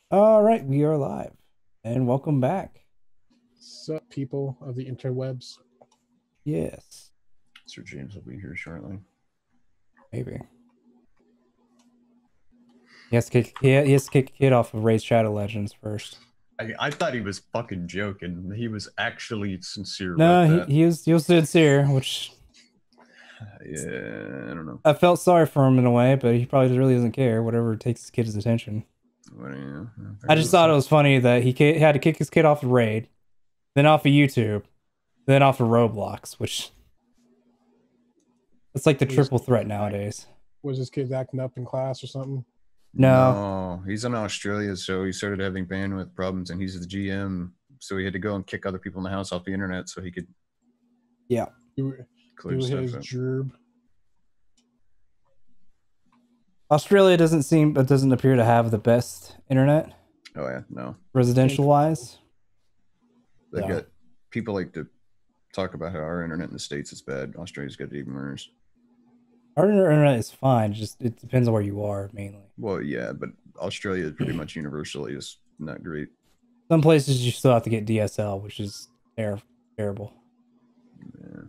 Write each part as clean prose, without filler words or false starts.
All right, we are live, and welcome back. Sup, people of the interwebs? Yes, Sir James will be here shortly. maybe. He has to kick a kid off of Raid Shadow Legends first. I thought he was fucking joking. He was actually sincere No, about he, that. he was sincere, which Yeah, I don't know. I felt sorry for him in a way, but he probably really doesn't care. Whatever takes his kid's attention. What do you, I just thought it was funny that had to kick his kid off of Raid, then off of YouTube, then off of Roblox, which it's like the triple threat nowadays. Was this kid acting up in class or something? No. He's in Australia, so he started having bandwidth problems, and he's the GM, so he had to go and kick other people in the house off the internet so he could Do clear his stuff up. gerb. Australia doesn't appear to have the best internet. Oh yeah, no. Residential wise. They've Yeah. got people like to talk about how our internet in the States is bad. Australia's got it even worse. Our internet is fine, just it depends on where you are mainly. Well, yeah, but Australia is pretty much universally is not great. Some places you still have to get DSL, which is terrible. Yeah.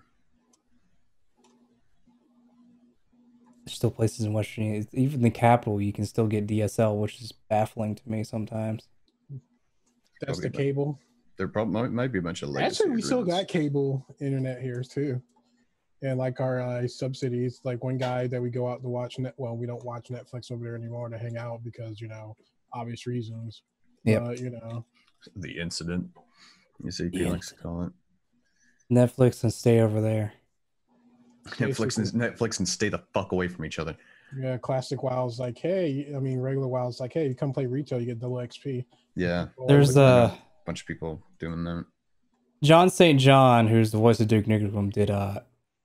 There's still places in West Virginia, even the capital, you can still get DSL, which is baffling to me sometimes. That's Probably the cable. There probably might be a bunch of legacy Actually, we still agreements. got cable internet here too. And like our subsidies, like one guy that we go out to watch well, we don't watch Netflix over there anymore to hang out because obvious reasons. Yep. But The incident, you see, he likes to call it Netflix and stay over there. Netflix and stay the fuck away from each other. Yeah, classic WoW's like, hey, regular WoW's like, hey, you come play retail, you get double XP. Yeah, There's a bunch of people doing that. John St. John, who's the voice of Duke Nukem, did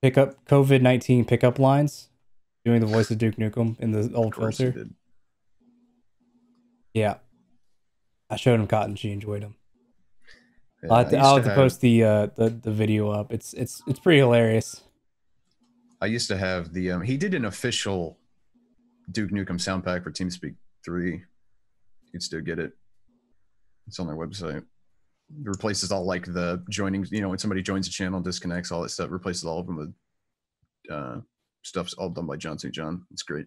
pick up COVID-19 pickup lines, doing the voice of Duke Nukem in the old filter. Yeah, I showed him Cotton. She enjoyed him. Yeah, I'll have to post the video up. It's pretty hilarious. I used to have the he did an official Duke Nukem sound pack for TeamSpeak 3. You can still get it. It's on their website. It replaces all like the joining, when somebody joins a channel, disconnects, all that stuff, replaces all of them with stuff's all done by John St. John. It's great.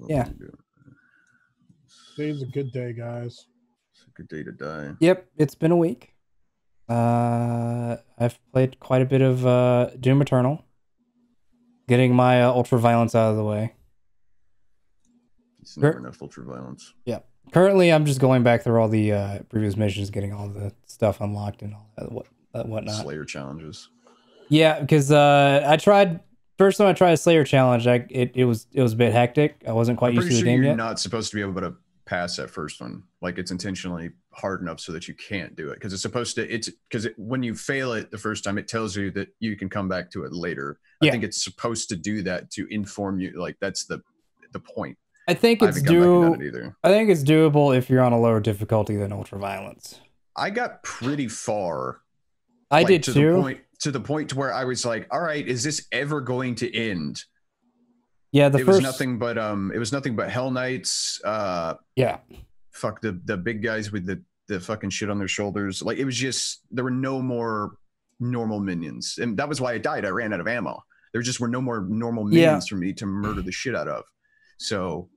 Yeah. Today's a good day, guys. It's a good day to die. Yep, it's been a week. I've played quite a bit of Doom Eternal, getting my ultra violence out of the way. It's never enough ultra violence. Yeah. Currently, I'm just going back through all the previous missions, getting all the stuff unlocked and all that whatnot. Slayer challenges. Yeah, because first time I tried a Slayer challenge, it was a bit hectic. I wasn't quite used to the game yet. You're not supposed to be able to pass that first one. Like, it's intentionally hard enough so that you can't do it, because it's supposed to. When you fail it the first time, it tells you that you can come back to it later. I think it's supposed to do that to inform you. Like, that's the point. I think it's doable if you're on a lower difficulty than ultra violence. I got pretty far. I did too. To the point where I was like, all right, is this ever going to end? Yeah, it was nothing but Hell Knights. Yeah. Fuck the big guys with the fucking shit on their shoulders. Like, it was just, there were no more normal minions. And that was why I died. I ran out of ammo. There just were no more normal minions for me to murder the shit out of. So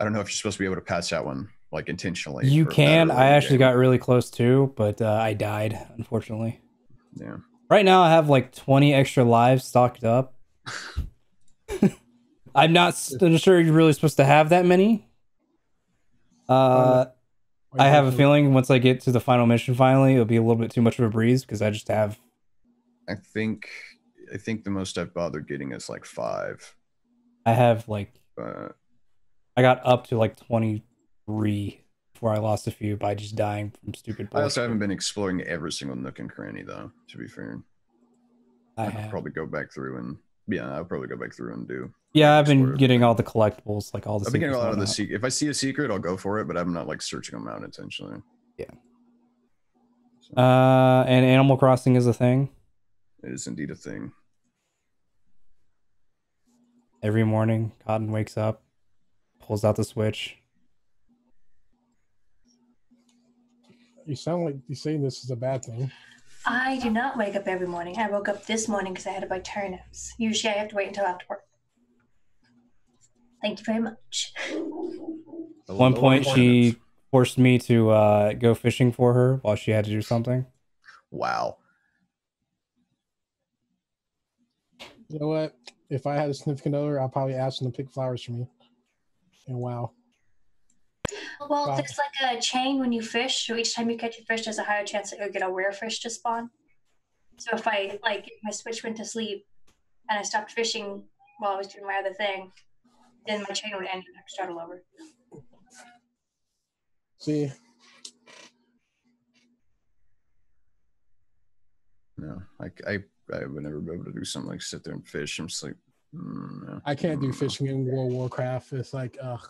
I don't know if you're supposed to be able to pass that one, like, intentionally. You can. I actually got really close too, but I died, unfortunately. Yeah. Right now I have like 20 extra lives stocked up. I'm not sure you're really supposed to have that many. I have a feeling once I get to the final mission finally, it'll be a little bit too much of a breeze, because I just have... I think the most I've bothered getting is like 5. I have like... I got up to like 23 before I lost a few by just dying from stupid bullshit. I also haven't been exploring every single nook and cranny, though, to be fair. I'll probably go back through and do. Yeah, I've been getting all the collectibles, like all the. I've been getting a lot of the secret. If I see a secret, I'll go for it, but I'm not like searching them out intentionally. Yeah. So. And Animal Crossing is a thing. It is indeed a thing. Every morning, Cotton wakes up, pulls out the Switch. You sound like you're saying this is a bad thing. I do not wake up every morning. I woke up this morning because I had to buy turnips. Usually I have to wait until after work. Thank you very much. At one point, she forced me to go fishing for her while she had to do something. Wow. You know what? If I had a significant other, I'll probably ask them to pick flowers for me. And wow. Well, there's like a chain when you fish. So each time you catch a fish, there's a higher chance that you'll get a rare fish to spawn. So if my Switch went to sleep and I stopped fishing while I was doing my other thing, then my chain would end and I could start all over. See? No, I would never be able to do something like sit there and fish. I'm just like, no. I can't do fishing in World of Warcraft. It's like, ugh.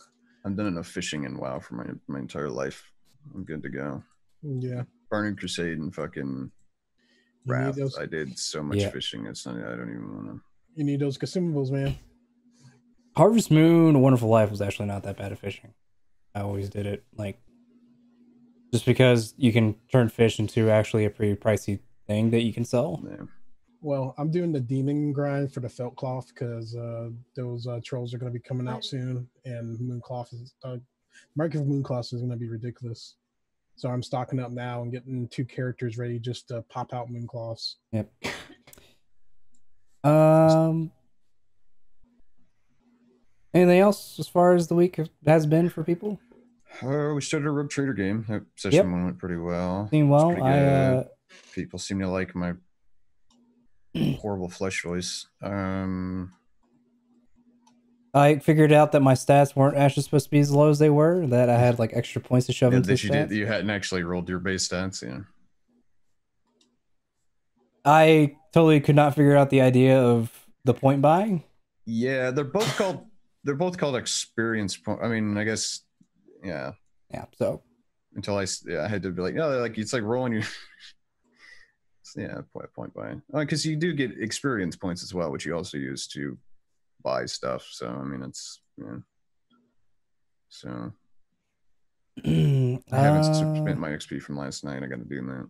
I've done enough fishing in WoW for my entire life. I'm good to go. Yeah. Burning Crusade and fucking Wrath. I did so much fishing. It's not. I don't even want to. You need those consumables, man. Harvest Moon, A Wonderful Life was actually not that bad at fishing. I always did it like just because you can turn fish into actually a pretty pricey thing that you can sell. Yeah. Well, I'm doing the demon grind for the felt cloth because those trolls are going to be coming out soon, and mooncloth is market for mooncloth is going to be ridiculous. So I'm stocking up now and getting 2 characters ready just to pop out mooncloths. Yep. Anything else as far as the week has been for people? We started a Rogue Trader game. That session went pretty well. Seemed well. People seem to like my horrible flesh voice. I figured out that my stats weren't actually supposed to be as low as they were. That I had like extra points to shove into stats. You hadn't actually rolled your base stats, yeah. I totally could not figure out the idea of the point buying. Yeah, they're both called experience point. I mean, I guess, yeah. Yeah. So until I had to be like, no, like it's like rolling your. Yeah, point buying. Because you do get experience points as well, which you also use to buy stuff. So I mean, it's So I haven't spent my XP from last night. I got to do that.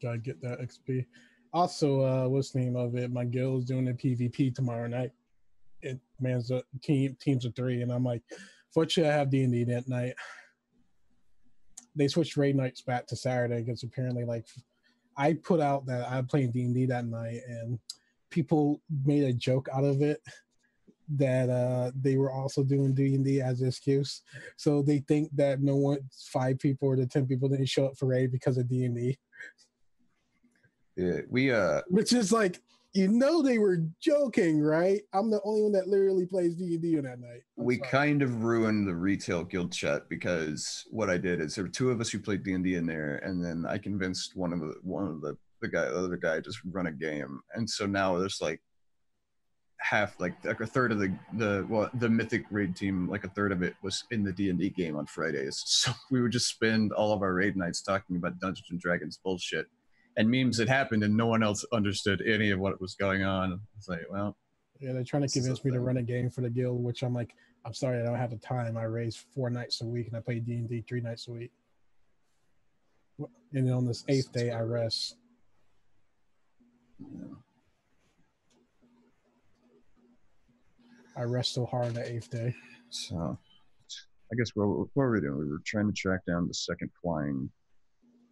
Gotta get that XP. Also, what's the name of it? My guild's doing a PvP tomorrow night. Man's a teams of 3, and I'm like, what should I have D&D that night? They switched raid nights back to Saturday because apparently, like, I put out that I'm playing D&D that night, and people made a joke out of it that they were also doing D&D as an excuse. So they think that 5 people or the 10 people didn't show up for raid because of D&D. Yeah, which is like, they were joking, right? I'm the only one that literally plays D&D on that night. We kind of ruined the retail guild chat because what I did is there were 2 of us who played D&D in there, and then I convinced the other guy just run a game, and so now there's like half, like a third of the mythic raid team, like a third of it was in the D&D game on Fridays. So we would just spend all of our raid nights talking about Dungeons and Dragons bullshit and memes that happened, and no one else understood any of what was going on. It's like, well, yeah, they're trying to convince me to run a game for the guild, which I'm like, I'm sorry, I don't have the time. I raise 4 nights a week, and I play D&D 3 nights a week. And then on this 8th day, I rest. Yeah. I rest so hard on the 8th day. So, I guess what were we doing? We were trying to track down the second flying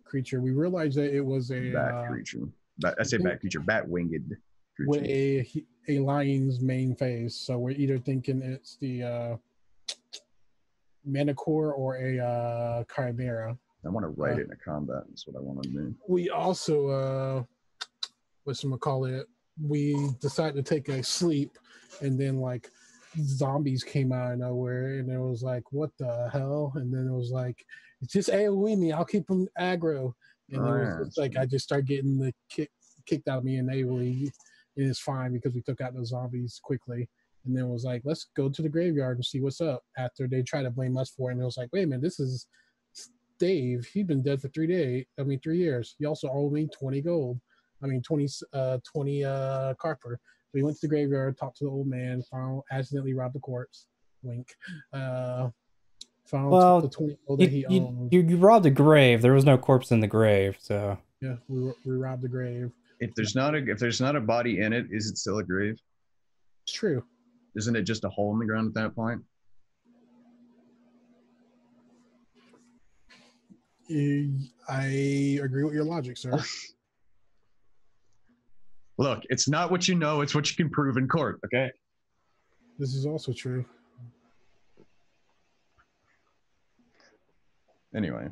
creature. We realized that it was a bat creature. Bat creature, bat-winged creature. With a lion's main phase. So we're either thinking it's the Manicore or a Chimera. I want to ride it in a combat. That's what I want to do. We also, we decided to take a sleep, and then like zombies came out of nowhere, and it was like, what the hell? And then it was like, it's just AoE me. I'll keep them aggro. And it was just like, I just started getting the kicked out of me in AoE. And it's fine because we took out the zombies quickly. And then it was like, let's go to the graveyard and see what's up. After they try to blame us for it, and it was like, wait a minute, this is Dave, he'd been dead for 3 years. He also owed me 20 gold. 20 Carper. So he went to the graveyard, talked to the old man, found accidentally robbed the corpse. Wink. Found Well, the 20 gold that he owned. You robbed a grave. There was no corpse in the grave, so Yeah, we robbed the grave. If there's not a body in it, is it still a grave? It's true. Isn't it just a hole in the ground at that point? I agree with your logic, sir. Look, it's not what you know, it's what you can prove in court, okay? This is also true. Anyway.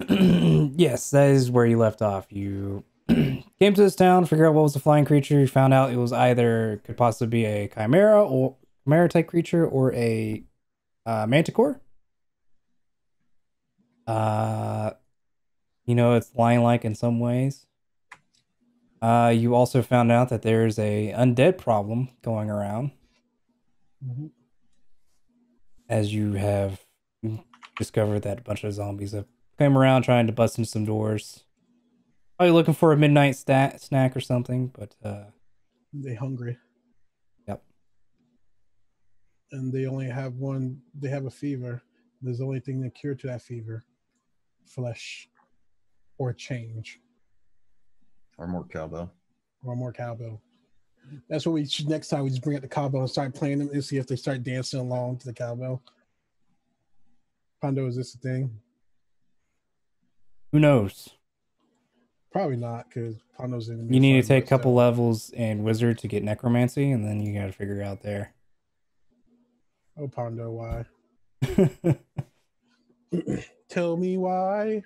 Yes, that is where you left off. You came to this town, figured out what was a flying creature. You found out it was either could possibly be a chimera type creature or a manticore. It's lion-like in some ways. You also found out that there's a undead problem going around. Mm-hmm. As you have discovered that a bunch of zombies have come around trying to bust into some doors. Probably looking for a midnight snack or something, but they hungry. Yep. And they only have they have a fever. There's the only thing that cure to that fever. Flesh. Or change. Or more cowbell. That's what we should next time. We just bring out the cowbell and start playing them and see if they start dancing along to the cowbell. Pondo, is this a thing? Who knows? Probably not, because Pondo's in. You need to take a couple levels in Wizard to get Necromancy, and then you got to figure it out there. Oh, Pondo, why? Tell me why.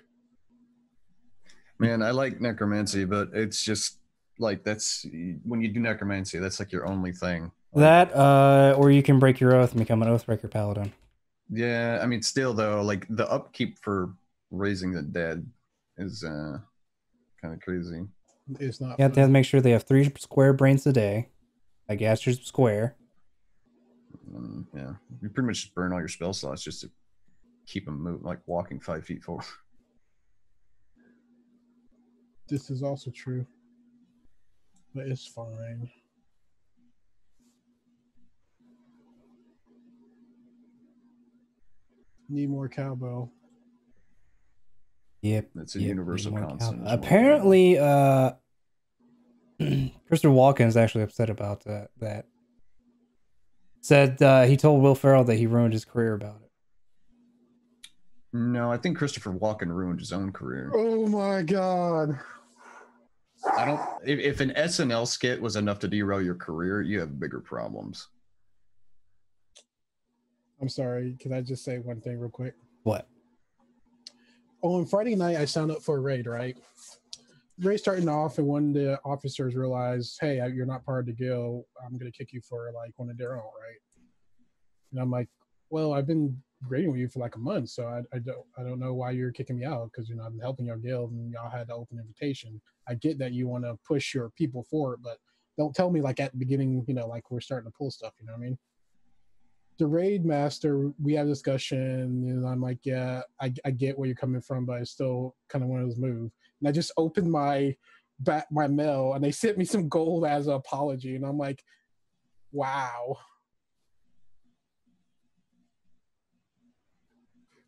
Man, I like Necromancy, but it's just like that's when you do Necromancy, that's like your only thing. That, or you can break your oath and become an Oathbreaker Paladin. Yeah, I mean, still though, like the upkeep for raising the dead is kind of crazy. It's not. You have to make sure they have 3 square brains a day, like Asher's square. Yeah, you pretty much just burn all your spell slots just to keep them moving, like walking 5 feet forward. This is also true, but it's fine. Need more cowbell. Yep. It's a universal constant. Apparently, Christopher Walken is actually upset about that. Said he told Will Ferrell that he ruined his career about it. No, I think Christopher Walken ruined his own career. Oh my god. I don't. If an SNL skit was enough to derail your career, you have bigger problems. I'm sorry. Can I just say one thing real quick? What? On Friday night, I signed up for a raid, right? Raid starting off, and one of the officers realized, hey, you're not part of the guild. I'm going to kick you for like one of their own, right? And I'm like, well, I've been raiding with you for like a month, so I don't know why you're kicking me out, because I'm helping your guild and y'all had the open invitation. I get that you want to push your people forward, but don't tell me like at the beginning, like we're starting to pull stuff, you know what I mean? The raid master, we have a discussion, and I'm like, yeah, I get where you're coming from, but it's still kind of one of those moves. And I just opened my mail, and they sent me some gold as an apology, and I'm like, wow.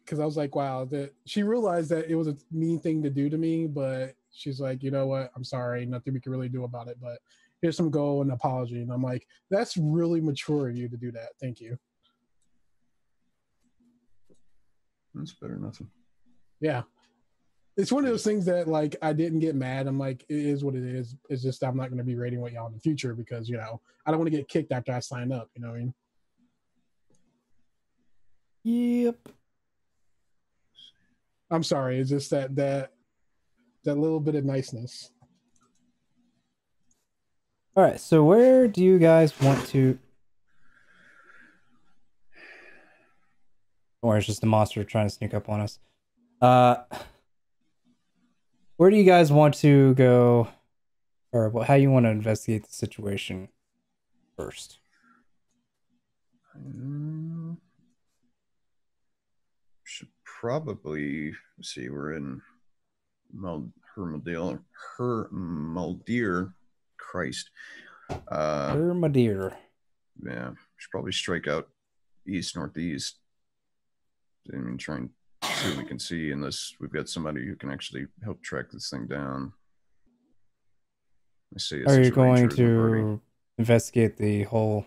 Because I was like, wow, that she realized that it was a mean thing to do to me, but she's like, you know what? I'm sorry, nothing we can really do about it, but here's some gold and apology. And I'm like, that's really mature of you to do that. Thank you. That's better than nothing. Yeah. It's one of those things that like I didn't get mad. I'm like, it is what it is. It's just I'm not going to be raiding with y'all in the future because, I don't want to get kicked after I sign up. You know what I mean? Yep. I'm sorry. It's just that little bit of niceness. All right. So where do you guys want to? Or it's just a monster trying to sneak up on us. Where do you guys want to go, or how you want to investigate the situation first? Should probably, let's see, we're in Hermaldir. Christ. Hermadeer. Yeah, should probably strike out east, northeast. I mean, try and see what we can see, unless we've got somebody who can actually help track this thing down. I see. Are you going to investigate the whole?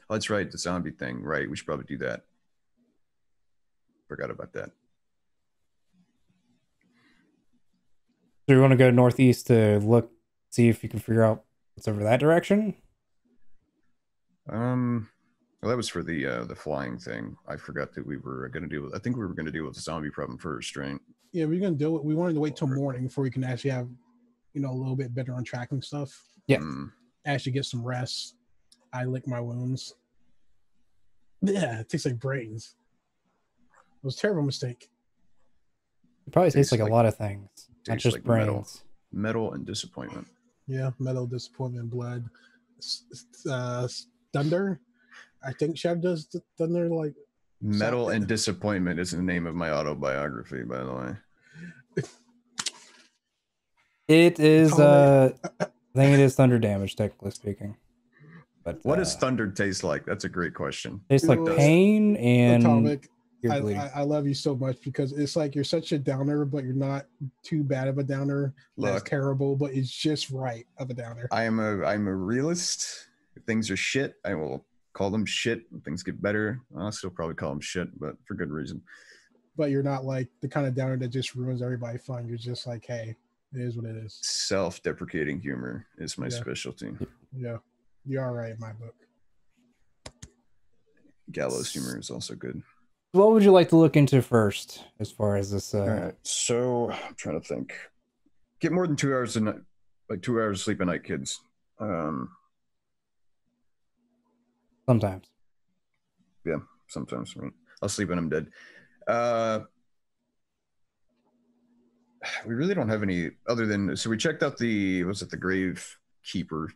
Oh, that's right, the zombie thing. Right, we should probably do that. Forgot about that. So you want to go northeast to look, see if you can figure out what's over that direction? Well, that was for the flying thing. I forgot that we were going to deal with. I think we were going to deal with the zombie problem first, right? Yeah, we're gonna do it. We wanted to wait till morning before we can actually have, a little bit better on tracking stuff. Yeah. Actually get some rest. I lick my wounds. Yeah, it tastes like brains. It was a terrible mistake. It probably tastes like a lot of things, not just like brains. Metal and disappointment. Yeah, metal, disappointment, blood, thunder. I think Chef does thunder like. Metal and disappointment is the name of my autobiography, by the way. It is. I think it is thunder damage, technically speaking. But what does thunder taste like? That's a great question. Tastes like pain and. Atomic. I love you so much because it's like you're such a downer, but you're not too bad of a downer. That's terrible, but it's just right of a downer. I'm a realist. If things are shit, I will call them shit. When things get better, I'll still probably call them shit, but for good reason. But you're not like the kind of downer that just ruins everybody's fun. You're just like, hey, it is what it is. Self-deprecating humor is my specialty. Yeah, you're all right in my book. Gallows humor is also good. What would you like to look into first, as far as this? All right, so I'm trying to think. Get more than 2 hours a night, like 2 hours of sleep a night, kids. Sometimes. Yeah, sometimes. Right? I'll sleep when I'm dead. We really don't have any other than, so we checked out the grave keeper,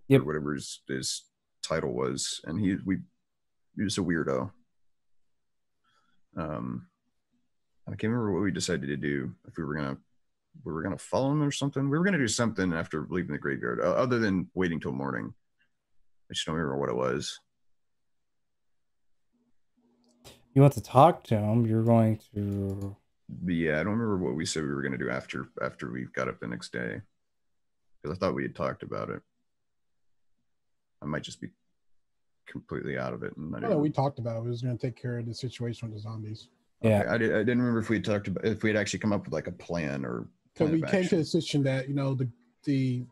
yep, or whatever his title was, and he was a weirdo. I can't remember what we decided to do. If we were gonna follow him or something. We were gonna do something after leaving the graveyard, other than waiting till morning. I just don't remember what it was. You want to talk to him? You're going to. Yeah, I don't remember what we said we were going to do after we got up the next day, because I thought we had talked about it. I might just be completely out of it. And we talked about it. We was going to take care of the situation with the zombies. Yeah, okay. I didn't remember if we talked about, if we had actually come up with like a plan or. So we came to the decision that the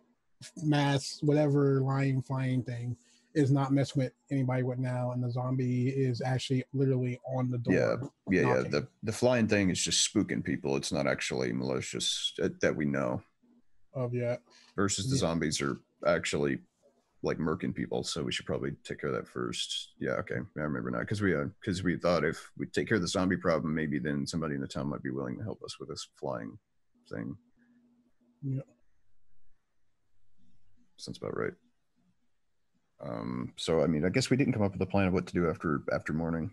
mass whatever lying flying thing is not messing with anybody with now, and the zombie is actually literally on the door. Yeah. The flying thing is just spooking people. It's not actually malicious that we know of yet. Versus the zombies are actually like murking people, so we should probably take care of that first. Yeah, okay, I remember now, because we thought if we take care of the zombie problem, maybe then somebody in the town might be willing to help us with this flying thing. Yeah, sounds about right. So I mean, I guess we didn't come up with a plan of what to do after morning.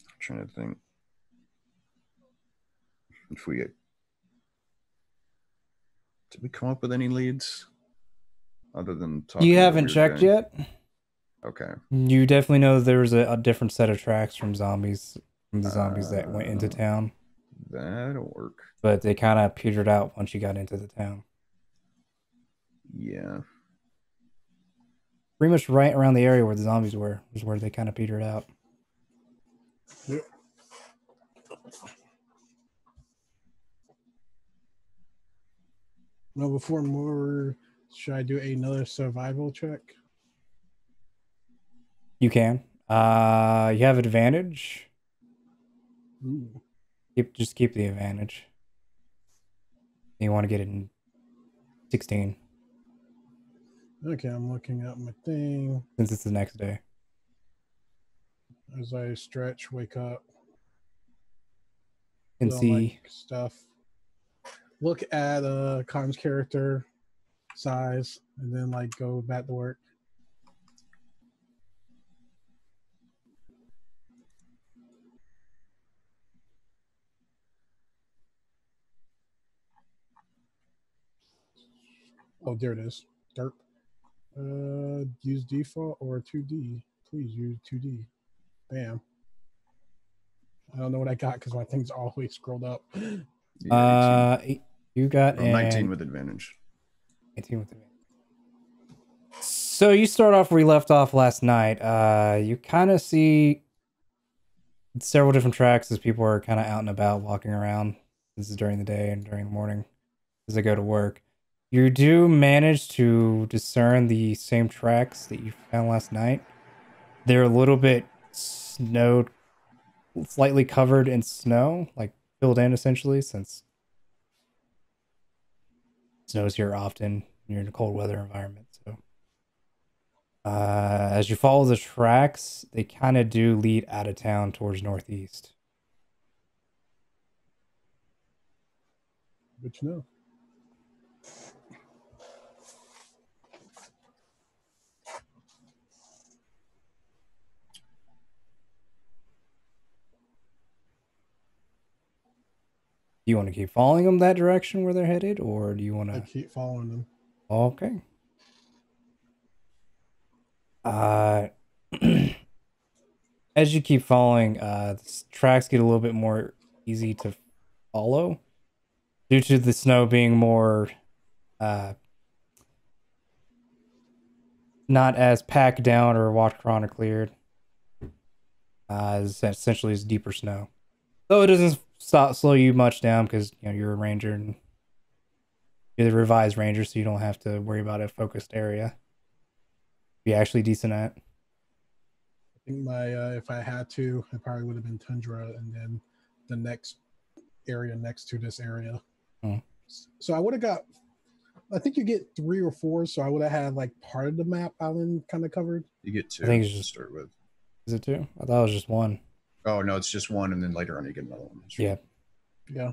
I'm trying to think if did we come up with any leads other than talking? You haven't checked yet? Okay. You definitely know there was a different set of tracks from the zombies that went into town. That'll work. But they kind of petered out once you got into the town. Yeah. Pretty much right around the area where the zombies were is where they kind of petered out. Yep. Well, before more, should I do another survival check? You can. You have advantage. Ooh. Just keep the advantage. You want to get it in 16. Okay, I'm looking at my thing. Since it's the next day. As I stretch, wake up. And see stuff. Look at Khan's character size, and then go back to work. Oh, there it is. Derp. Use default or 2D. Please use 2D. Bam. I don't know what I got because my thing's always scrolled up. Yeah, You got 19 with advantage. 18 with advantage. So you start off where you left off last night. You kind of see several different tracks as people are kind of out and about walking around. This is during the day and during the morning as they go to work. You do manage to discern the same tracks that you found last night. They're a little bit snowed, slightly covered in snow, like filled in essentially, since snows here often. You're in a cold weather environment, so. As you follow the tracks, they kind of do lead out of town towards northeast. Good to know. Do you want to keep following them that direction where they're headed, or do you want I to? keep following them. Okay. As you keep following, the tracks get a little bit more easy to follow due to the snow being more not as packed down or walked on or cleared. As essentially is deeper snow. Though it doesn't slow you much down because you're a ranger and you're the revised ranger, so you don't have to worry about a focused area. Be actually decent at. I think if I had to, it probably would have been tundra, and then the next area next to this area. So I would have got. I think you get 3 or 4, so I would have had like part of the map island kind of covered. You get 2. I think it's to just start with. Is it 2? I thought it was just 1. Oh no, it's just 1, and then later on you get another one. Yeah. Yeah.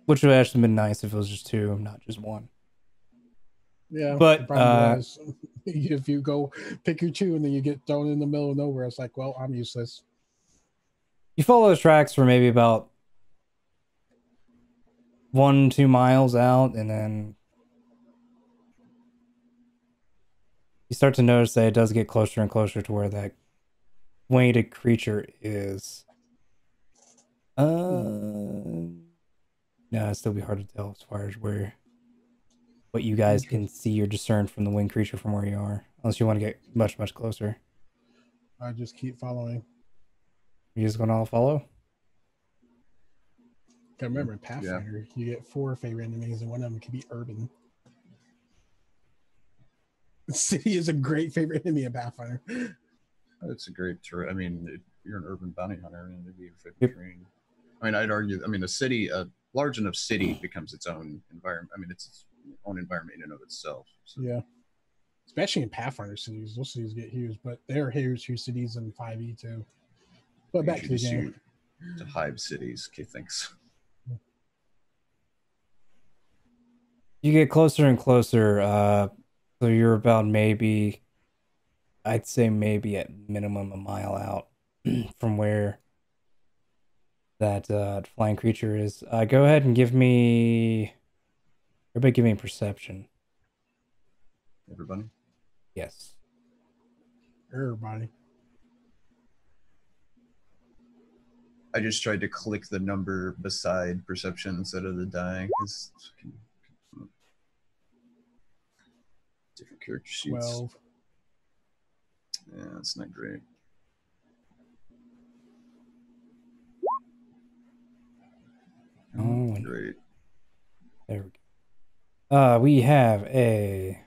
Which would actually been nice if it was just 2, not just 1. Yeah. But the problem was, if you go pick your 2 and then you get thrown in the middle of nowhere, it's like, well, I'm useless. You follow those tracks for maybe about 1-2 miles out, and then you start to notice that it does get closer and closer to where that winged creature is. No, it'd still be hard to tell as far as what you guys can see or discern from the winged creature from where you are, unless you want to get much, much closer. I just keep following. You just gonna all follow? I remember in Pathfinder, you get 4 favorite enemies, and one of them can be urban. City is a great favorite enemy in Pathfinder. It's a great terrain. I mean, you're an urban bounty hunter, and it'd be your favorite terrain. I mean, I'd argue. I mean, a large enough city becomes its own environment. I mean, it's its own environment in and of itself. So. Yeah, especially in Pathfinder cities, those cities get huge, but there are huge cities in 5e too. But back to the game. To hive cities, okay, thanks. You get closer and closer. So you're about I'd say maybe at minimum a mile out from where that flying creature is. Go ahead and everybody give me a perception. Everybody? Yes. Everybody. I just tried to click the number beside perception instead of the die. Different character sheets. 12. Yeah, that's not great. Oh, great. There we go. We have a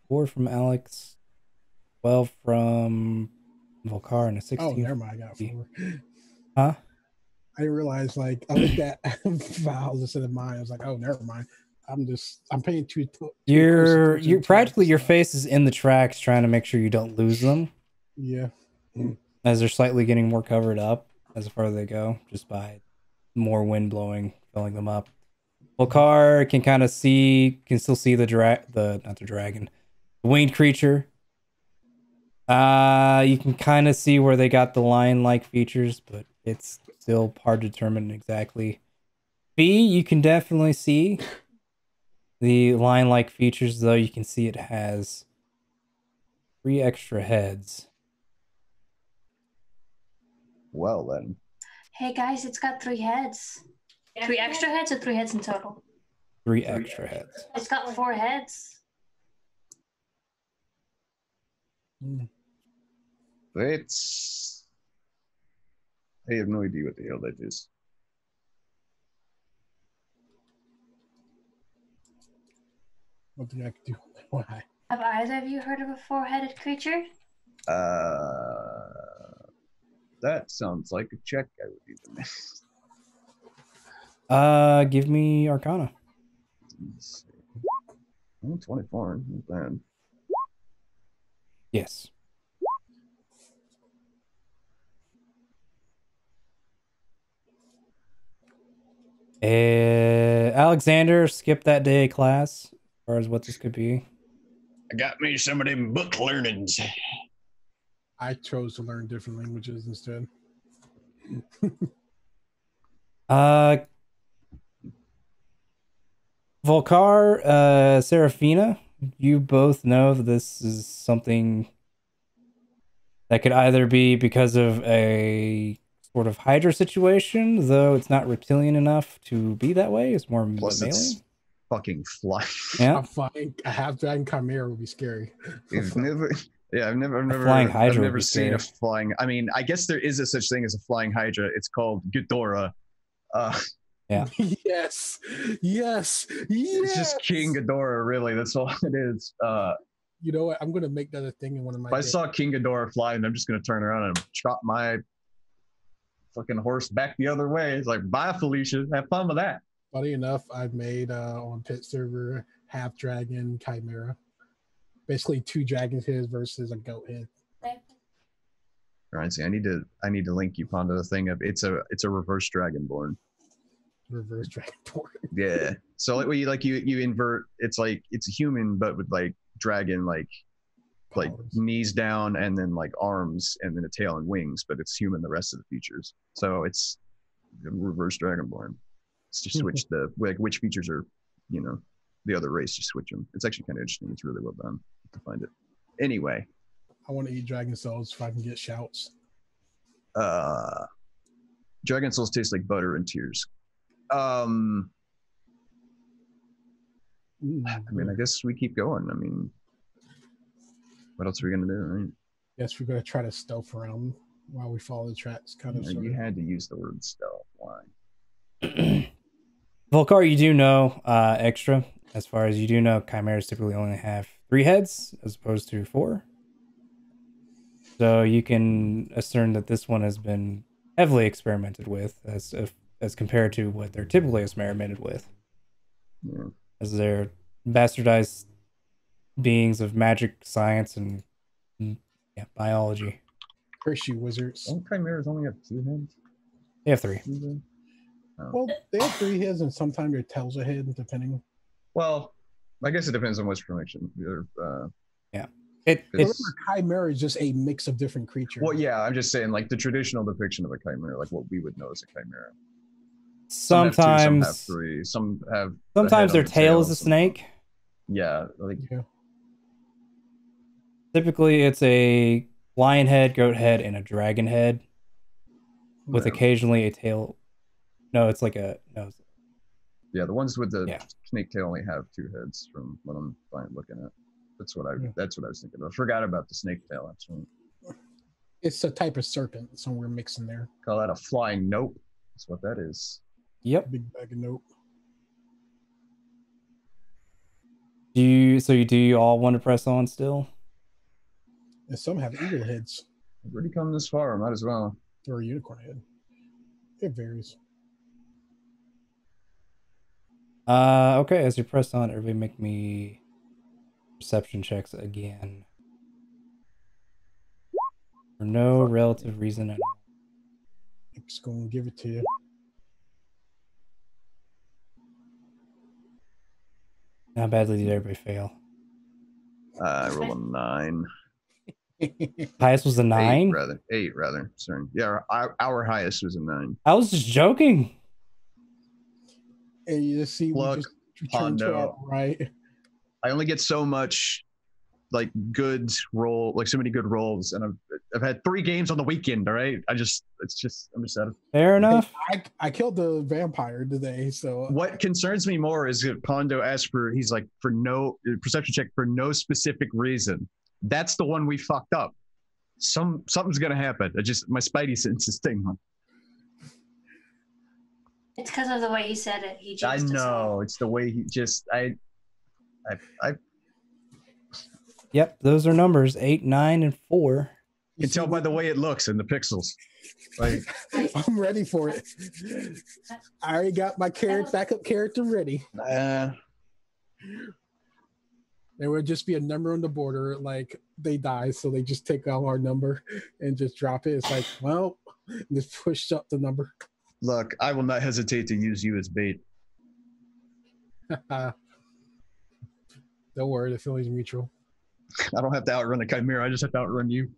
4 from Alex, 12 from Volcar, and a 16. Oh, never mind. I got 4. Huh? I realized, like, I looked at Val's instead of mine. I was like, oh, never mind. I'm paying too You're practically your face is in the tracks, trying to make sure you don't lose them. Yeah. As they're slightly getting more covered up as far as they go, just by more wind blowing, filling them up. Volcar can still see the winged creature. You can kind of see where they got the lion-like features, but it's still hard to determine exactly. B, you can definitely see the line-like features, though. You can see it has 3 extra heads. Well then. Hey guys, it's got 3 heads. 3 extra heads or 3 heads in total? 3 extra heads. It's got 4 heads. It's. I have no idea what the hell that is. What do I do? Why? Have either of you heard of a 4-headed creature? That sounds like a check I would even miss. Give me Arcana. Let's see. Oh, 24. Not bad. Yes. Alexander, skip that day of class as far as what this could be. I got me some of them book learnings. I chose to learn different languages instead. Volcar, Serafina, you both know that this is something that could either be because of a sort of Hydra situation, though it's not reptilian enough to be that way. It's more Plus, mammalian. it's fucking flying. Yeah, I'm flying. A half-dragon chimera would be scary. I've never flying Hydra I've would never be seen a scary. flying. I mean, I guess there is a such thing as a flying Hydra. It's called Ghidorah. Yeah. Yes. It's just King Ghidorah, really. That's all it is. You know what? I'm gonna make that a thing in one of my. If I saw King Ghidorah flying, I'm just gonna turn around and chop my fucking horse back the other way. It's like, bye, Felicia. Have fun with that. Funny enough, I've made on Pit server half dragon chimera. Basically 2 dragon heads versus a goat head. All right, see, I need to link you onto the thing of it's a reverse dragonborn. Reverse dragon board. Yeah. So like you invert. It's like it's a human, but with like dragon like Powers. knees down and then like arms and then a tail and wings, but it's human the rest of the features. So it's reverse dragonborn. It's just switch the like which features are, you know, the other race. Just switch them. It's actually kind of interesting. It's really well done to find it. Anyway, I want to eat dragon souls if I can get shouts. dragon souls taste like butter and tears. I mean, I guess we keep going. I mean, what else are we gonna do, right? Yes, we're gonna try to stealth around while we follow the tracks. Kind of. You had to use the word stealth. Why? Volcar, you do know extra. As far as you do know, chimeras typically only have 3 heads as opposed to 4. So you can assume that this one has been heavily experimented with as compared to what they're typically experimented with. Yeah. As they're bastardized beings of magic, science, and biology. Curse you, wizards. Don't chimeras only have 2 heads? They have 3. Oh. Well, they have 3 heads, and sometimes their tails are hidden, depending. Well, I guess it depends on which formation. It's Chimera is just a mix of different creatures. Well, yeah, I'm just saying, like the traditional depiction of a chimera, like what we would know as a chimera. sometimes Some have 2, some have 3. Some have. sometimes a their head on the tail is a some snake. Yeah, like Yeah. Typically, it's a lion head, goat head, and a dragon head, with Yeah. occasionally a tail. No, it's like a no. Yeah, the ones with the Yeah. snake tail only have 2 heads from what I'm looking at. That's what I Yeah. was thinking. I forgot about the snake tail. Actually, It's a type of serpent, so we're mixing there. call that a flying nope. That's what that is. Yep. Big bag of nope. Do you all want to press on still? And some have eagle heads I've already come this far. Might as well. or a unicorn head. It varies. Okay, as you press on, everybody make me perception checks again. For no relative reason at all. I'm just going to give it to you. How badly did everybody fail? I roll a 9. Highest was a 9. Eight rather. Sorry. Yeah, our highest was a 9. I was just joking. And you just see we Look, just returned to our Pondo. right. I only get so much like good roll, like so many good rolls, and I've had 3 games on the weekend. All right, I'm just out of. Fair enough. I killed the vampire today, so What concerns me more is that Pondo asked for, he's like, for no perception check for no specific reason. That's the one we fucked up. Something's gonna happen. My spidey sense is tingling. It's because of the way he said it. He I jinxed us all. know, it's the way he just I Yep, those are numbers 8, 9, and 4. You can tell by the way it looks in the pixels. Like, I'm ready for it. I already got my backup character ready. uh, There would just be a number on the border, like they die, so they just take out our number and just drop it. It's like, well, just push up the number. look, I will not hesitate to use you as bait. Don't worry, the feeling's mutual. I don't have to outrun the chimera. I just have to outrun you.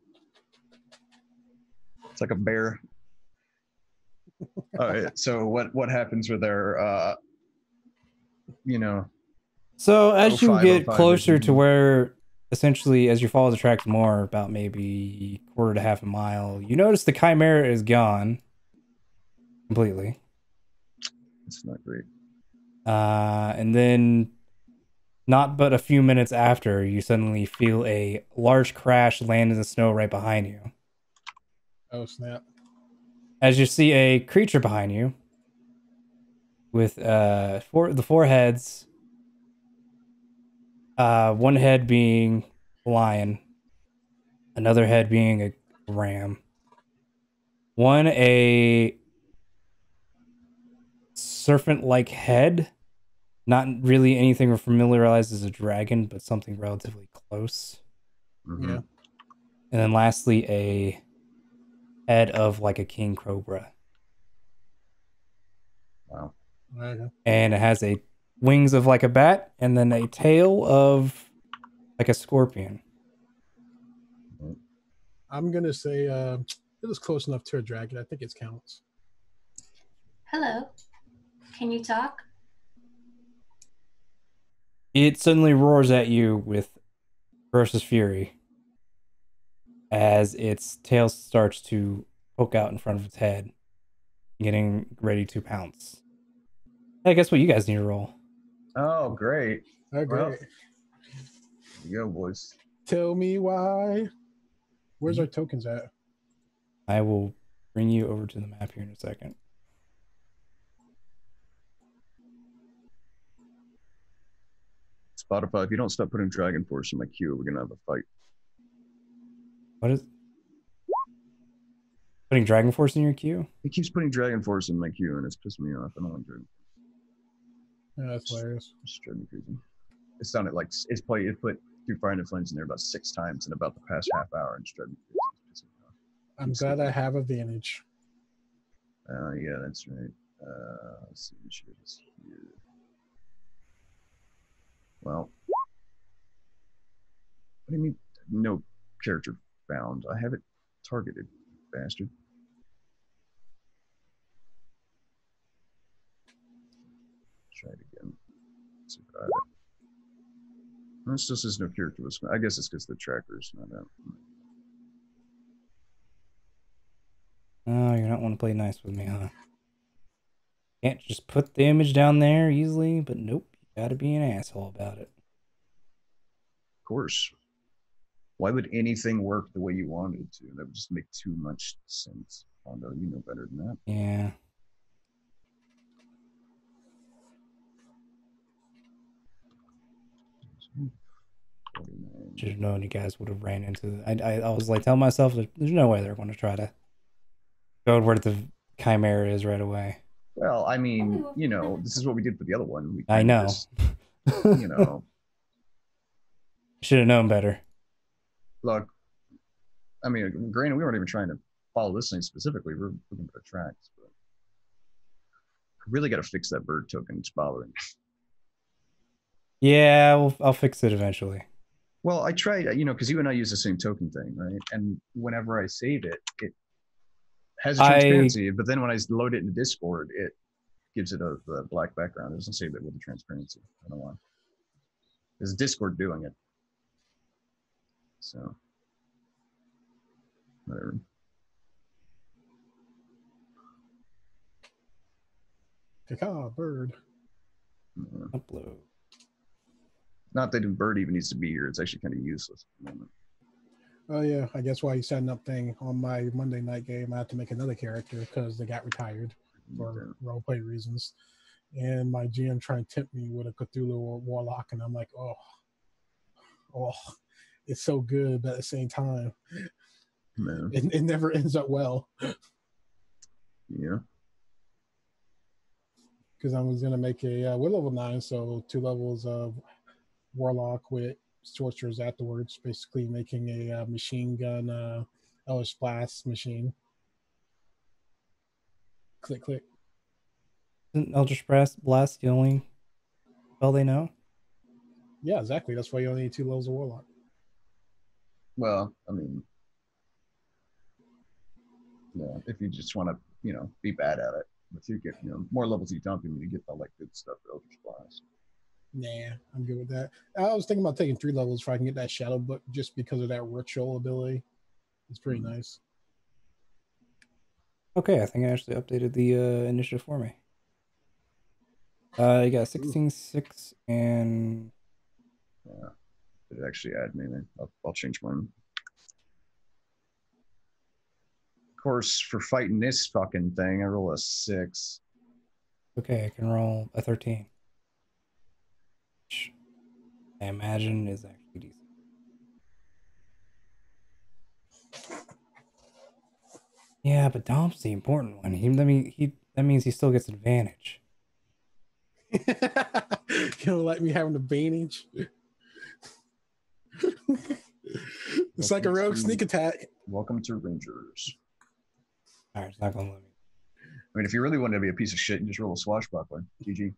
It's like a bear. All right. So what happens with our, So as you 05, get 05 closer vision. to where, essentially, as you follow the tracks more, about maybe quarter to half a mile, you notice the chimera is gone completely. it's not great. And then, not but a few minutes after, you suddenly feel a large crash land in the snow right behind you. Oh, snap. As you see a creature behind you with the 4 heads, one head being a lion, another head being a ram, one a serpent-like head, not really anything familiarized as a dragon, but something relatively close. Mhm. Yeah. And then lastly, a head of like a king cobra. Wow. Okay. And it has a wings of like a bat, and then a tail of like a scorpion. I'm gonna say it was close enough to a dragon. I think it counts. Hello. Can you talk? It suddenly roars at you with ferocious fury as its tail starts to poke out in front of its head, getting ready to pounce. Hey, guess what you guys need to roll? Oh, great. Oh, great. Well, here you go, boys. Tell me why. Where's our tokens at? I will bring you over to the map here in a second. Spotify, if you don't stop putting Dragon Force in my queue, we're gonna have a fight. What is putting Dragon Force in your queue? He keeps putting Dragon Force in my queue, and it's pissing me off. I don't want Dragon Force. Yeah, that's hilarious. It's driving me crazy. It sounded like it put through Fire and Flames in there about 6 times in about the past half hour, and it's driving me crazy. It's pissing me off. I'm glad I have advantage. Yeah, that's right. Let's see what shit is here. Well, what do you mean? No character found. I have it targeted, bastard. Try it again. Let's see if I have it. This just says no character was. I guess it's because the tracker's not out. Oh, you're not want to play nice with me, huh? Can't just put the image down there easily, but nope, you gotta be an asshole about it. Of course. Why would anything work the way you wanted it to? That would just make too much sense. Pondo, you know better than that. Yeah. Should have known you guys would have ran into it. I was like telling myself that there's no way they're going to try to go where the chimera is right away. Well, I mean, this is what we did for the other one. We I know. just, Should have known better. look, I mean, granted, we weren't even trying to follow this thing specifically. We're looking for the tracks, but I really got to fix that bird token. It's bothering me. Yeah, I'll fix it eventually. Well, I tried, because you and I use the same token thing, right? And whenever I save it, it has a transparency, but then when I load it into Discord, it gives it a black background. It doesn't save it with the transparency. I don't know why. It's Discord doing it. So, whatever. Caca, bird. Upload. Not that Bird even needs to be here. It's actually kind of useless at the moment. Oh yeah, I guess while you're setting up thing on my Monday night game, I have to make another character because they got retired for roleplay reasons. And my GM trying to tempt me with a Cthulhu or Warlock, and I'm like, oh, it's so good, but at the same time, Man. it never ends up well. Yeah. Because I was gonna make we're level 9, so 2 levels of Warlock with sorcerers afterwards, basically making a machine gun Ellis Blast machine. Click, click. Isn't Eldritch Blast the only spell they know? Yeah, exactly. That's why you only need 2 levels of Warlock. Well, I mean, yeah, if you just want to, be bad at it. If you get, more levels you dump, you get all that good stuff, Eldritch Blast. Nah, I'm good with that. I was thinking about taking 3 levels if I can get that Shadow Book just because of that ritual ability. It's pretty nice. Okay, I think I actually updated the initiative for me. You got 16-6 and... Yeah, did it actually add me? I'll change mine. Of course, for fighting this fucking thing, I roll a 6. Okay, I can roll a 13. Which I imagine is actually decent. Yeah, but Dom's the important one. That means he still gets advantage. You don't like me having advantage? It's like a rogue sneak attack. Welcome to Rangers. All right, it's not gonna let me. I mean, if you really wanted to be a piece of shit, you just roll a swashbuckler. GG.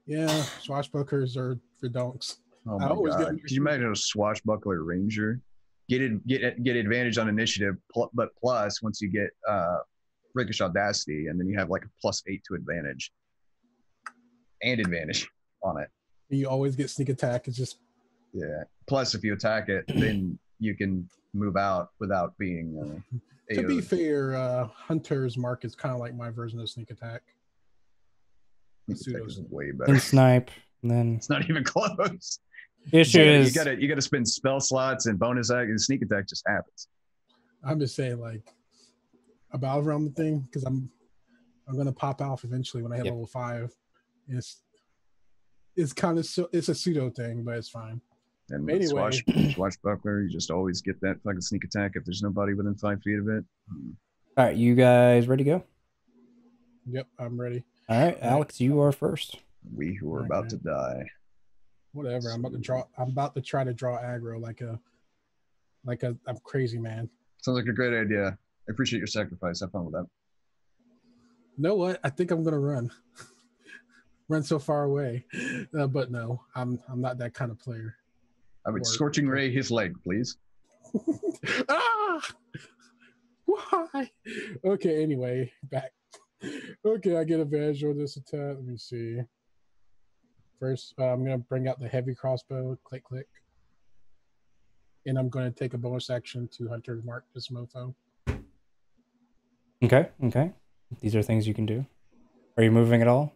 Yeah, swashbucklers are for donks. Oh my god! Can you imagine a swashbuckler ranger? Get advantage on initiative, but plus once you get rakish audacity, and then you have like a +8 to advantage and advantage on it. You always get sneak attack. It's just Plus, if you attack it, then you can move out without being. To be fair, Hunter's Mark is kind of like my version of sneak attack. Sneak attack is way better. And snipe, and then it's not even close. Issue is you gotta spend spell slots and bonus act, and sneak attack just happens. I'm just saying, like, a battle realm thing, because I'm gonna pop off eventually when I hit level 5. It's kind of it's a pseudo thing, but it's fine. And anyway, swashbuckler, you just always get that fucking sneak attack if there's nobody within 5 feet of it. All right, you guys ready to go? Yep, I'm ready. All right, Alex, you are first. We who are about to die. Whatever. I'm about to try to draw aggro like I'm crazy, man. Sounds like a great idea. I appreciate your sacrifice. Have fun with that. You know what? I think I'm gonna run. Run so far away, but no, I'm not that kind of player. I would scorching ray his leg, please. Ah! Why? Okay. Anyway, back. Okay, I get advantage on this attack. Let me see. First, I'm gonna bring out the heavy crossbow. Click, click. And I'm gonna take a bonus action to Hunter's Mark this mofo. Okay. These are things you can do. Are you moving at all?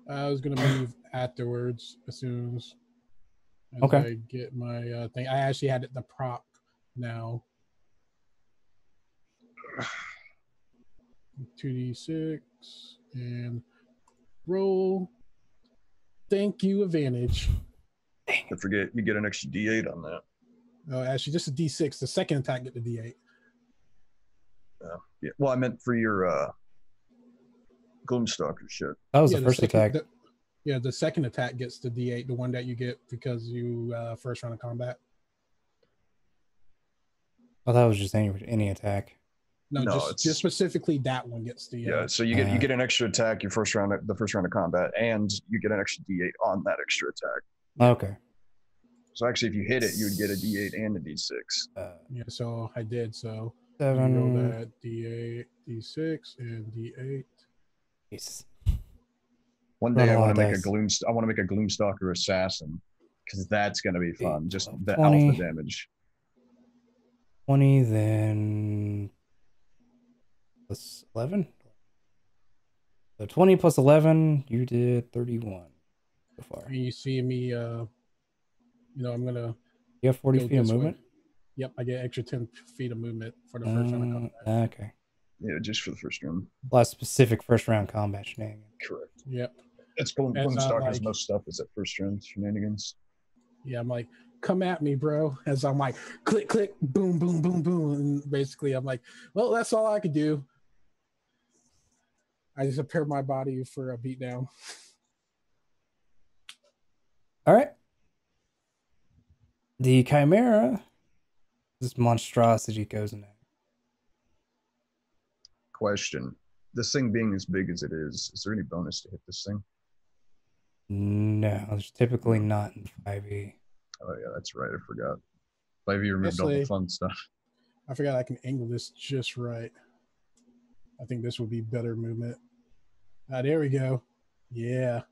I was gonna move afterwards as soon as I get my thing. I actually had it the proc now. 2d6 and roll. Thank you, advantage. Don't forget, you get an extra D8 on that. Oh, actually, just a D6. The second attack get the D8. Yeah. Well, I meant for your Gloomstalker shit. That was the first attack. The second attack gets the D8, the one that you get because you first round of combat. Oh, that was just any attack. No, just specifically that one gets the. Yeah, so you get an extra attack the first round of combat, and you get an extra D8 on that extra attack. Okay. So actually, if you hit it, you would get a D8 and a D6. Yeah, so I did. So 7. you roll that D8, D6, and D8. Jesus. One Run day a I lot want of to make dice. I want to make a Gloomstalker assassin because that's gonna be fun. 8, Just 12, the 20. alpha damage. 20, then plus 11. So 20 plus 11, you did 31 so far. And you see me, I'm gonna. You have 40 go feet of this way. movement? Yep, I get extra 10 feet of movement for the first round of combat. Okay. Yeah, just for the first round. A lot of specific first round combat shenanigans. Correct. Yep. That's As Gloomstalker's like- most stuff is at first round shenanigans. Yeah, I'm like, come at me, bro. As I'm like, click, click, boom, boom, boom, boom. And basically, I'm like, well, that's all I could do. I just prepared my body for a beatdown. All right. The Chimera, this monstrosity goes in there. Question: this thing being as big as it is there any bonus to hit this thing? No, there's typically not in 5e. Oh yeah, that's right. I forgot. 5e removed all the Actually- fun stuff. I forgot I can angle this just right. I think this will be better movement. There we go. Yeah.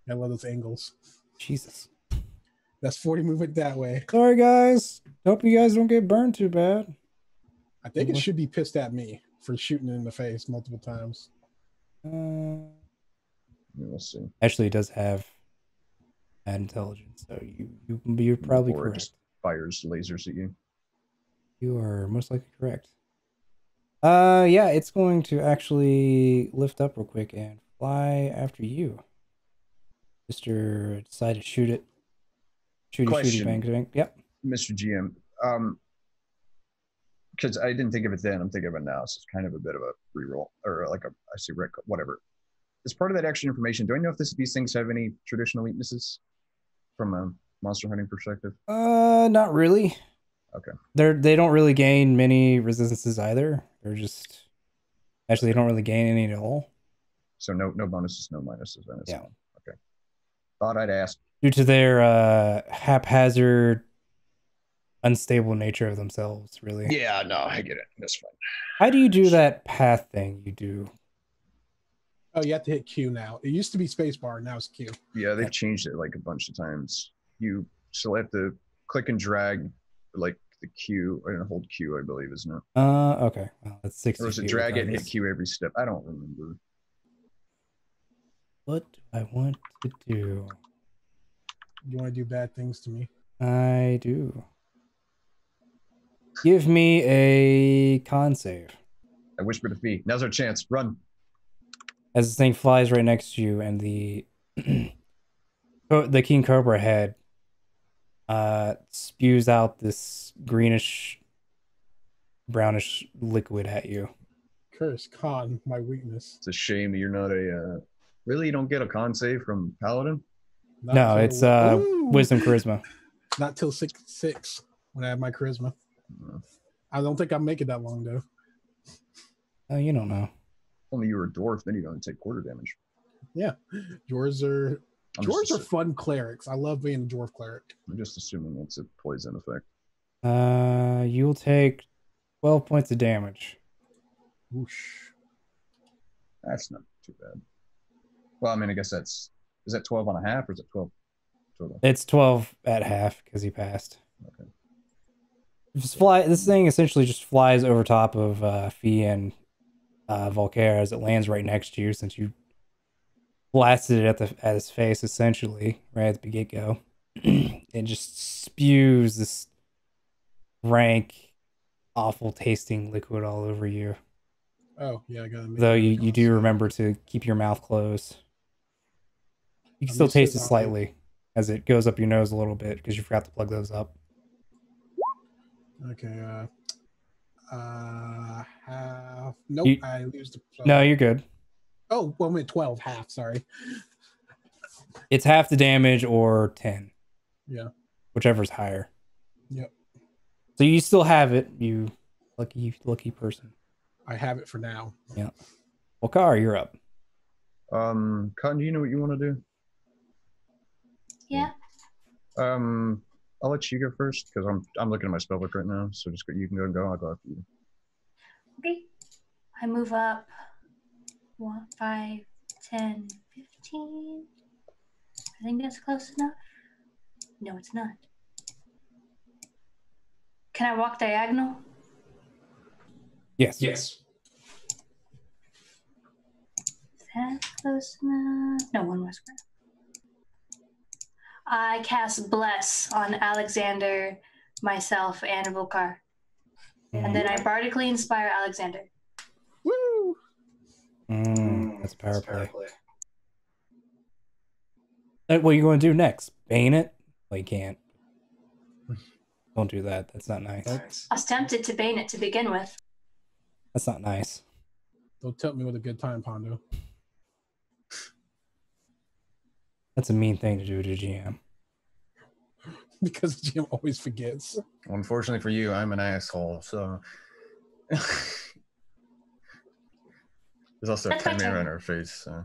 I love those angles. Jesus. That's 40 movement that way. Sorry, guys. Hope you guys don't get burned too bad. I think it should be pissed at me for shooting it in the face multiple times. Yeah, we'll see. Actually, it does have bad intelligence, so you're probably Or it correct. just fires lasers at you. You are most likely correct. Yeah, it's going to actually lift up real quick and fly after you. Mister, decide to shoot it. Shooty, Question. bang, bang. Yep. Mr. GM, because I didn't think of it then, I'm thinking of it now. So it's kind of a bit of a reroll, or like whatever. As part of that extra information, do I know if these things have any traditional weaknesses from a monster hunting perspective? Not really. Okay. They don't really gain many resistances either. They're just actually they don't really gain any at all. So no bonuses, no minuses. Then Yeah. Okay. Thought I'd ask. Due to their haphazard, unstable nature of themselves, really. Yeah, no, I get it. That's fine. How do you do that path thing you do? Oh, you have to hit Q now. It used to be spacebar, now it's Q. Yeah, they've changed it like a bunch of times. You still have to click and drag like the Q and hold Q, I believe, isn't it? Okay. Well, that's 60 Or was it feet drag it and hit regardless. Q every step? I don't remember. What do I want to do? You want to do bad things to me? I do. Give me a con save. I whisper to Fee. Now's our chance. Run. As this thing flies right next to you, and the the king cobra head spews out this greenish, brownish liquid at you. Curse, con, my weakness. It's a shame that you're not a. Really, you don't get a con save from Paladin? Not No, till- it's Ooh! wisdom charisma. Not till 6 when I have my charisma. No. I don't think I'll make it that long though. Oh, you don't know. If only you were a dwarf, then you'd only take quarter damage. Yours are I'm dwarves just, are fun clerics. I love being a dwarf cleric. I'm just assuming it's a poison effect. You'll take 12 points of damage. Whoosh. That's not too bad. Well, I mean, I guess is that 12 and a half or is it 12 total? It's 12 at half because he passed. Okay. This thing essentially just flies over top of Fee and Volcare as it lands right next to you, since you blasted it at his face essentially right at the get-go. It just spews this rank, awful tasting liquid all over you. Oh yeah, I gotta. Though you do remember to keep your mouth closed. You can I'm still used taste to it it. slightly as it goes up your nose a little bit because you forgot to plug those up. Okay. Half. Nope. You- I lose the. No, you're good. Oh, well, I'm at 12. Half. Sorry. It's half the damage or 10. Yeah. Whichever's higher. Yep. So you still have it, you lucky person. I have it for now. Well, Kar, you're up. Cotton, do you know what you want to do? Yeah. I'll let you go first because I'm looking at my spellbook right now. So just go, you can go. I'll go after you. Okay. I move up 1, 5, 10, 15. I think that's close enough. No, it's not. Can I walk diagonal? Yes. Yes. Is that close enough? No, one more square. I cast Bless on Alexander, myself, and Volkar. And then I bardically inspire Alexander. Woo! That's power play. What are you going to do next? Bane it? Well, you can't. Don't do that. That's not nice. Nice. I was tempted to Bane it to begin with. That's not nice. Don't tempt me with a good time, Pondo. That's a mean thing to do to GM. Because Jim always forgets. Unfortunately for you, I'm an asshole. So there's also a That's my chimera turn. on her face. So.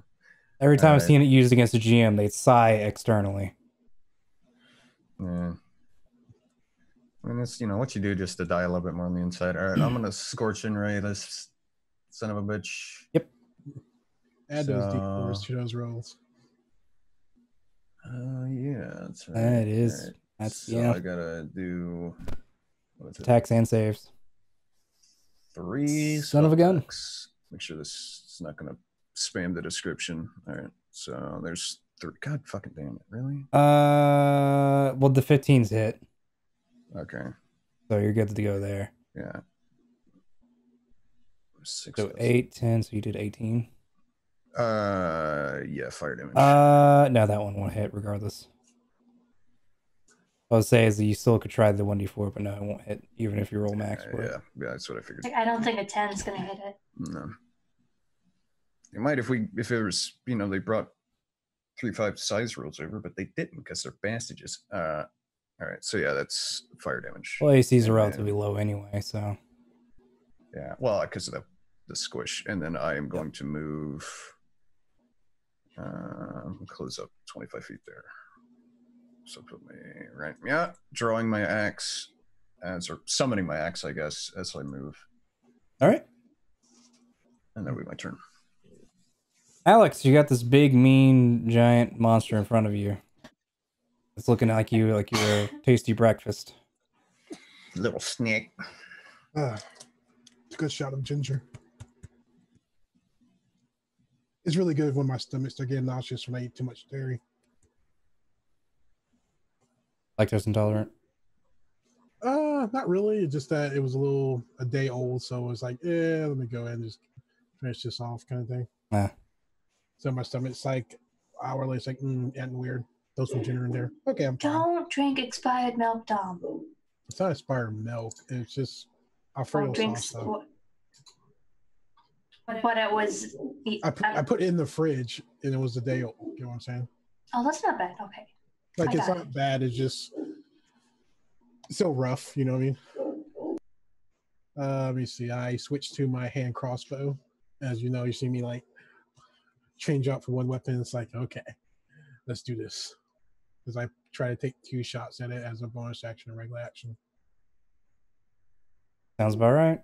Every time I've Alright. seen it used against a GM, they sigh externally. Yeah. I mean, it's what you do just to die a little bit more on the inside. All right, I'm gonna scorching ray this son of a bitch. Yep. Add those D4s to those rolls. Yeah, that's right. That is. Alright, That's so yeah. I gotta do what is it? Attacks and saves. 3 Son of a gun. attacks. Make sure this is not gonna spam the description. All right, so there's 3. God fucking damn it! Really? Well, the 15's hit, Okay. so you're good to go there. Yeah. 6. So 8, 10. So you did 18. Yeah, fire damage. No, that one won't hit regardless. What I would say is that you still could try the 1d4, but no, it won't hit even if you roll max for it. Yeah, that's what I figured. I don't think a 10 is going to hit it. No. It might if it was, they brought 3/5 size rules over, but they didn't because they're bastages. All right, so yeah, that's fire damage. Well, ACs are And relatively then- low anyway, so. Yeah, well, because of the squish, and then I am going to move. Close up 25 feet there. So put me right. Yeah, drawing my axe or summoning my axe, I guess, as I move, All right. and that'll be my turn. Alex, you got this big, mean, giant monster in front of you. It's looking like you're a tasty breakfast. Little snake. It's a good shot of ginger. It's really good when my stomach starts getting nauseous when I eat too much dairy. Lactose intolerant. Not really. It's just that it was a day old, so it was like, yeah, let me go ahead and just finish this off, kind of thing. Ah. So my stomach's like hourly. It's like, getting weird. Throw some ginger in there. Okay, I'm fine. Don't drink expired milk, Dom. It's not expired milk. It's just Alfredo Don't drink sauce. Though. what it was. I put it in the fridge, and it was a day old. You know what I'm saying? Oh, that's not bad. Okay. Like I it's got not bad. It's just so rough. You know what I mean? Let me see. I switched to my hand crossbow. As you know, you see me like change out for one weapon. It's like, okay, let's do this. Because I try to take 2 shots at it as a bonus action and regular action. Sounds about right.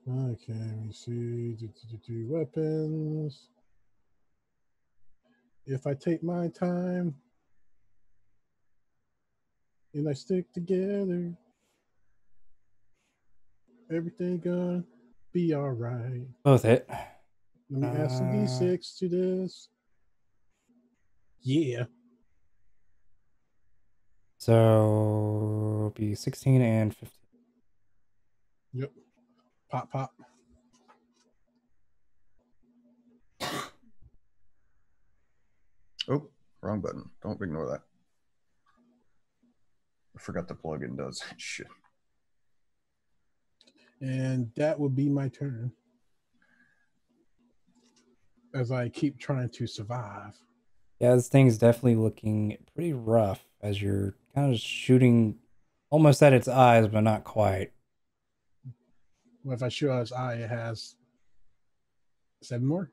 Okay, let me see. Do weapons. If I take my time and I stick together, everything gonna be all right. Both hit. Let me add some D6 to this. Yeah. So be 16 and 15. Yep. Pop, pop. Oh, wrong button. Don't ignore that. I forgot the plugin does. Shit. And that would be my turn. As I keep trying to survive. Yeah, this thing is definitely looking pretty rough as you're kind of shooting almost at its eyes, but not quite. Well, if I shoot out its eye, it has 7 more.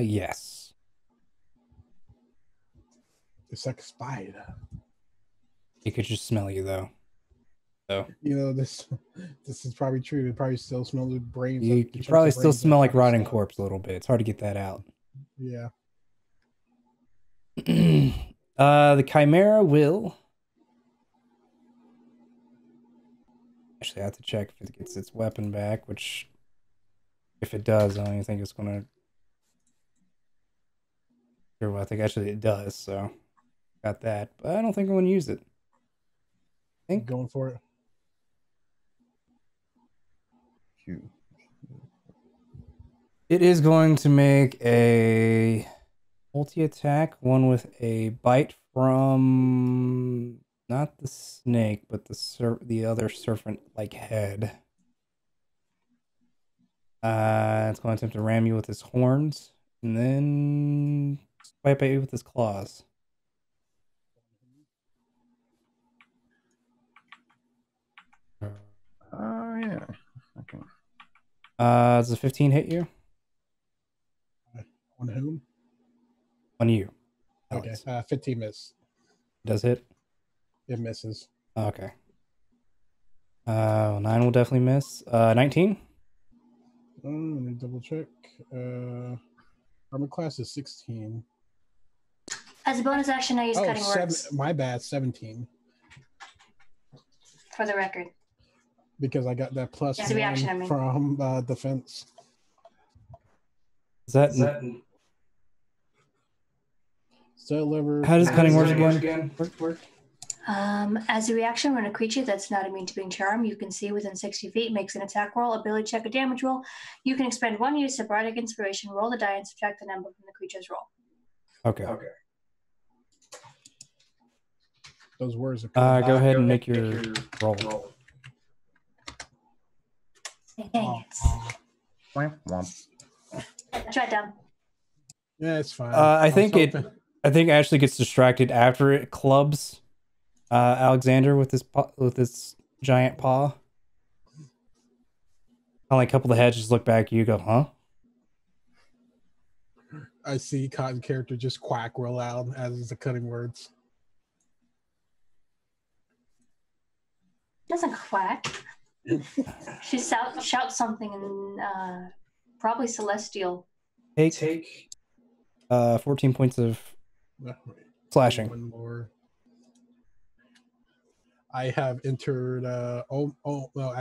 Yes. It's like a spider. It could just smell you though. So You know, this is probably true. It probably still smells with brains. you probably still smell like rotting corpse a little bit. It's hard to get that out. Yeah. The Chimera will. Actually, I have to check if it gets its weapon back, which, if it does, I don't even think it's gonna. Sure, well, I think actually it does. So, got that, but I don't think I'm gonna use it. I think Going for it. it is going to make a multi-attack, one with a bite from not the snake, but the other serpent-like head. It's going to attempt to ram you with its horns, and then swipe at you with its claws. Yeah. Okay. Does a 15 hit you? On whom? On you. Okay. Alex. 15 miss. Does hit? It misses. Okay. 9 will definitely miss. 19? Let me double check. Armor class is 16. As a bonus action, I use cutting words. My bad, 17. For the record. Because I got that plus As a reaction, I mean. from defense. Is that Liver. how does cutting words again? Work? As a reaction, when a creature that's not immune to being charmed, you can see within 60 feet, makes an attack roll, ability check, or damage roll, you can expend 1 use of bardic inspiration, roll the die, and subtract the number from the creature's roll. Okay. Those words are go ahead and make your roll. Dang it. Try it down. Yeah, it's fine. I think Ashley gets distracted after it clubs Alexander with this giant paw. Like a couple of the heads just look back at you, go, huh? I see Cotton character just quack real loud as is the cutting words. Doesn't quack. She shouts something in probably Celestial. Take 14 points of slashing. One more. I have entered. I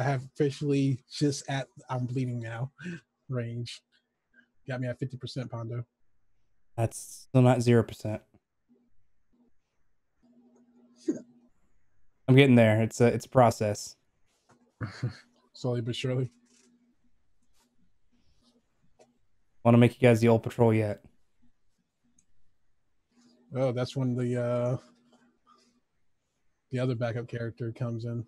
have officially just at I'm bleeding now range. Got me at 50%, Pondo. That's still not 0%. I'm getting there. It's a process. Slowly but surely. Want to make you guys the old patrol yet? Oh, that's when the other backup character comes in.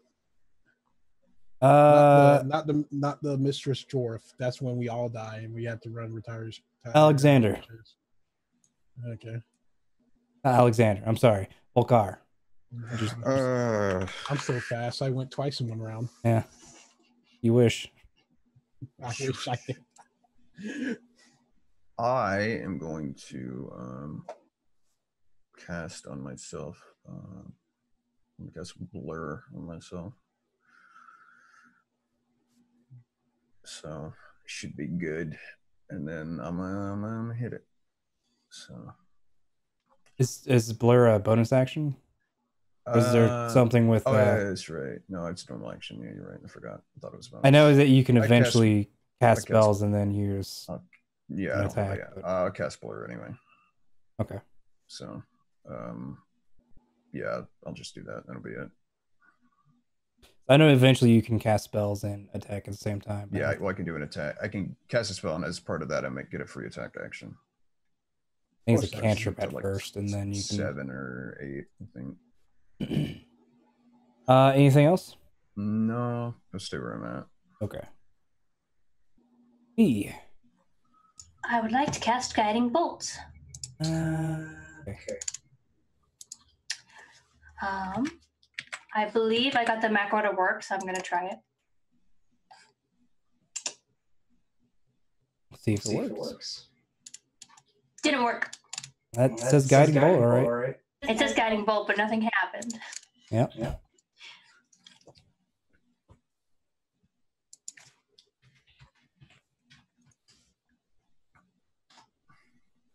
Not the Mistress Jorf. That's when we all die and we have to run retires. Alexander. Okay. Not Alexander. I'm sorry. Volkar. I'm so fast. I went twice in one round. Yeah. You wish. I wish I could. I am going to cast on myself. I guess blur on myself. So should be good. And then I'm gonna hit it. So is blur a bonus action? Or is there something with yeah, that's right. No, it's normal action. Yeah, you're right. I forgot. I thought it was bonus. I know that you can eventually cast spells and then use yeah, an attack. I'll cast blur anyway. Okay. So yeah, I'll just do that. That'll be it. I know eventually you can cast spells and attack at the same time. Yeah, well, I can do an attack. I can cast a spell, and as part of that, I might get a free attack action. I think it's a cantrip at first, and then you can 7 or 8, I think. Anything else? No, I'll stay where I'm at. Okay. E. I would like to cast Guiding Bolt. Okay. I believe I got the macro to work, so I'm going to try it. See if it works. Didn't work. That says guiding bolt, all right. It says guiding bolt, but nothing happened. Yep.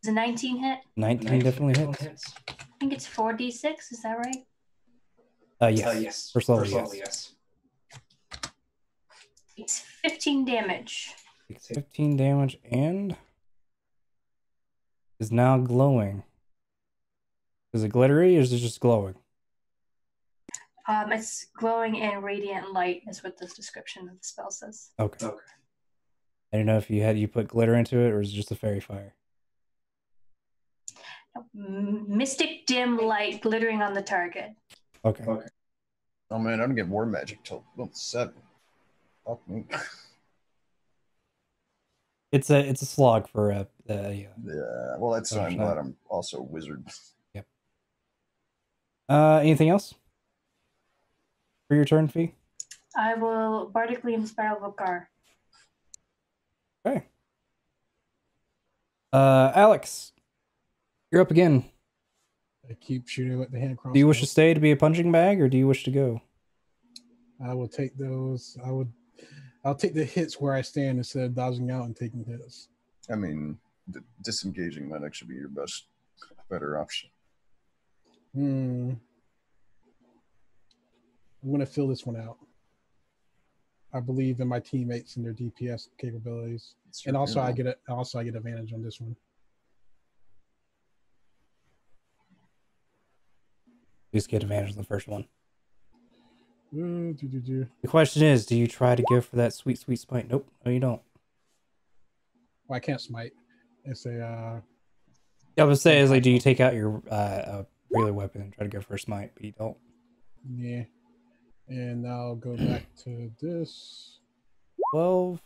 Is a 19 hit? 19 definitely hits. I think it's 4d6. Is that right? Yes. First level, yes. It's 15 damage. Takes 15 damage and is now glowing. Is it glittery or is it just glowing? It's glowing in radiant light, is what this description of the spell says. Okay. I don't know if you put glitter into it or is it just a fairy fire? Mystic dim light glittering on the target. Okay. Oh man, I don't get war magic till level 7. Fuck me. It's a slog for a yeah. Yeah, well that's why I'm glad I'm also a wizard. Yep. Anything else for your turn, Fee? I will bardically inspire Volkar. Okay. Alex, you're up again. I keep shooting with the hand crossbow. Do you wish to stay to be a punching bag, or do you wish to go? I will take those. I'll take the hits where I stand instead of dodging out and taking hits. I mean, disengaging might actually be your better option. I'm going to fill this one out. I believe in my teammates and their DPS capabilities, and also I get advantage on this one. Just get advantage on the first one. The The question is, do you try to go for that sweet smite? Nope. No, you don't. Well, I can't smite. It's a. I would say is like, do you take out your regular weapon and try to go for a smite, but you don't. Yeah. And I'll go back to this. 12.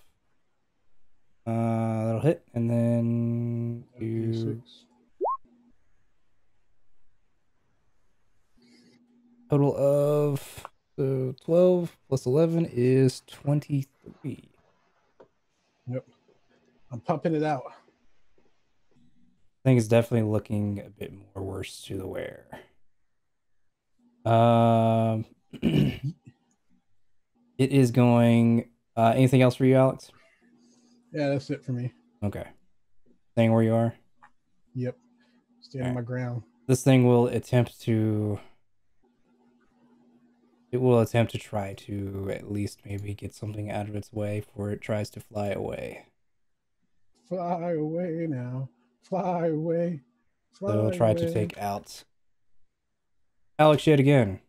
That'll hit, and then you. Total of 12 plus 11 is 23. Yep. I'm pumping it out. I think it's definitely looking a bit more worse to the wear. It is going. Anything else for you, Alex? Yeah, that's it for me. Okay. Staying where you are? Yep. Standing my ground. This thing will attempt to. It will attempt to try to at least maybe get something out of its way before it tries to fly away. Fly away now. Fly away. Fly So it'll try away. to take out Alex yet again.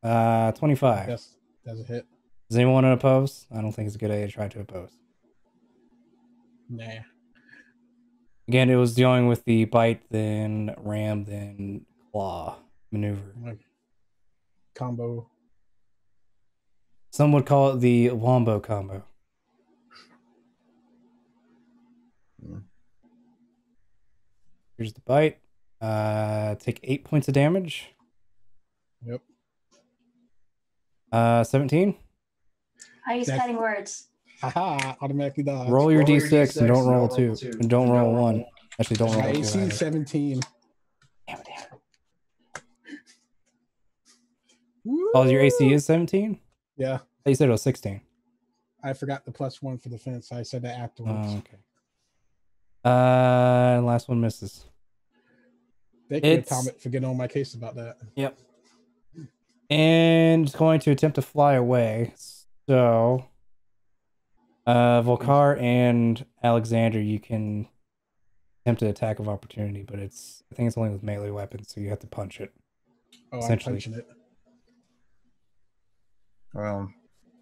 25. That's a hit. Does anyone want to oppose? I don't think it's a good idea to try to oppose. Nah. Again, it was dealing with the bite, then ram, then claw maneuver. Combo. Some would call it the wombo combo. Here's the bite. Take 8 points of damage. Yep. 17. I use cutting words. Haha, automatically dodge. Roll your d6 and don't roll a 2. And don't roll a 1. Actually, don't roll My a 2. AC is 17. Damn it. Oh, your AC is 17? Yeah. You said it was 16. I forgot the +1 for the fence. I said that afterwards. Oh, okay. Last one misses. Thank you, Atomic, for getting on my case about that. Yep. And it's going to attempt to fly away. So, Volkar and Alexander, you can attempt an attack of opportunity, but I think it's only with melee weapons, so you have to punch it. Oh, I'm punching it. Well,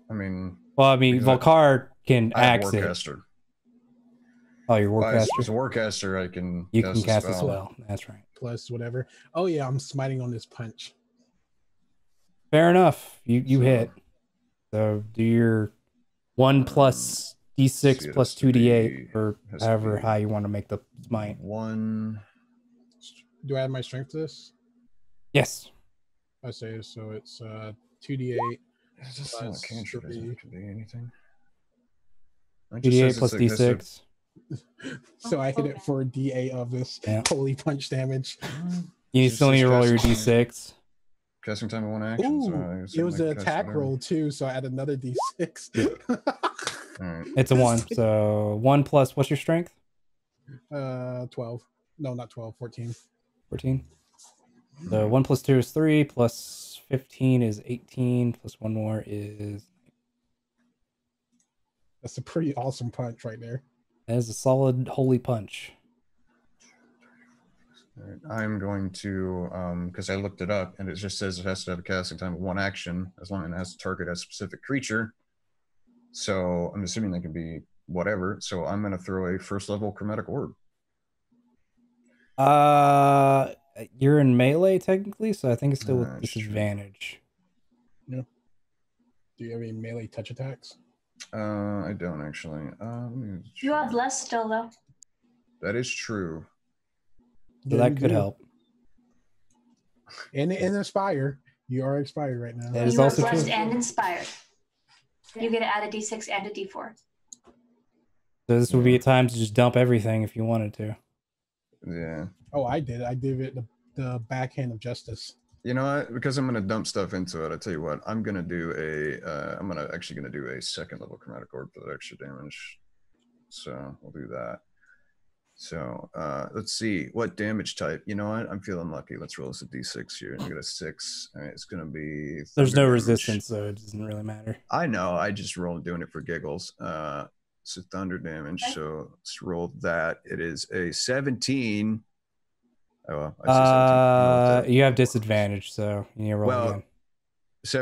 I mean, Volkar can axe it. Warcaster. Oh, you're Warcaster? As a Warcaster, I can. You can cast a spell. That's right. Plus whatever. Oh yeah, I'm smiting on this punch. Fair enough. You hit. So do your 1 plus d6 plus 2d8, or however high you want to make the smite. 1. Do I add my strength to this? Yes. I say so. It's 2d8. Is this not a cantrip? It could be anything. 2d8 plus d6. So I hit it for a d8 of this holy punch damage. You It's still need just to roll your casting time. d6. Casting time in one action. So I Ooh, guess it I was might an cast attack whatever. roll too, so I add another d6. All right. It's a 1. So 1 plus, what's your strength? 12. No, not 12, 14. 14. So 1 plus 2 is 3, plus 15 is 18, plus 1 more is... That's a pretty awesome punch right there. That is a solid holy punch. All right. I'm going to, because I looked it up and it just says it has to have a casting time of one action as long as it has to target a specific creature. So I'm assuming that could be whatever. So I'm going to throw a first level chromatic orb. You're in melee technically, so I think it's still with That's true. disadvantage. Yeah. Do you have any melee touch attacks? I don't actually. You have less still, though. That is true. So Yeah, that you could do. help. And Inspire. You are expired right now. That is You are also blessed true. and inspired. You get to add a d6 and a d4. So this would be a time to just dump everything if you wanted to. Yeah. Oh, I did. I did it the backhand of justice. You know what? Because I'm going to dump stuff into it. I tell you what. I'm going to do a. I'm actually going to do a second level chromatic orb for that extra damage. So we'll do that. So let's see what damage type. You know what? I'm feeling lucky. Let's roll this a d6 here. I got a 6. All right, it's going to be. There's no thunder damage. resistance, so it doesn't really matter. I know. I just rolled doing it for giggles. So thunder damage. Okay. So let's roll that. It is a 17. Oh, well, I see 17. You have disadvantage, so you need to roll Well, again.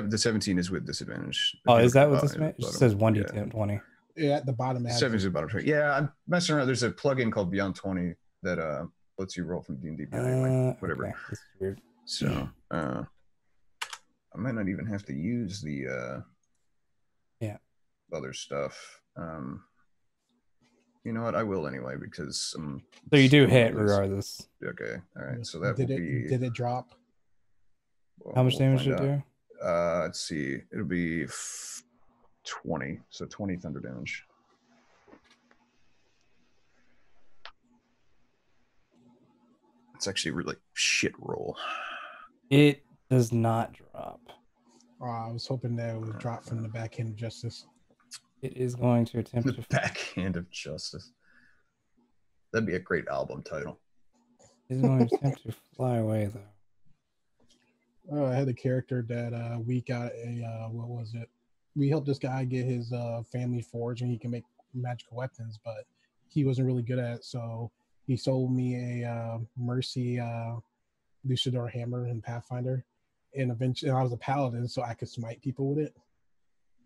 the 17 is with disadvantage. Oh, If you is look that at what the disadvantage? It just bottom. says 1d20. Yeah, at the bottom. It has 7 is the bottom. Yeah, I'm messing around. There's a plugin called Beyond 20 that lets you roll from D&D Beyond anyway. Whatever. Okay. This is weird. So I might not even have to use the other stuff. You know what? I will anyway because So you do hit regardless. Okay. All right. So that did will it be. did it drop? Well, How much we'll damage find did it out. do? Let's see. It'll be 20. So 20 thunder damage. It's actually a really shit roll. It does not drop. I was hoping that it would drop from the backhand of justice. It is going to attempt The to. backhand of justice. That'd be a great album title. It is going to attempt to fly away though. I had a character that we got a what was it? We helped this guy get his family forge, and he can make magical weapons, but he wasn't really good at it. So he sold me a Mercy Luchador hammer in Pathfinder, and eventually I was a paladin, so I could smite people with it.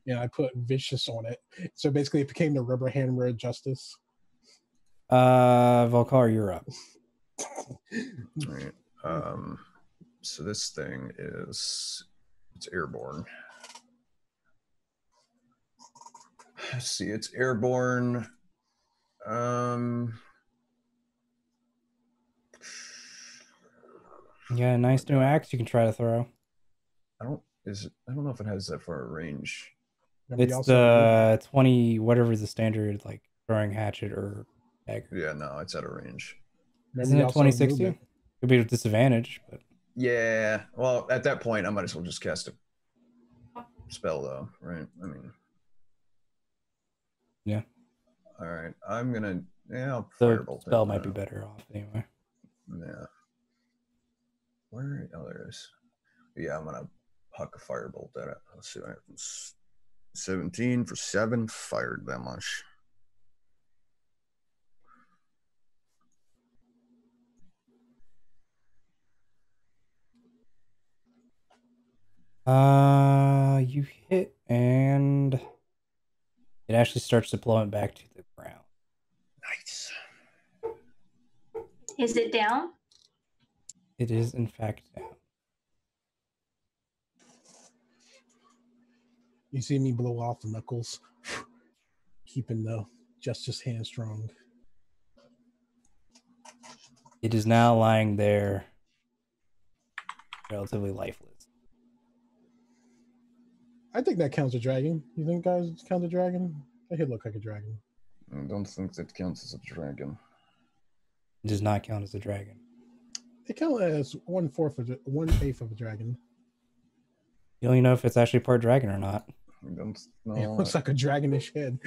And I put vicious on it, so basically it became the rubber hammer of justice. Volcar, you're up. All right. So this thing it's airborne. Let's see, it's airborne. Yeah, nice new axe you can try to throw. I don't know if it has that far a range. It's the 20, whatever the standard like throwing hatchet or dagger. Yeah, no, it's at a range. Isn't it 2060? Could be with disadvantage, but yeah. Well, at that point, I might as well just cast a spell, though, right? I mean, yeah. All right, I'm gonna I'll The firebolt spell it might be now. better off anyway. Yeah. Where? Oh, there it is. Yeah, I'm gonna huck a firebolt at it. Let's see what happens. 17 for 7, fired that much. You hit and it actually starts to plummet back to the ground. Nice. Is it down? It is in fact down. You see me blow off the knuckles, keeping the justice hand strong. It is now lying there, relatively lifeless. I think that counts a dragon. You think guys count a dragon? That head look like a dragon. I don't think that counts as a dragon. It does not count as a dragon. It counts as 1/8 of a dragon. You don't even know if it's actually part dragon or not. It looks like a dragonish head.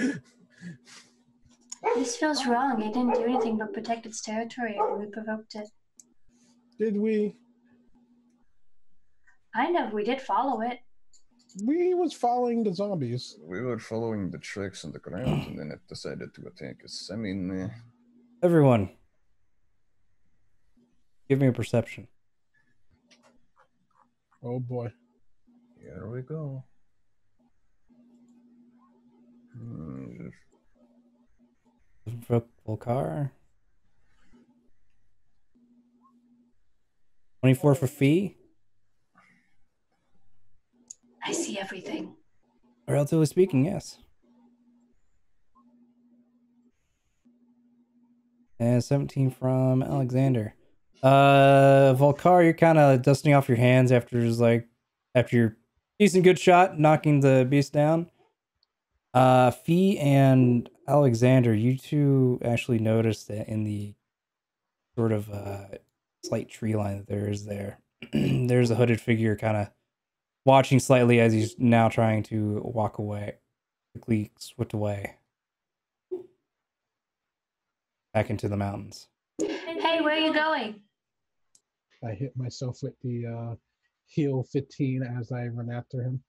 This feels wrong. It didn't do anything but protect its territory when we provoked it. Did we? Kind of. We did follow it. We was following the zombies. We were following the tracks on the ground, and then it decided to attack us. I mean, Everyone, give me a perception. Oh boy. here we go. Volcar. 24 for fee. I see everything. Relatively speaking, yes. And 17 from Alexander. Volcar, you're kind of dusting off your hands after your decent good shot, knocking the beast down. Fee and Alexander, you two actually noticed that in the sort of slight tree line that there is there, there's a hooded figure kind of watching slightly as he's now trying to walk away, quickly swift away back into the mountains. Hey, where are you going? I hit myself with the heal 15 as I run after him.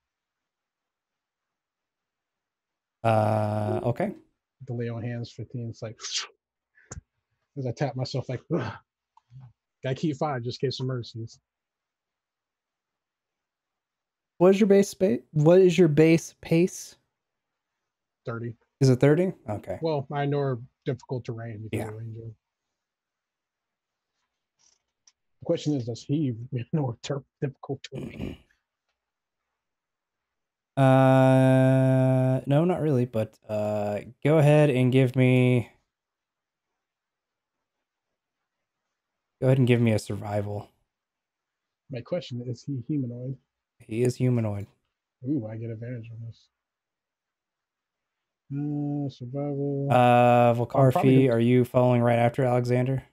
Okay. The lay on hands 15. It's like as I tap myself, like, ugh. Gotta keep 5 just in case of mercies. What is your base pace? 30. Is it 30? Okay. Well, I know difficult terrain. Yeah. The question is, does he know difficult terrain? No, not really, but go ahead and give me a survival. My question is he humanoid? He is humanoid. Ooh, I get advantage on this. Survival. Volcar Fee, are you following right after Alexander?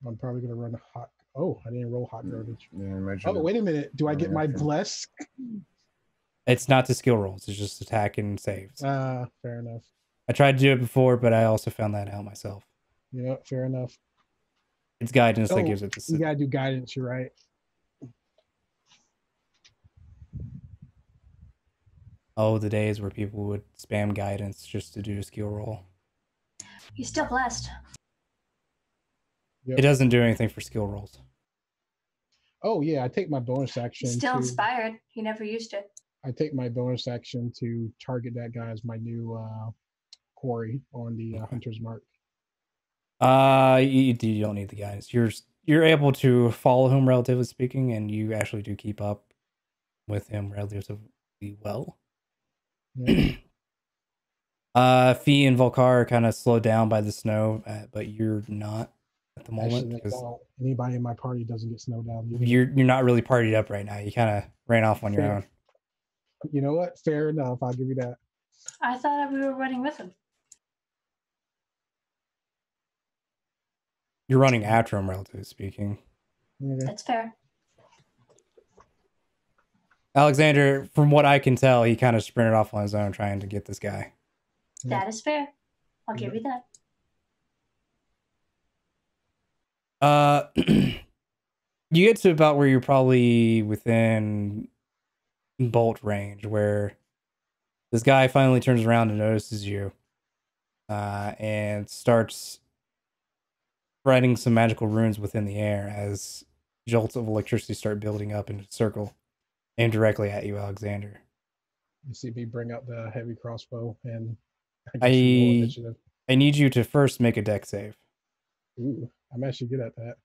I'm probably gonna run hot. Oh, I didn't roll hot garbage. Yeah, imagine Oh, wait a minute. Do I get my after. bless? It's not the skill rolls. It's just attack and saves. Fair enough. I tried to do it before, but I also found that out myself. Yeah, fair enough. It's guidance that gives it the. You gotta do guidance. You're right. Oh, the days where people would spam guidance just to do a skill roll. You're still blessed. Yep. It doesn't do anything for skill rolls. Oh yeah, I take my bonus action. He's still inspired. He never used it. I take my bonus action to target that guy as my new quarry on the hunter's mark. You don't need the guidance. You're able to follow him, relatively speaking, and you actually do keep up with him relatively well. Yeah. Fee and Volcar are kind of slowed down by the snow, but you're not at the moment because anybody in my party doesn't get snowed down. You're not really partied up right now. You kind of ran off on your own. You know what? Fair enough. I'll give you that. I thought we were running with him. You're running after him, relatively speaking. Okay. That's fair. Alexander, from what I can tell, he kind of sprinted off on his own trying to get this guy. That is fair. I'll give you that. You get to about where you're probably within bolt range, where this guy finally turns around and notices you, and starts spreading some magical runes within the air as jolts of electricity start building up into a circle, aimed directly at you, Alexander. You see me bring out the heavy crossbow, and I need you to first make a deck save. Ooh, I'm actually good at that.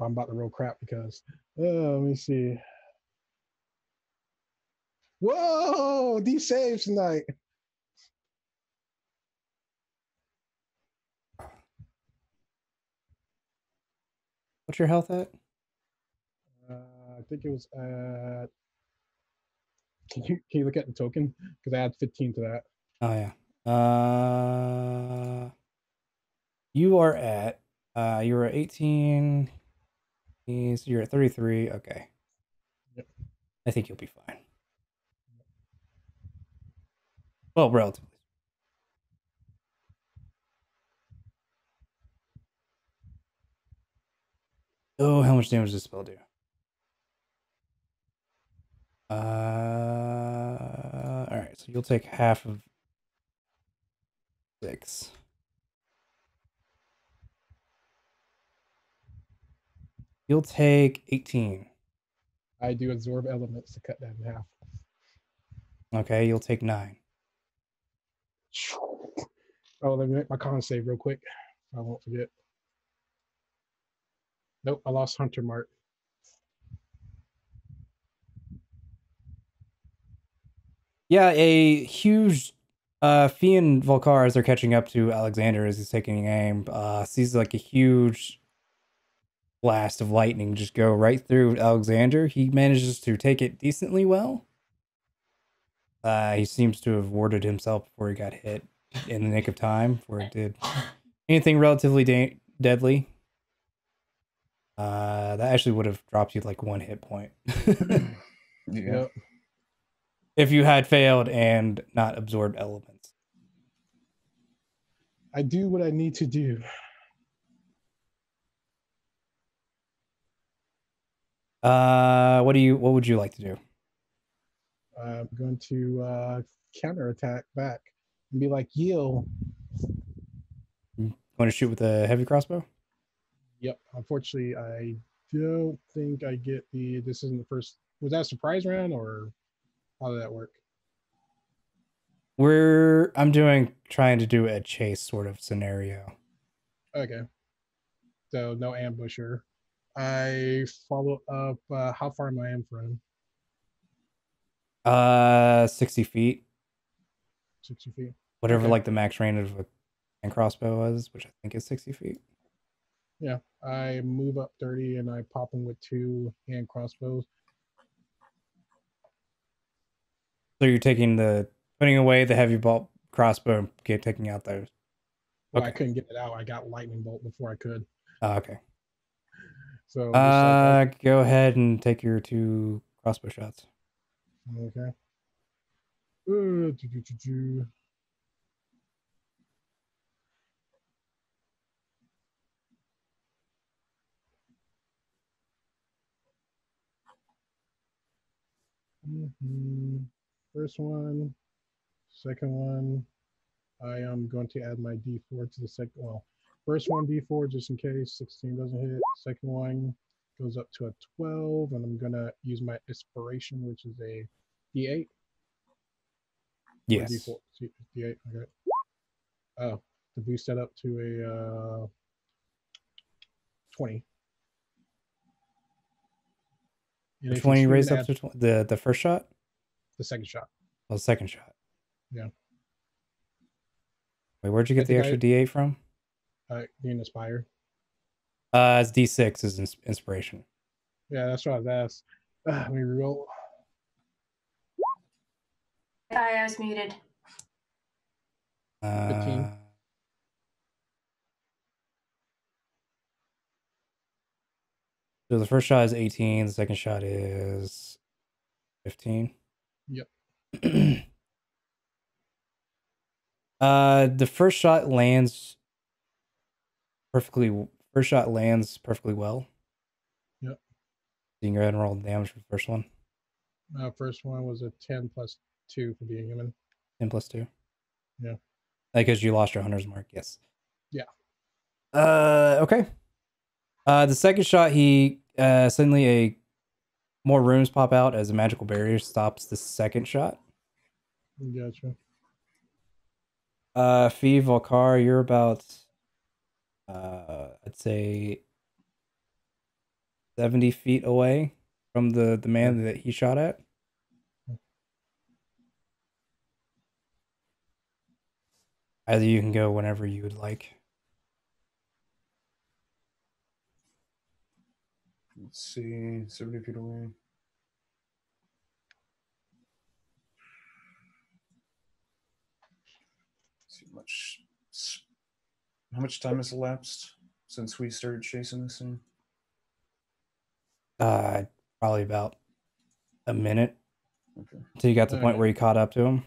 I'm about to roll crap because let me see. Whoa, these saves tonight. What's your health at? I think it was at. Can you look at the token? Because I add 15 to that. Oh yeah. You are at You were at 18. You're at 33. Okay. Yep. I think you'll be fine. Well, relatively. Oh, how much damage does this spell do? All right. So you'll take half of 6. You'll take 18. I do absorb elements to cut that in half. Okay, you'll take 9. Oh, let me make my con save real quick. I won't forget. Nope, I lost Hunter Mark. Yeah, a huge Fian Volcar, as they're catching up to Alexander as he's taking aim, sees like a huge blast of lightning just go right through Alexander. He manages to take it decently well. He seems to have warded himself before he got hit in the nick of time, before it did anything relatively deadly. That actually would have dropped you like 1 hit point. Yeah. Yep. If you had failed and not absorbed elements. I do what I need to do. What would you like to do? I'm going to counterattack back and be like, "Yo." Want to shoot with a heavy crossbow? Yep. Unfortunately, I don't think I get the. This isn't the first. Was that a surprise round or how did that work? I'm trying to do a chase sort of scenario. Okay. So no ambusher. I follow up. How far am I in from? 60 feet. 60 feet. Whatever Okay. like the max range of a hand crossbow was, which I think is 60 feet. Yeah. I move up 30 and I pop them with 2 hand crossbows. So you're putting away the heavy bolt crossbow and taking out those. Well, Okay. I couldn't get it out. I got lightning bolt before I could. Okay. So go ahead and take your 2 crossbow shots. Okay. First one, second one. I am going to add my D4 to the second. Well, first one D4 just in case 16 doesn't hit. Second one goes up to a 12, and I'm gonna use my inspiration, which is a D8. Yes. Or D4. D8. Okay. Oh, to boost that up to a 20. And Which if you one you shoot raised an up to the first shot? the second shot. Oh, the second shot. Yeah. Wait, where'd you get the extra D8 from? Being inspired. It's D6 is inspiration. Yeah, that's what I was asked. Let me roll. Sorry, I was muted. 15. So the first shot is 18. The second shot is 15. Yep. The first shot lands perfectly. First shot lands perfectly well. Yep. You can go ahead and roll the damage for the first one. First one was a 10 plus 2 for being human. 10 plus 2. Yeah. Because you lost your hunter's mark. Yes. Yeah. Okay. The second shot, he suddenly more runes pop out as a magical barrier stops the second shot. Gotcha. Fee Volcar, you're about I'd say 70 feet away from the man that he shot at. Either you can go whenever you would like. Let's see, 70 feet away. Let's see how much time has elapsed? since we started chasing this thing? Probably about a minute. Okay. Until you got to the point Okay. where you caught up to him.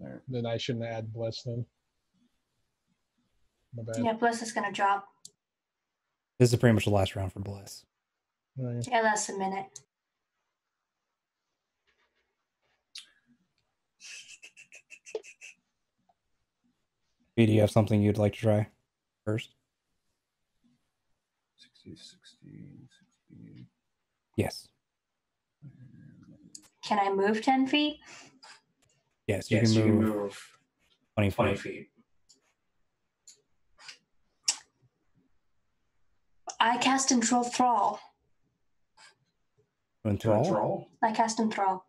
All right. Then I shouldn't add bless then. My bad. Yeah, Bliss is gonna drop. This is pretty much the last round for Bliss. Okay. Yeah, less a minute. B, do you have something you'd like to try first? 60, 60. Yes. Can I move 10 feet? Yes, you can move 20 feet. I cast Enthrall. Enthrall? I cast Enthrall.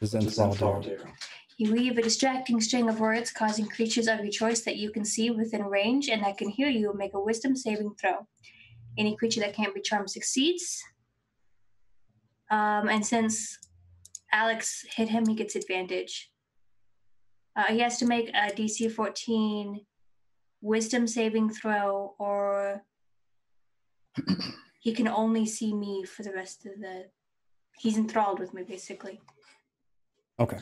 Does Enthrall do? You weave a distracting string of words, causing creatures of your choice that you can see within range and that can hear you make a wisdom saving throw. Any creature that can't be charmed succeeds. And since Alex hit him, he gets advantage. He has to make a DC 14 wisdom saving throw, or he can only see me for the rest of the... He's enthralled with me, basically. Okay.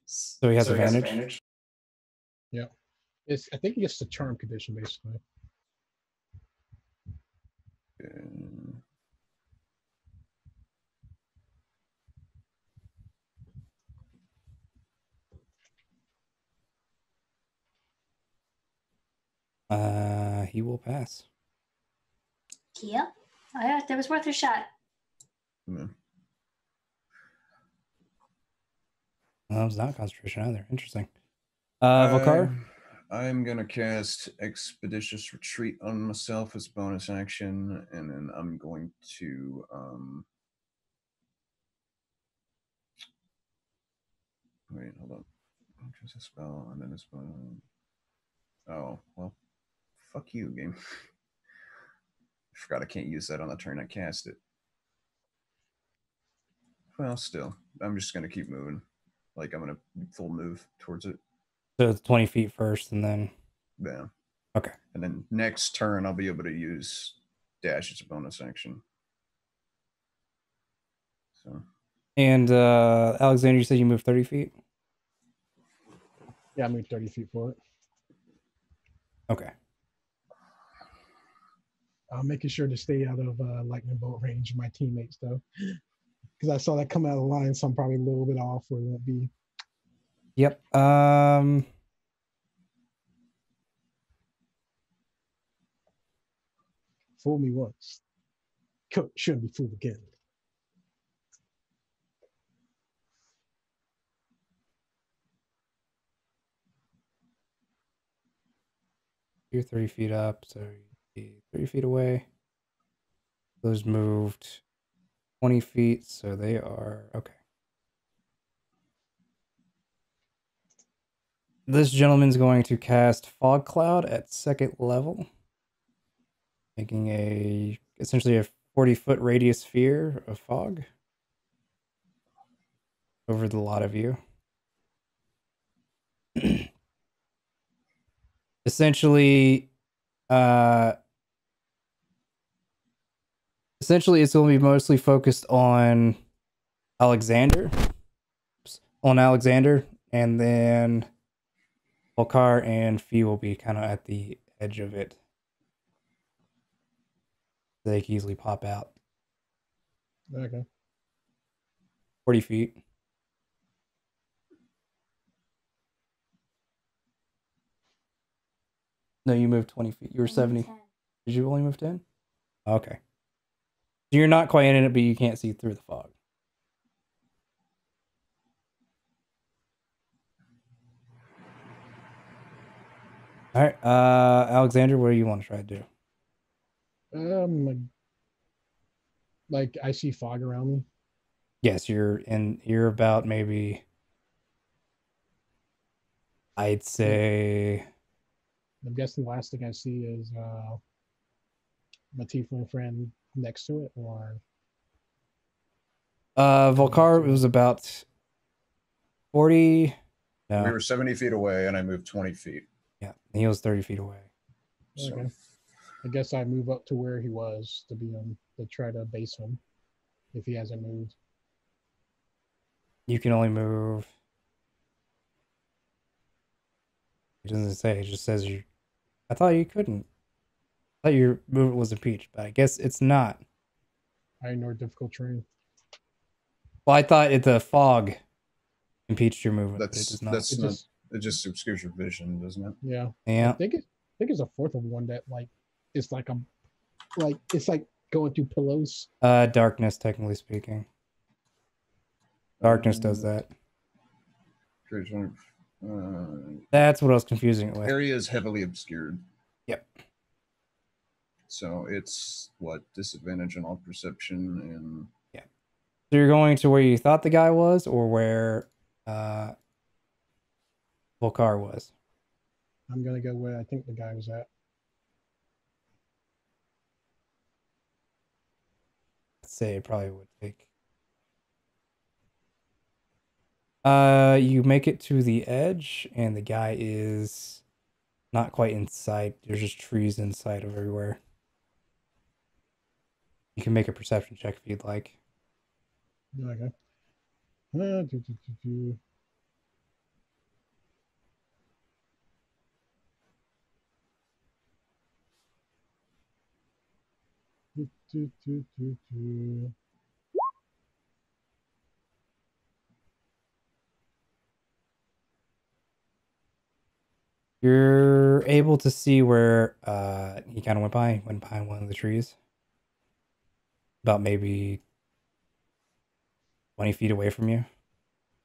So he has advantage? Yeah. I think it's the charm condition, basically. He will pass. Yeah. That was worth a shot. Yeah. Well, that was not concentration either. Interesting. Volkar? I'm gonna cast Expeditious Retreat on myself as bonus action, and then I'm going to wait, hold on. Cast a spell and then a spell. Oh, well. Fuck you, game. I forgot I can't use that on the turn I cast it. Well, still. I'm just gonna keep moving. Like I'm gonna full move towards it. So it's 20 feet first and then... Yeah. Okay. And then next turn I'll be able to use dash as a bonus action. So. And Alexander, you said you moved 30 feet? Yeah, I moved 30 feet for it. Okay. I'm making sure to stay out of lightning bolt range of my teammates, though. Because I saw that come out of the line, so I'm probably a little bit off where it won't be. Yep. Fool me once. Shouldn't be fooled again. You're 30 feet up, so you're 30 feet away. Those moved 20 feet, so they are... Okay. This gentleman's going to cast Fog Cloud at 2nd level, making essentially a 40-foot radius sphere of fog over the lot of you. Essentially, it's going to be mostly focused on Alexander, and then Volkar and Fee will be kind of at the edge of it. They can easily pop out. Okay. 40 feet. No, you moved 20 feet. You were 70. 10. Did you only move 10? Okay. So you're not quite in it, but you can't see through the fog. All right, Alexander, what do you want to try to do? Like I see fog around me. Yes, you're about maybe, I'd say... I'm guessing the last thing I see is my tiefling friend next to it, or Volkar was about 40. No. We were 70 feet away and I moved 20 feet. Yeah, he was 30 feet away. So Okay. I guess I move up to where he was to be on to try to base him if he hasn't moved. You can only move. It doesn't say. It just says you. I thought you couldn't. I thought your movement was impeached, but I guess it's not. I ignore difficult terrain. Well, I thought the fog impeached your movement, but it does not. That's not. It just obscures your vision, doesn't it? Yeah. Yeah. I think it's a fourth of one that like it's like it's like going through pillows. Darkness, technically speaking. Darkness does that. That's what I was confusing it with. Area is heavily obscured. Yep. So it's what disadvantage on all perception and. Yeah. So you're going to where you thought the guy was, or where Volcar was? I'm gonna go where I think the guy was at. I'd say it probably would take. You make it to the edge, and the guy is not quite inside. There's just trees inside of everywhere. You can make a perception check if you'd like. Okay. You're able to see where he kind of went behind one of the trees. About maybe 20 feet away from you.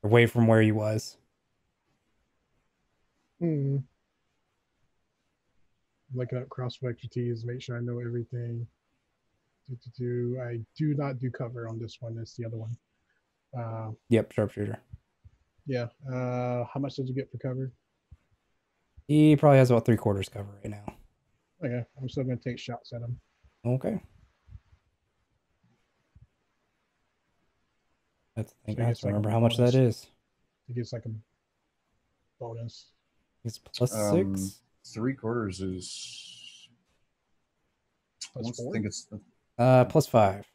Away from where he was. Looking up cross expertise, make sure I know everything. I do not do cover on this one. That's the other one. Yep, sharpshooter. Yeah. How much did you get for cover? He probably has about 3/4 cover right now. Okay, I'm still gonna take shots at him. Okay. That's the thing. So I have to remember how much that is. He gets like a bonus. It's +6. 3/4 is. +4? I think it's. +5.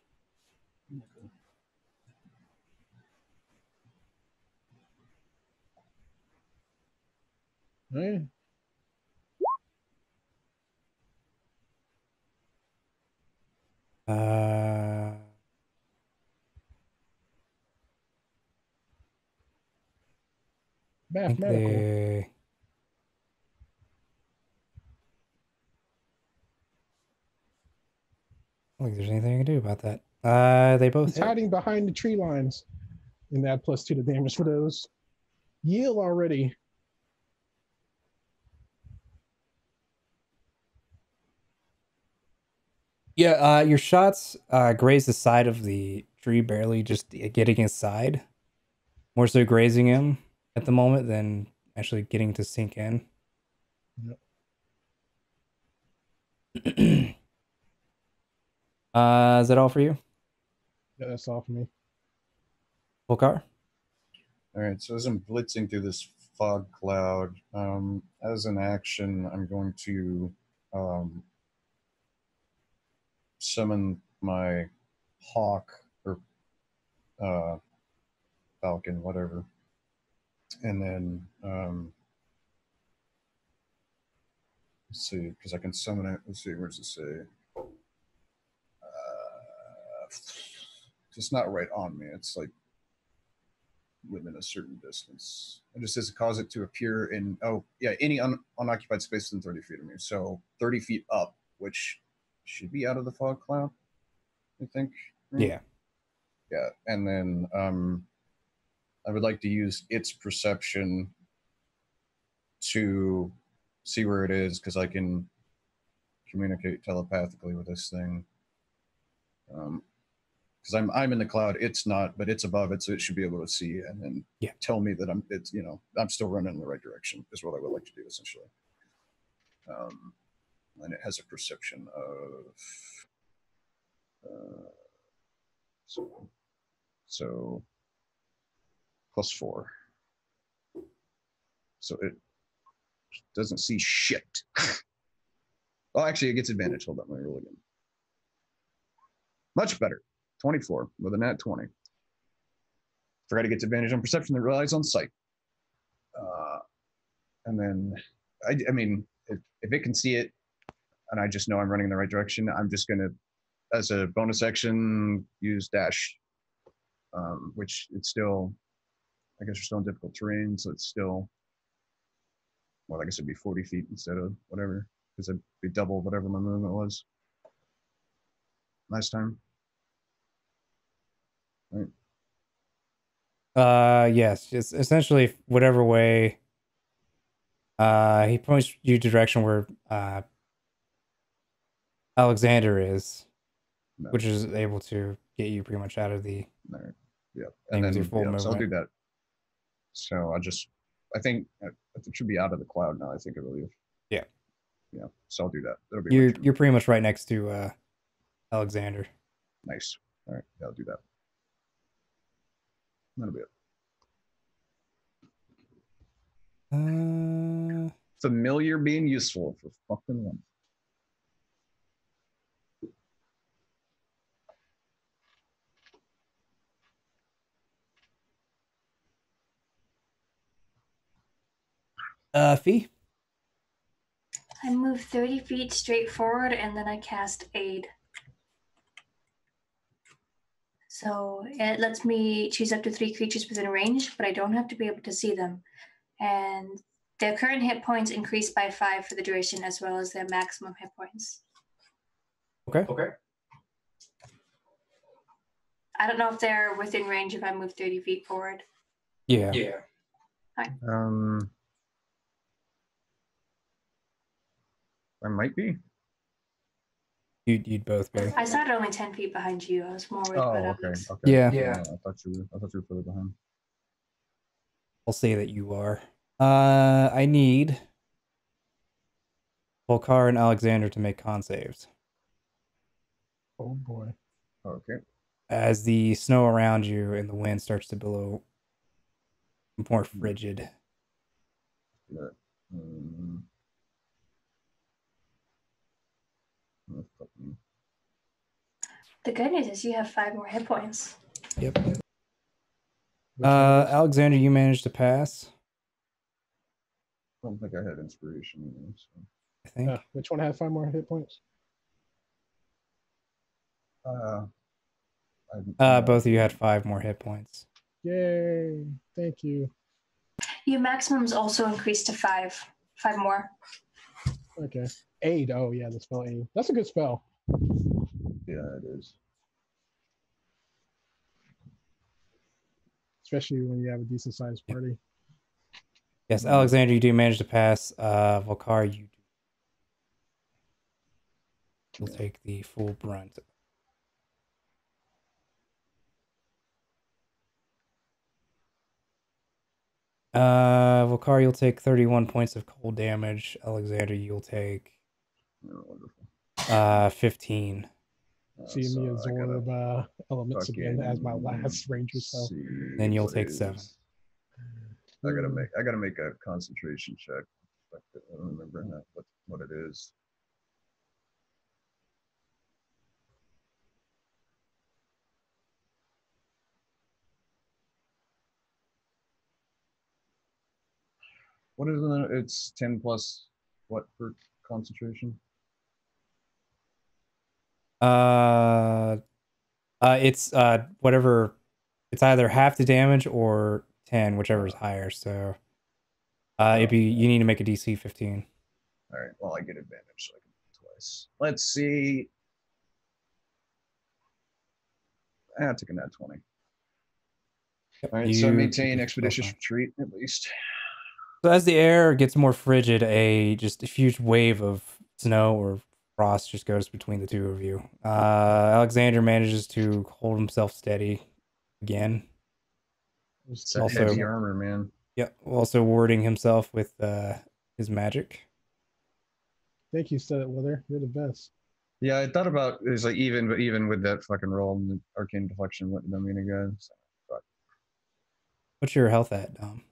Okay. Mathematical. I don't think there's anything I can do about that. They both He's hit. hiding behind the tree lines. And add +2 to damage for those. Yield already. Yeah, your shots graze the side of the tree, barely just getting inside. More so grazing him at the moment than actually getting to sink in. Yep. Is that all for you? Yeah, that's all for me. Volcar? All right, so as I'm blitzing through this fog cloud, as an action, I'm going to summon my hawk or falcon, whatever, and then let's see, because I can summon it. Let's see, where does it say? It's not right on me. It's like within a certain distance. It just says cause it to appear in any unoccupied space within 30 feet of me. So 30 feet up, which should be out of the fog cloud, I think. Yeah. Yeah, and then I would like to use its perception to see where it is, because I can communicate telepathically with this thing. Because I'm in the cloud, it's not, but it's above it, so it should be able to see and then tell me that I'm still running in the right direction. Is what I would like to do essentially. And it has a perception of so +4. So it doesn't see shit. Oh, actually, it gets advantage. Hold on, let me roll again. Much better. 24 with a nat 20. Forgot to get advantage on perception that relies on sight. And then, I mean, if it can see it, and I just know I'm running in the right direction, I'm just gonna, as a bonus action, use dash, which it's still, I guess we're still in difficult terrain, so it's still, well, I guess it'd be 40 feet instead of whatever, because it'd be double whatever my movement was last time. Right. Yes, it's essentially whatever way he points you to direction where Alexander is, which is able to get you pretty much out of the yeah, and then your full movement. So I'll do that. So I think it should be out of the cloud now. I think, I believe. Yeah. Yeah. So I'll do that. That'll be you're pretty much right next to Alexander. Nice. All right. Yeah, I'll do that. That'll be it. Familiar being useful for fucking one. Fee? I move 30 feet straight forward and then I cast Aid. So it lets me choose up to 3 creatures within range, but I don't have to be able to see them. And their current hit points increase by 5 for the duration, as well as their maximum hit points. Okay. I don't know if they're within range if I move 30 feet forward. Yeah. Fine. I might be. You'd both be. I started only 10 feet behind you. I was more worried about Alex. Okay. Yeah. I thought you were further behind. I'll say that you are. I need Volkar and Alexander to make con saves. Oh boy. Okay. As the snow around you and the wind starts to blow more frigid. Yeah. The good news is you have 5 more hit points. Yep. Alexander, you managed to pass. I don't think I had inspiration either, so. I think. Which one had 5 more hit points? Both of you had 5 more hit points. Yay! Thank you. Your maximum's also increased to 5. 5 more. Okay. Aid. Oh yeah, the spell Aid. That's a good spell. Yeah, it is. Especially when you have a decent sized party. Yes, Alexander, you do manage to pass. Volkar, you'll take the full brunt. Volkar, you'll take 31 points of cold damage. Alexander, you'll take 15. See me absorb elements again as my last ranger spell. Then you'll take 7. I gotta make a concentration check. I don't remember what it is. What is it? It's 10 plus what for concentration? It's whatever. It's either half the damage or 10, whichever is higher. So, you need to make a DC 15. All right. Well, I get advantage, so I can do it twice. Let's see. I took a nat 20. All right. So maintain expeditious retreat at least. So as the air gets more frigid, just a huge wave of snow or frost just goes between the two of you. Alexander manages to hold himself steady again. It's also heavy armor, man. Yeah, also warding himself with his magic. Thank you, Set It Wither. You're the best. Yeah, I thought about it was like even with that fucking roll, the arcane deflection wouldn't have been any good. So, but. What's your health at, Dom?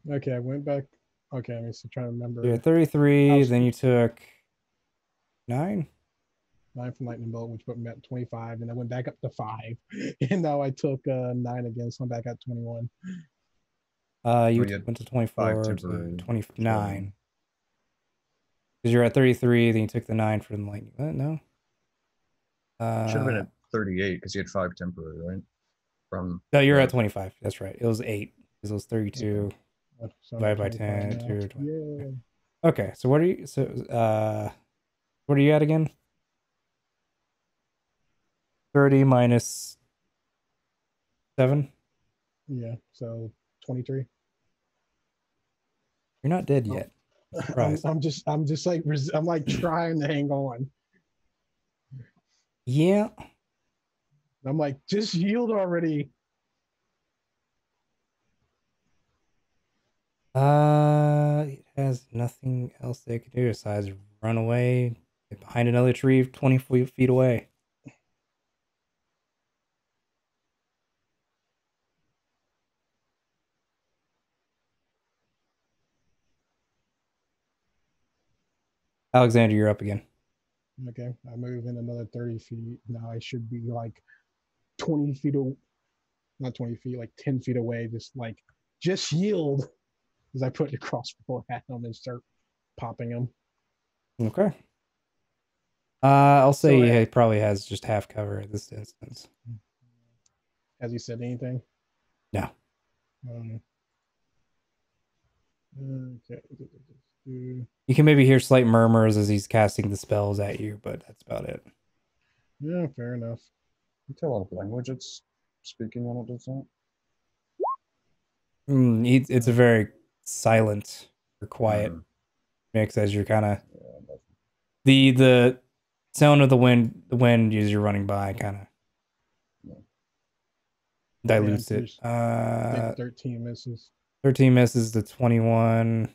Okay, I went back. Okay, I'm just trying to remember. You're 33. Then you took 9. 9 from lightning bolt, which put me at 25, and I went back up to 5, and now I took 9 again, so I'm back at 21. You you had went to 5 24 to temporary. 29. Because you're at 33, then you took the 9 from the lightning. No. Should have been at 38 because you had 5 temporary, right? From No, you're the- at 25. That's right. It was 8 because it was 32 So divided by 25 10 now. to 20. Yeah. Okay, so what are you? So what are you at again? 30 minus 7. Yeah, so 23. You're not dead Oh. yet. I'm just like I'm like trying to hang on. Yeah. I'm like, just yield already. It has nothing else they could do besides run away behind another tree 20 feet away. Alexander, you're up again. Okay, I move in another 30 feet. Now I should be like 20 feet, not 20 feet, like 10 feet away. Just yield as I put the crossbow at them and start popping them. Okay. I'll say So, he probably has just half cover at this instance. Has he said anything? No. Okay. You can maybe hear slight murmurs as he's casting the spells at you, but that's about it. Yeah, fair enough. You tell what language it's speaking when it does that. It's a very silent or quiet mix as you're kind of the sound of the wind as you're running by kind of dilutes it. I think 13 misses. 13 misses to 21.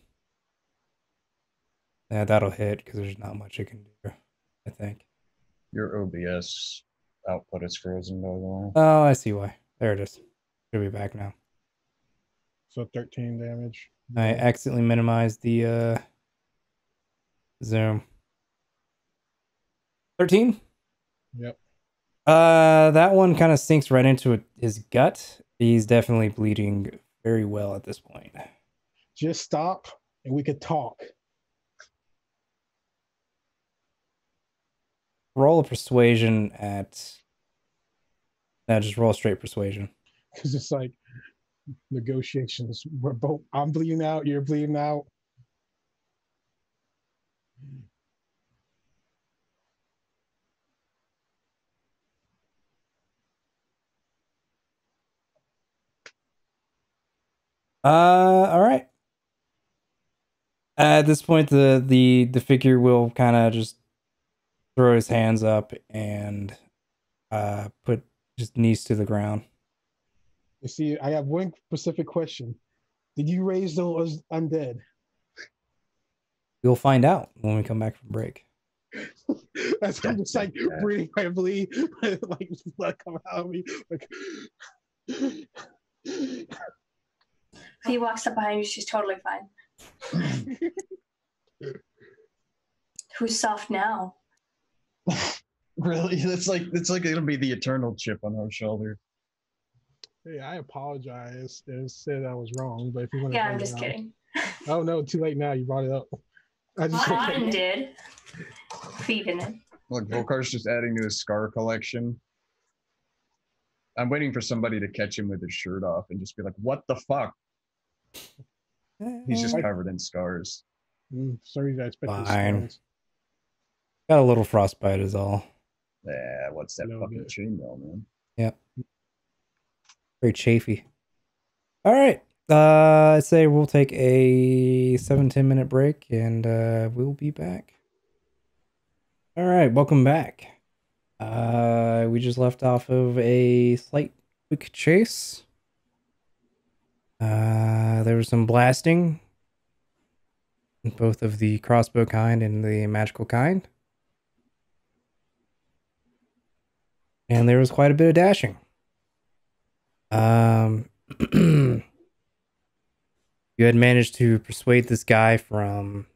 Yeah, that'll hit because there's not much it can do, I think. Your OBS output is frozen, by the way. Oh, I see why. There it is. Should be back now. So 13 damage. I accidentally minimized the zoom. 13? Yep. That one kind of sinks right into his gut. He's definitely bleeding very well at this point. Just stop and we could talk. Roll a persuasion at... No, just roll straight persuasion. Because it's like negotiations. I'm bleeding out, you're bleeding out. All right. At this point, the figure will kind of just throw his hands up and put just knees to the ground. You see, I have one specific question. Did you raise those undead? We'll find out when we come back from break. That's I'm just like breathing heavily, like blood coming out of me. Like He walks up behind you, she's totally fine. Who's soft now? Really? It's like it'll be the eternal chip on our shoulder. hey, I apologize and said I was wrong, but if you want to, Yeah, I'm just kidding. Oh no, too late now. You brought it up. I just Auden did. Feeding it. Look, Volkar's just adding to his scar collection. I'm waiting for somebody to catch him with his shirt off and just be like, "What the fuck?" He's just covered in scars. Sorry, I expected Fine. scars. Got a little frostbite is all. Yeah, what's that fucking bit. chainmail, man? Yep. Very chafy. All right. I'd say we'll take a 7-10 minute break and we'll be back. All right, welcome back. We just left off of a slight quick chase. There was some blasting, both of the crossbow kind and the magical kind. And there was quite a bit of dashing. You had managed to persuade this guy from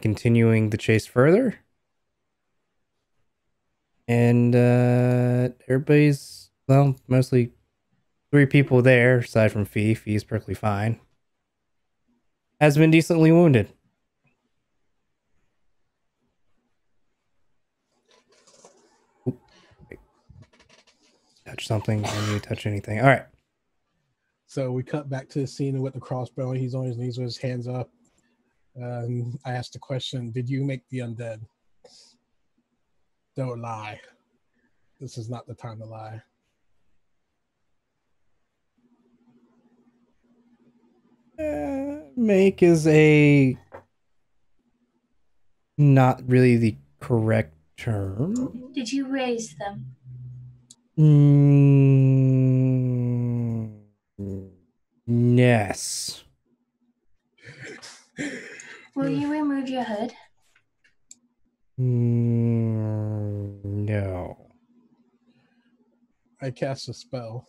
continuing the chase further. And everybody's, well, mostly 3 people there, aside from Fee. Fee's perfectly fine. Has been decently wounded. Oop. Touch something. Can you touch anything? All right. So we cut back to the scene with the crossbow. He's on his knees with his hands up. I asked the question, did you make the undead? Don't lie. This is not the time to lie. Make is a not really the correct term. Did you raise them? Yes. Will you remove your hood? No. I cast a spell.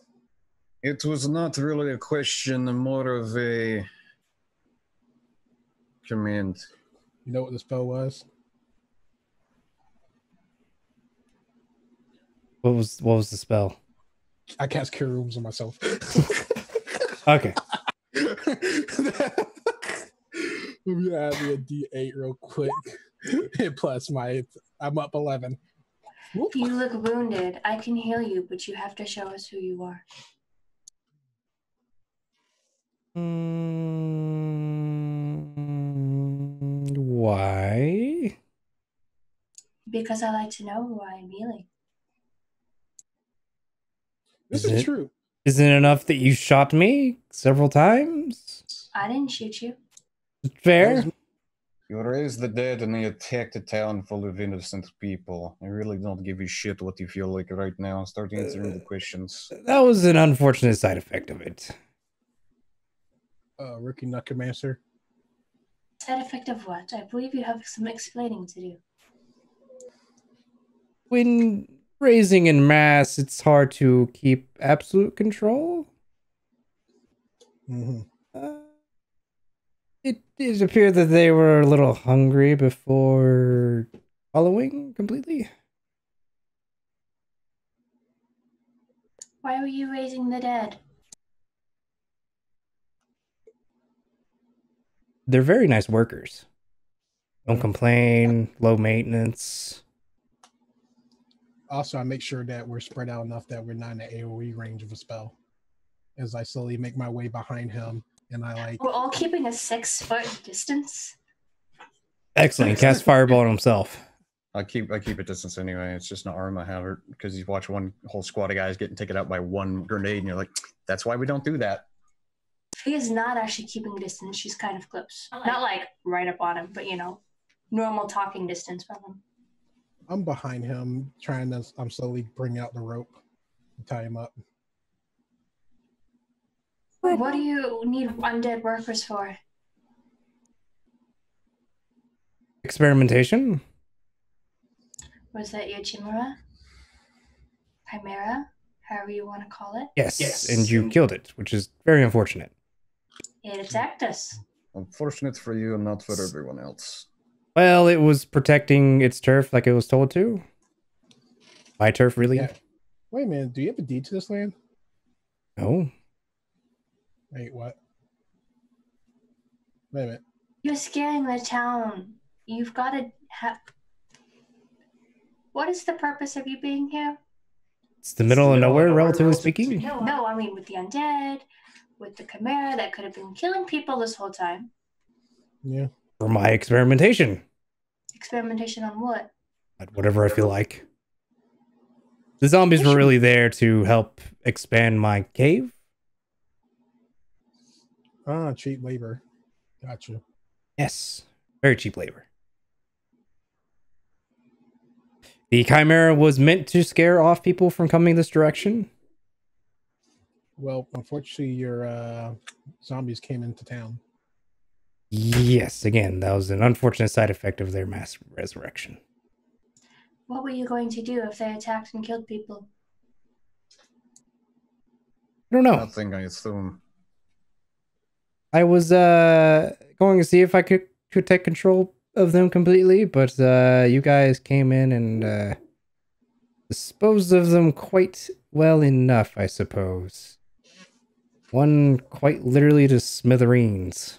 It was not really a question, more of a command. You know what the spell was? What was the spell? I cast Cure Rooms on myself. Okay. Let me add me a D8 real quick. Plus I'm up 11. Whoop. You look wounded. I can heal you, but you have to show us who you are. Why? Because I like to know who I am healing. This Is is it? true. Isn't it enough that you shot me several times? I didn't shoot you. Fair. You raised the dead and you attacked a town full of innocent people. I really don't give a shit what you feel like right now. Start answering the questions. That was an unfortunate side effect of it. Rookie Necromancer. Side effect of what? I believe you have some explaining to do. When raising in mass, it's hard to keep absolute control. Mm-hmm. It appeared that they were a little hungry before following completely. Why were you raising the dead? They're very nice workers. Don't complain, low maintenance. Also, I make sure that we're spread out enough that we're not in the AoE range of a spell. As I slowly make my way behind him, and I We're all keeping a 6-foot distance. Excellent. Cast Fireball on himself. I keep a distance anyway. It's just an armor habit because you watch one whole squad of guys getting taken out by one grenade, and you're like, "That's why we don't do that." She is not actually keeping distance. She's kind of close. Not like right up on him, but normal talking distance from him. I'm behind him, I'm slowly bringing out the rope and tie him up. What do you need undead workers for? Experimentation? Was that your chimera? Chimera? However you want to call it? Yes, and you killed it, which is very unfortunate. It attacked us. Unfortunate for you and not for everyone else. Well, it was protecting its turf like it was told to. My turf, really? Yeah. Wait a minute, do you have a deed to this land? No. Wait, what? Wait a minute. You're scaring the town. You've got to have... What is the purpose of you being here? It's the middle of nowhere, relatively speaking. No, I mean with the undead, with the chimera that could have been killing people this whole time. Yeah. For my experimentation. Experimentation on what? Whatever I feel like. The zombies were really there to help expand my cave. Ah, cheap labor. Gotcha. Yes. Very cheap labor. The Chimera was meant to scare off people from coming this direction. Well, unfortunately, your zombies came into town. Yes, again, that was an unfortunate side effect of their mass resurrection. What were you going to do if they attacked and killed people? I don't know. Nothing, I assume. I was going to see if I could take control of them completely, but you guys came in and disposed of them quite well enough, I suppose. One quite literally to smithereens.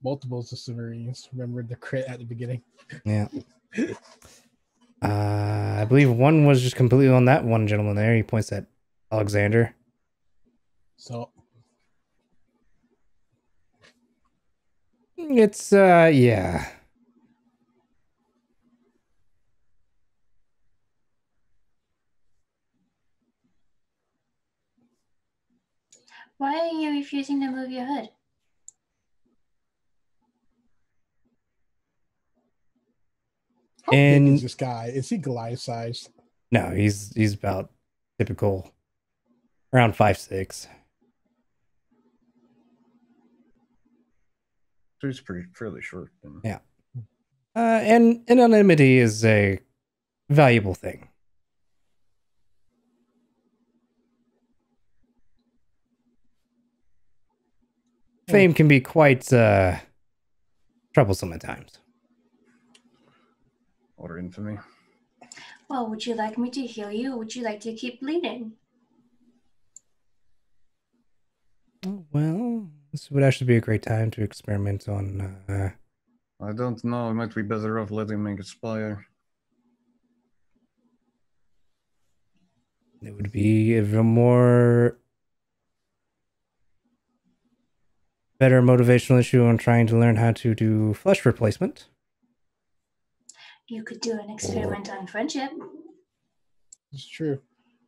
Multiples of submarines. Remember the crit at the beginning? Yeah. I believe one was just completely on that one gentleman there. He points at Alexander. So It's, yeah. Why are you refusing to move your hood? how big And is this guy? Is he Goliath sized? no, he's about typical around 5'6". So he's fairly short. Then. Yeah. And anonymity is a valuable thing. Fame can be quite troublesome at times. Or infamy. Well, would you like me to heal you, or would you like to keep bleeding? Well, this would actually be a great time to experiment on. I don't know. It might be better off letting him expire. It would be a more better motivational issue on trying to learn how to do flesh replacement. You could do an experiment on friendship. It's true.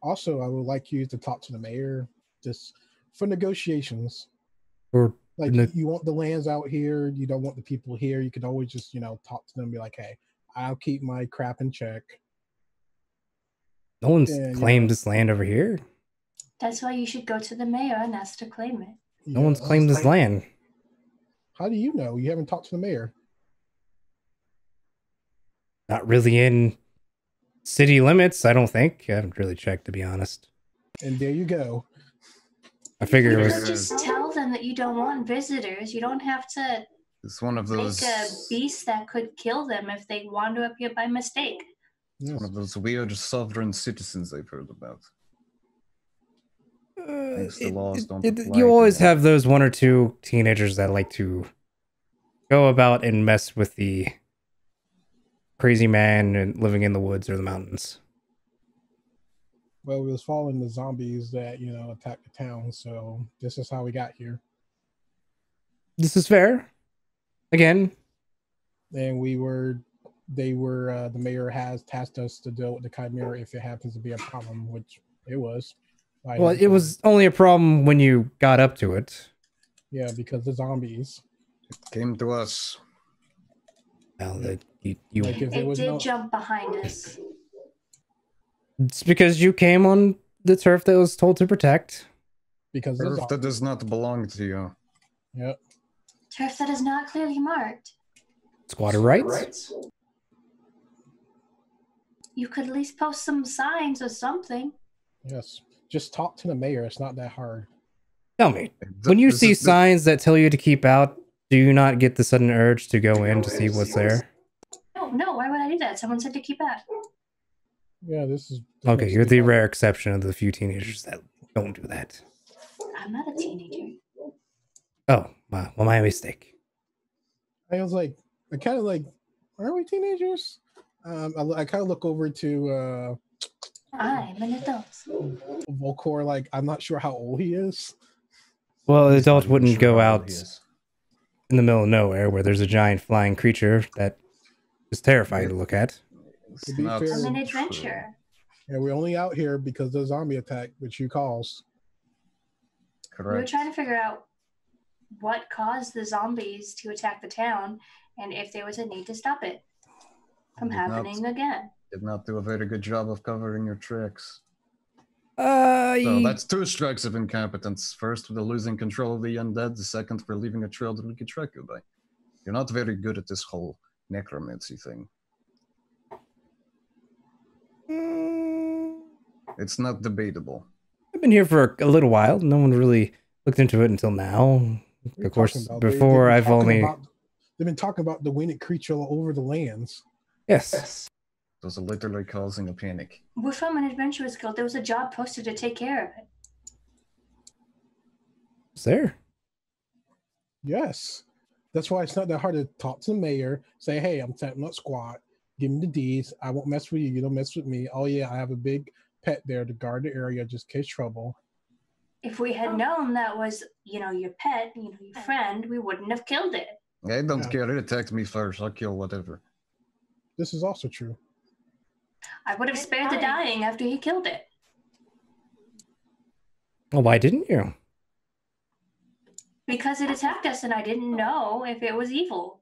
Also, I would like you to talk to the mayor just for negotiations. Or Like you want the lands out here, you don't want the people here. You could always just, talk to them and be like, hey, I'll keep my crap in check. no one's claimed this land over here. That's why you should go to the mayor and ask to claim it. No one's claimed this land. How do you know? You haven't talked to the mayor. Not really in city limits, I don't think. I haven't really checked, to be honest. And there you go. I figure it You was. could just tell them that you don't want visitors. You don't have to It's one of those. make a beast that could kill them if they wander up here by mistake. Yes. One of those weird sovereign citizens I've heard about. Thanks to laws don't apply You to always them. have those one or two teenagers that like to go about and mess with the crazy man and living in the woods or the mountains. Well, we was following the zombies that, attacked the town, so this is how we got here. This is fair. Again, And the mayor has tasked us to deal with the chimera if it happens to be a problem, which it was. well, it was only a problem when you got up to it. Yeah, because the zombies. Came to us. Well, Like if It was did jump behind us. it's because you came on the turf that was told to protect. because the Turf that does not belong to you. Yep. Turf that is not clearly marked. Squatter rights? You could at least post some signs or something. Yes. Just talk to the mayor. It's not that hard. Tell me, when you see signs that tell you to keep out, do you not get the sudden urge to go in to see what's there? No, why would I do that? Someone said to keep out. Yeah, this is Okay, you're the rare exception of the few teenagers that don't do that. I'm not a teenager. Oh, well, my mistake. I was like, I kind of like, are we teenagers? I kind of look over to I'm an adult. Volcor, like, I'm not sure how old he is. Well, He's adult not even wouldn't sure go how old out he is. in the middle of nowhere where there's a giant flying creature that is terrifying to look at. It's To be not fair- I'm an true. adventurer. Yeah, we're only out here because of the zombie attack, which you caused. We were Correct. trying to figure out what caused the zombies to attack the town and if there was a need to stop it from Did not- happening again. Did not do a very good job of covering your tracks. So Ye- that's 2 strikes of incompetence. First, for the losing control of the undead. The second, for leaving a trail that we could track you by. You're not very good at this whole necromancy thing. Mm, It's It's not debatable. I've been here for a little while. No one really looked into it until now. What are you Of course, talking about? before They've been talking about the winged creature all over the lands. Yes. Those are literally causing a panic. We're from an adventurous guild. There was a job posted to take care of it. It's there. Yes. That's why it's not that hard to talk to the mayor, say, hey, I'm tapping up squad, give me the deeds. I won't mess with you. You don't mess with me. Oh, yeah, I have a big pet there to guard the area just in case trouble. If we had known that was, your pet, your friend, we wouldn't have killed it. I don't care. It attacked me first. I'll kill whatever. This is also true. I would have spared the dying after he killed it. Well, why didn't you? Because it attacked us and I didn't know if it was evil.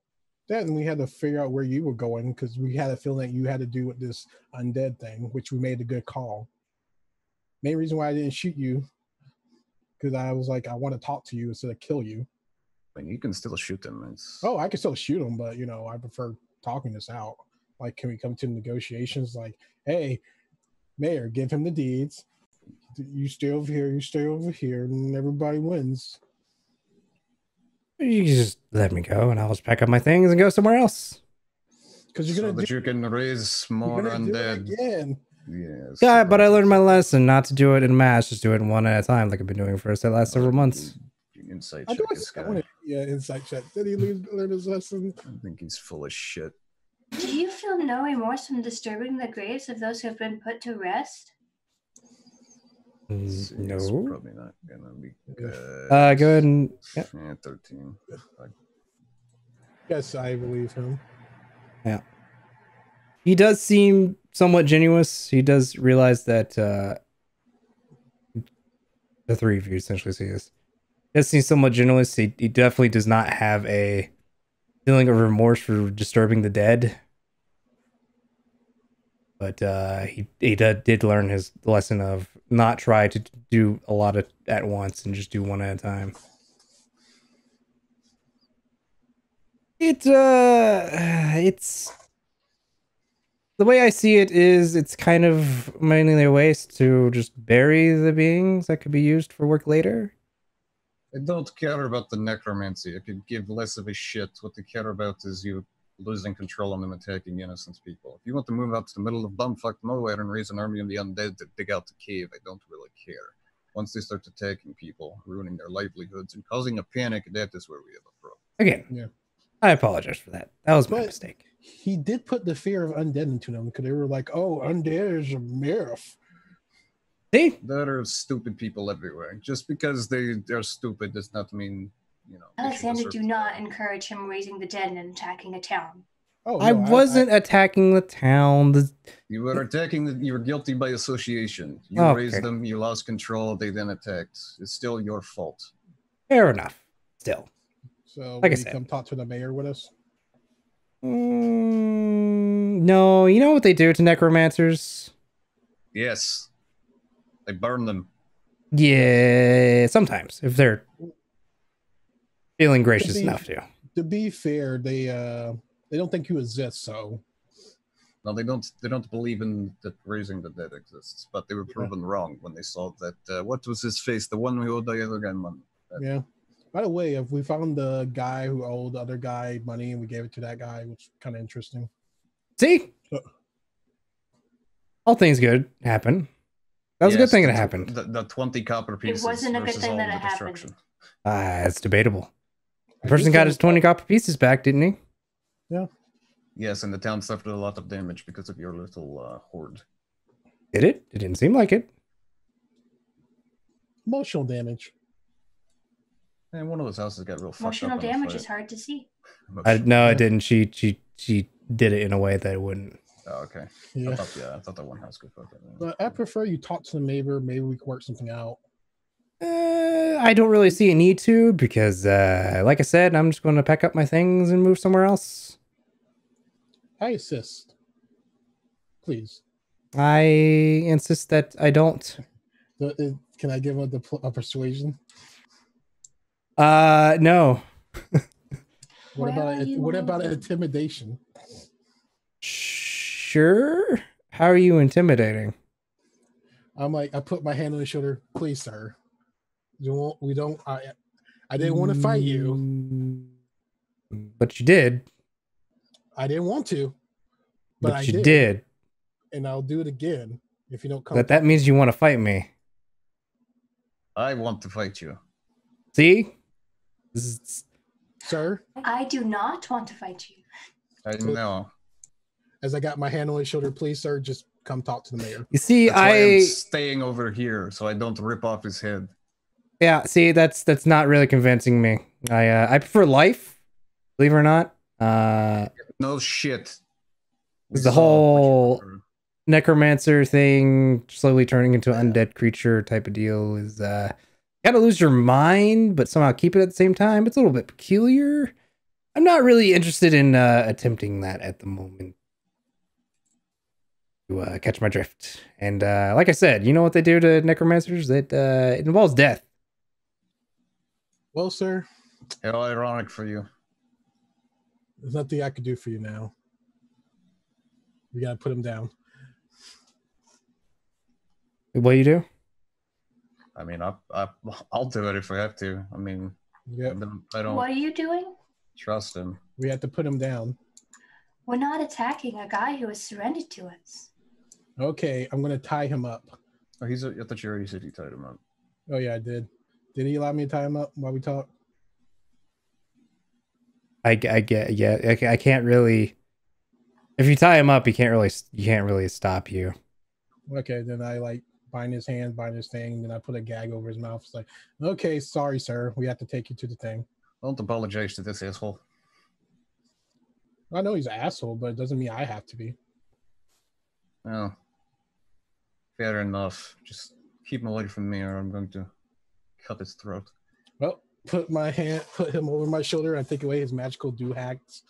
Then we had to figure out where you were going because we had a feeling that you had to do with this undead thing, which we made a good call. Main reason why I didn't shoot you, because I was like, I want to talk to you instead of kill you. I mean, you can still shoot them. Oh, I can still shoot them, but, I prefer talking this out. Like, can we come to negotiations? Like, hey, mayor, give him the deeds. You stay over here, and everybody wins. You just let me go, and I'll just pack up my things and go somewhere else. Because you're gonna you can raise more undead. Again. Yes. Yeah, but I learned my lesson not to do it in mass, just do it one at a time, like I've been doing for the last several months. Insight check this guy. Insight check. Did he learn his lesson? I think he's full of shit. Do you feel no remorse from disturbing the graves of those who have been put to rest? No. It's probably not gonna be good. Go ahead and 13. Yes, I believe him. Yeah. He does seem somewhat genuous. He does realize that the three of you essentially see this. He does seem somewhat genuous. He definitely does not have a feeling of remorse for disturbing the dead. But he did learn his lesson of not try to do a lot at once and just do one at a time. It's the way I see it is it's kind of mainly a waste to just bury the beings that could be used for work later. I don't care about the necromancy. I could give less of a shit. What they care about is you losing control on them, attacking innocent people. If you want to move out to the middle of bumfuck nowhere and raise an army of the undead to dig out the cave, I don't really care. Once they start attacking people, ruining their livelihoods, and causing a panic, that is where we have a problem. Again, yeah. I apologize for that. That was my mistake. He did put the fear of undead into them because they were like, oh, undead is a myth. See? There are stupid people everywhere. Just because they're stupid does not mean, Alexander, do not encourage him raising the dead and attacking a town. Oh, no, I wasn't attacking the town. You were attacking. You were guilty by association. You raised them. You lost control. They then attacked. It's still your fault. Fair enough. Still. So, like will you come talk to the mayor with us? No. You know what they do to necromancers? Yes. They burn them. Yeah, sometimes if they're feeling gracious enough to. To be fair, they don't think you exist, so. No, they don't believe in that raising the dead exists, but they were proven wrong when they saw that. What was his face? The one who owed the other guy money. Yeah. By the way, if we found the guy who owed the other guy money and we gave it to that guy, which is kind of interesting. See, all things good happen. That was a good thing that happened. The 20 copper pieces. It wasn't a good thing that it happened. It's debatable. The person got his 20 copper pieces back, didn't he? Yeah. Yes, and the town suffered a lot of damage because of your little hoard. Did it? It didn't seem like it. Emotional damage. And one of those houses got real fucked up. Emotional damage is hard to see. No, it didn't. She did it in a way that it wouldn't. Oh, okay. Yeah. I thought that one house could fuck it. But I prefer you talk to the neighbor. Maybe we can work something out. I don't really see a need to because, like I said, I'm just going to pack up my things and move somewhere else. I insist. Please. I insist that I don't. Can I give a persuasion? No. What about an intimidation? Sure. How are you intimidating? I'm like, I put my hand on his shoulder. Please, sir. I didn't want to fight you. But you did. I didn't want to. But you did. and I'll do it again if you don't come. That means you want to fight me. I want to fight you. See? Sir? I do not want to fight you. I know. As I got my hand on his shoulder, please, sir, just come talk to the mayor. You see, That's why I'm staying over here so I don't rip off his head. Yeah, see, that's not really convincing me. I prefer life, believe it or not. No shit. The whole necromancer thing, slowly turning into an undead creature type of deal, is gotta lose your mind, but somehow keep it at the same time. It's a little bit peculiar. I'm not really interested in attempting that at the moment. To catch my drift. And like I said, you know what they do to necromancers? It involves death. Well, sir, how ironic for you. there's nothing I could do for you now. We gotta put him down. What do you do? I mean, I'll do it if we have to. I mean, Yep. I don't What are you doing? trust him. We have to put him down. We're not attacking a guy who has surrendered to us. Okay, I'm gonna tie him up. Oh, I thought you already said you tied him up. Oh yeah, I did. Did he allow me to tie him up while we talk? I get, yeah. I can't really. If you tie him up, you can't really stop you. Okay, then I bind his hands, bind his thing, and then I put a gag over his mouth. It's like, okay, sorry, sir. We have to take you to the thing. Don't apologize to this asshole. I know he's an asshole, but it doesn't mean I have to be. Well, fair enough. Just keep him away from me or I'm going to cut his throat. Well, put him over my shoulder and take away his magical do-hacks.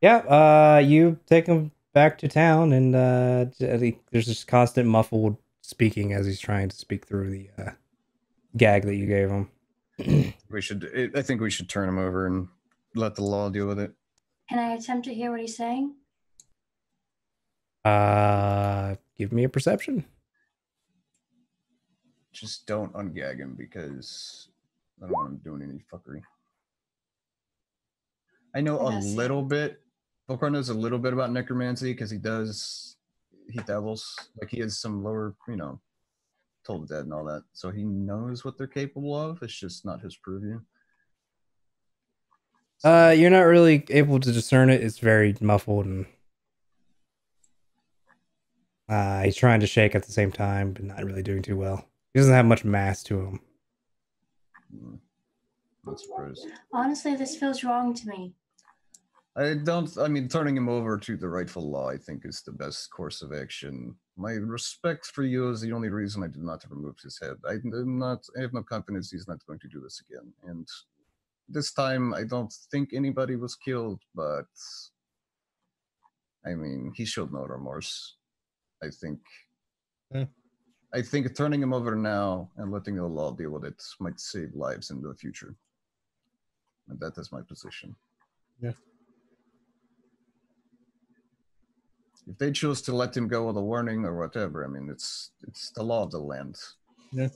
Yeah, you take him back to town, and there's this constant muffled speaking as he's trying to speak through the gag that you gave him. I think we should turn him over and let the law deal with it. Can I attempt to hear what he's saying? Give me a perception. Just don't ungag him because I don't want him doing any fuckery. I know a little bit. Volcar knows a little bit about necromancy because he devils. Like he has some lower, told dead and all that. So he knows what they're capable of. It's just not his purview. So, You're not really able to discern it. It's very muffled, and he's trying to shake at the same time, but not really doing too well. He doesn't have much mass to him. Not surprised. Honestly, this feels wrong to me. Turning him over to the rightful law, I think, is the best course of action. My respect for you is the only reason I did not remove his head. I have no confidence he's not going to do this again. And this time, I don't think anybody was killed, but I mean, he showed no remorse. I think turning him over now and letting the law deal with it might save lives in the future. And that is my position. Yeah. If they choose to let him go with a warning or whatever, I mean, it's the law of the land. Yeah.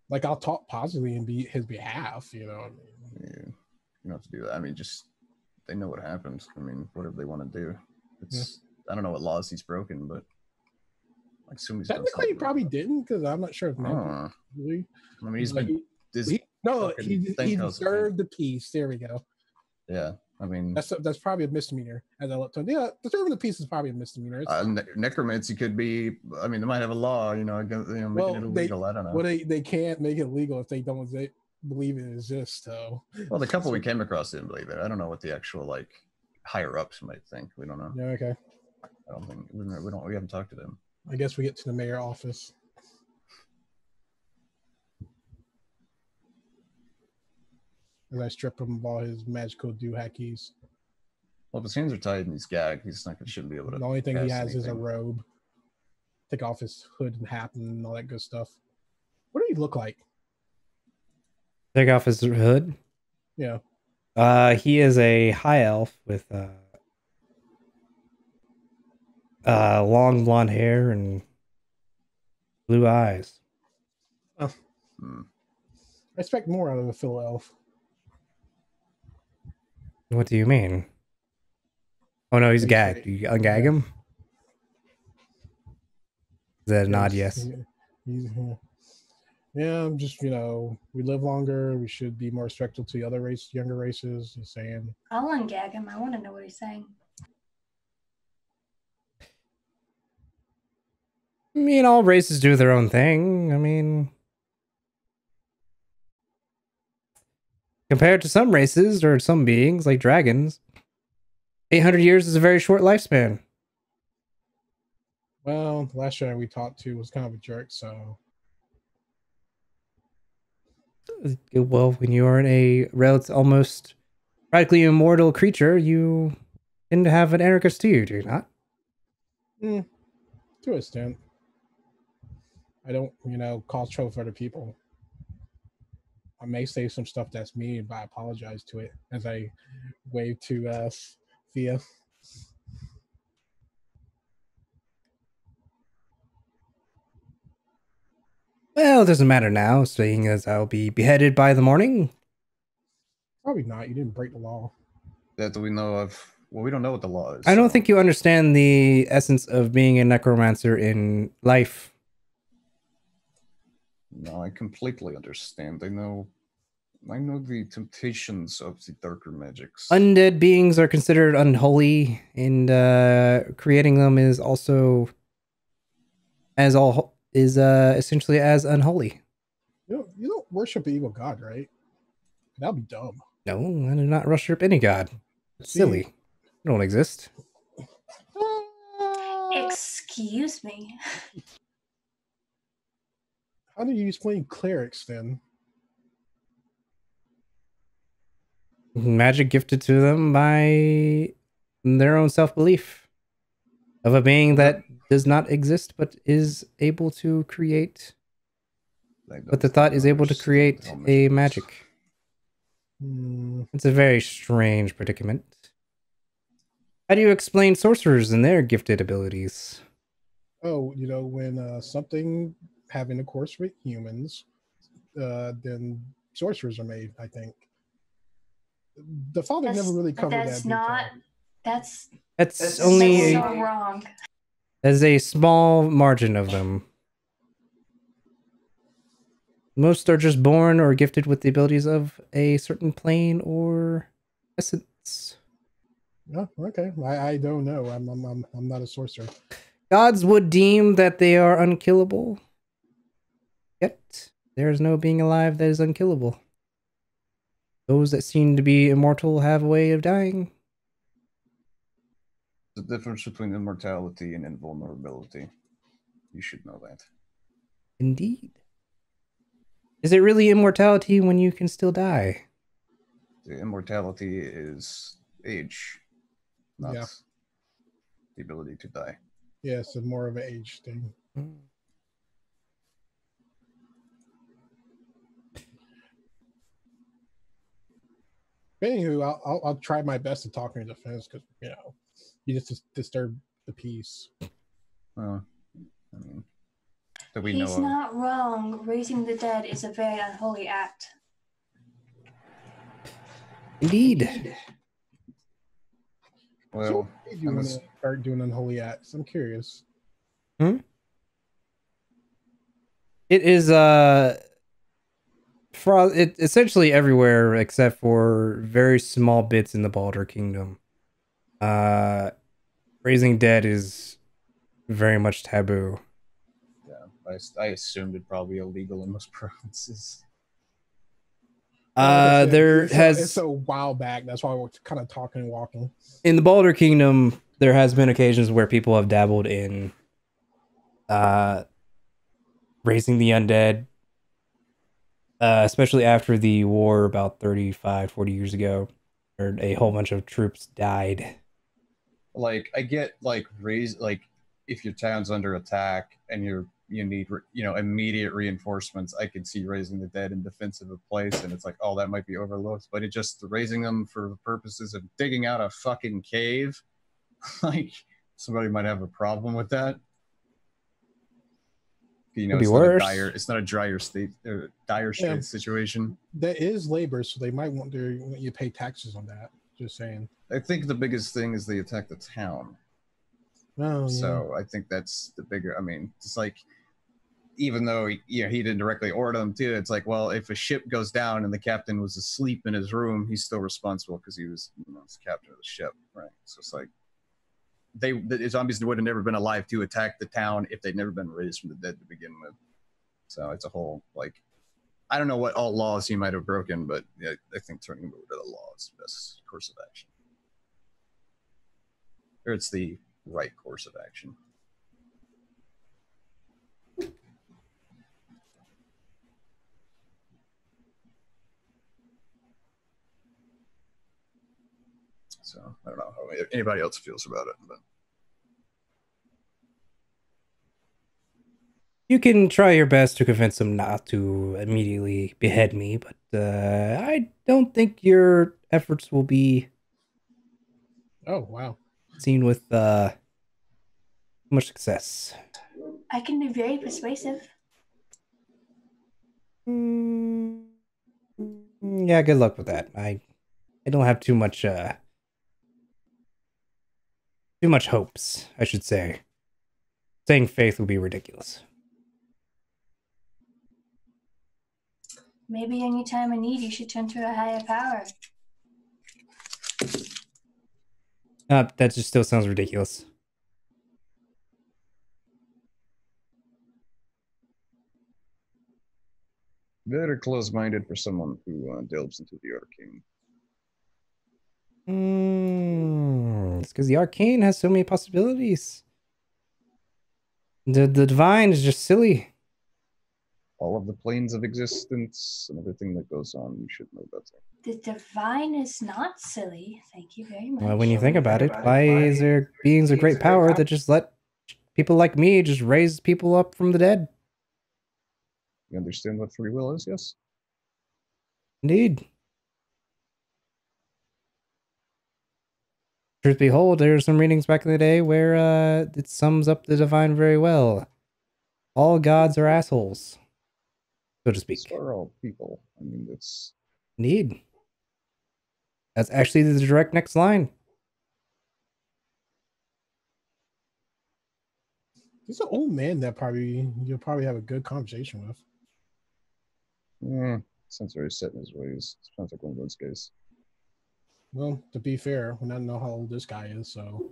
Like, I'll talk positively in his behalf, Yeah. You don't have to do that. I mean, just, they know what happened. I mean, whatever they want to do. I don't know what laws he's broken, but I assume he's technically he probably didn't, because I'm not sure if I mean, he's been... he deserved the peace. There we go. Yeah. I mean, that's probably a misdemeanor. As I looked on, yeah, deserving the peace is probably a misdemeanor. Necromancy could be. I mean, they might have a law, making it illegal. I don't know. Well, they can't make it legal if they don't believe it exists. So, well, the couple we came across didn't believe it. I don't know what the actual higher ups might think. We don't know. Yeah, okay. I don't think we haven't talked to them. I guess we get to the mayor office. As I strip him of all his magical doohickeys. Well, if his hands are tied and he's gagged, shouldn't be able to. The only thing he has anything. is a robe. Take off his hood and hat and all that good stuff. What do he look like? Take off his hood? Yeah. He is a high elf with long blonde hair and blue eyes. Oh. I expect more out of a Phil elf. What do you mean? Oh no, he's gagged. You ungag him? Is that a nod? Yes. Yeah, just we live longer. We should be more respectful to the other younger races. He's saying. I'll ungag him. I want to know what he's saying. I mean, all races do their own thing. I mean, compared to some races or some beings like dragons, 800 years is a very short lifespan. Well, the last guy we talked to was kind of a jerk, so. Well, when you are a relative, almost practically immortal creature, you tend to have an anarchist too, do you not? To an extent. I don't, cause trouble for other people. I may say some stuff that's mean, but I apologize to it as I wave to Thea. Well, it doesn't matter now, seeing as I'll be beheaded by the morning. Probably not. You didn't break the law. That we know of. Well, we don't know what the law is. I don't think you understand the essence of being a necromancer in life. No, I completely understand. I know the temptations of the darker magics. Undead beings are considered unholy, and creating them is also essentially as unholy. You don't worship an evil god, right? That'd be dumb. No, I do not worship any god. It's silly. They don't exist. Excuse me. How do you explain clerics then? Magic gifted to them by their own self-belief of a being that does not exist but is able to create. But the thought is able to create a magic. It's a very strange predicament. How do you explain sorcerers and their gifted abilities? Oh, when something having a course with humans, then sorcerers are made, I think. The father never really covered that. That's only so wrong. There's a small margin of them. Most are just born or gifted with the abilities of a certain plane or essence. Oh, okay. I don't know. I'm not a sorcerer. Gods would deem that they are unkillable. Yet there is no being alive that is unkillable. Those that seem to be immortal have a way of dying. The difference between immortality and invulnerability. You should know that. Indeed. Is it really immortality when you can still die? The immortality is age, not the ability to die. Yeah, it's more of an age thing. Anywho, I'll try my best to talk in your defense because you just disturb the peace. I mean, that we He's know not wrong. Raising the dead is a very unholy act. Indeed. Well, so what do you want to start doing unholy acts? I'm curious. It is essentially everywhere except for very small bits in the Baldur Kingdom. Raising dead is very much taboo. Yeah, I assumed it'd probably be illegal in most provinces. It's a while back. That's why we're kind of talking and walking. In the Baldur Kingdom, there has been occasions where people have dabbled in raising the undead, especially after the war about 35, 40 years ago, where a whole bunch of troops died. Like, I get, if your town's under attack and you need, immediate reinforcements, I could see raising the dead in defense of a place, and it's like, oh, that might be overlooked, but it just raising them for the purposes of digging out a fucking cave, like, somebody might have a problem with that. It's not a dire state situation. That is labor, so they might want you to pay taxes on that. Just saying. I think the biggest thing is they attack the town. Oh, So I think that's the bigger. I mean, it's like, even though he didn't directly order them to, it's like, well, if a ship goes down and the captain was asleep in his room, he's still responsible because he was, he's captain of the ship, right? So it's like the zombies would have never been alive to attack the town if they'd never been raised from the dead to begin with. So it's a whole, like, I don't know what all laws he might have broken, but yeah, I think turning him over to the law is the best course of action. Or it's the right course of action. So I don't know how anybody else feels about it, but You can try your best to convince him not to immediately behead me, but I don't think your efforts will be Oh, wow. seen with much success. I can be very persuasive. Yeah, good luck with that. I don't have too much hopes, I should say. Saying faith would be ridiculous. Maybe any time of need, you should turn to a higher power. That just still sounds ridiculous. very close-minded for someone who delves into the arcane. It's because the arcane has so many possibilities. The divine is just silly. All of the planes of existence and everything that goes on, you should know better. The divine is not silly. Thank you very much. Well, when you think about it, why is there beings of great power that just let people like me just raise people up from the dead? You understand what free will is, yes? Indeed. Truth behold, there are some readings back in the day where it sums up the divine very well. All gods are assholes, so to speak. So are all people. I mean, it's... Indeed. That's actually the direct next line. He's an old man that you'll probably have a good conversation with. Sounds very set in his ways. Sounds like one of those guys. Well, to be fair, we don't know how old this guy is, so.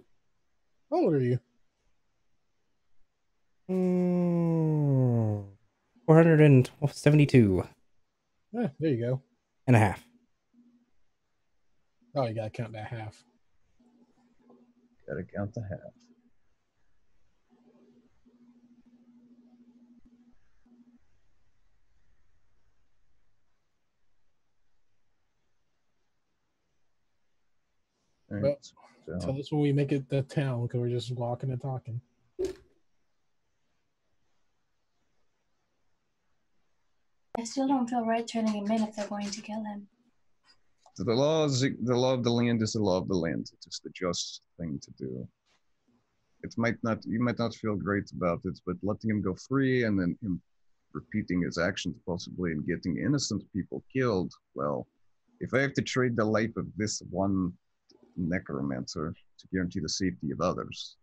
How old are you? 472. Yeah, there you go. And a half. Oh, you gotta count that half. Gotta count the half. All Well, right, so tell us when we make it to town, because we're just walking and talking. I still don't feel right turning him in if they're going to kill him. the law of the land is the law of the land. It is the just thing to do. You might not feel great about it, but letting him go free and then him repeating his actions possibly and getting innocent people killed, well, if I have to trade the life of this one necromancer to guarantee the safety of others,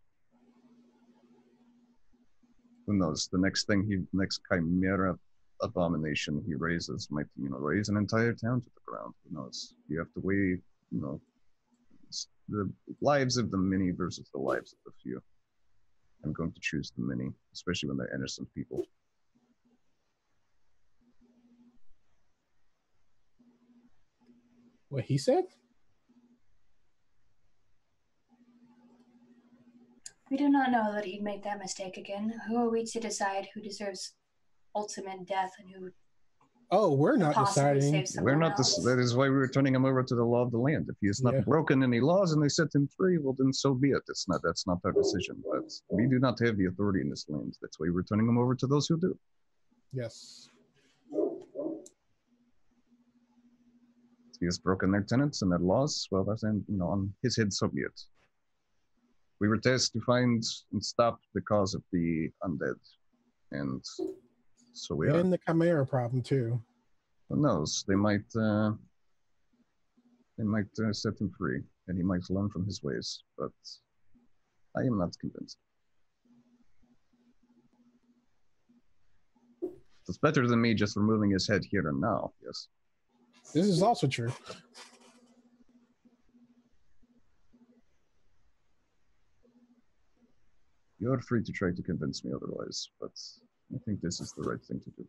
who knows? The next chimera abomination he raises might, raise an entire town to the ground. Who knows? You have to weigh, the lives of the many versus the lives of the few. I'm going to choose the many, especially when they're innocent people. What he said? We do not know that he'd make that mistake again. Who are we to decide who deserves ultimate death and who Oh, we're not possibly deciding. save someone else? That is why we were turning him over to the law of the land. If he has not broken any laws and they set him free, well, then so be it. That's not our decision. But we do not have the authority in this land. That's why we're turning him over to those who do. Yes. If he has broken their tenets and their laws, well, that's on his head, so be it. We were tasked to find and stop the cause of the undead, and so we are. And the chimera problem too. Who knows? They might They might set him free, and he might learn from his ways, but I am not convinced. It's better than me just removing his head here and now, yes. This is also true. You're free to try to convince me otherwise, but I think this is the right thing to do.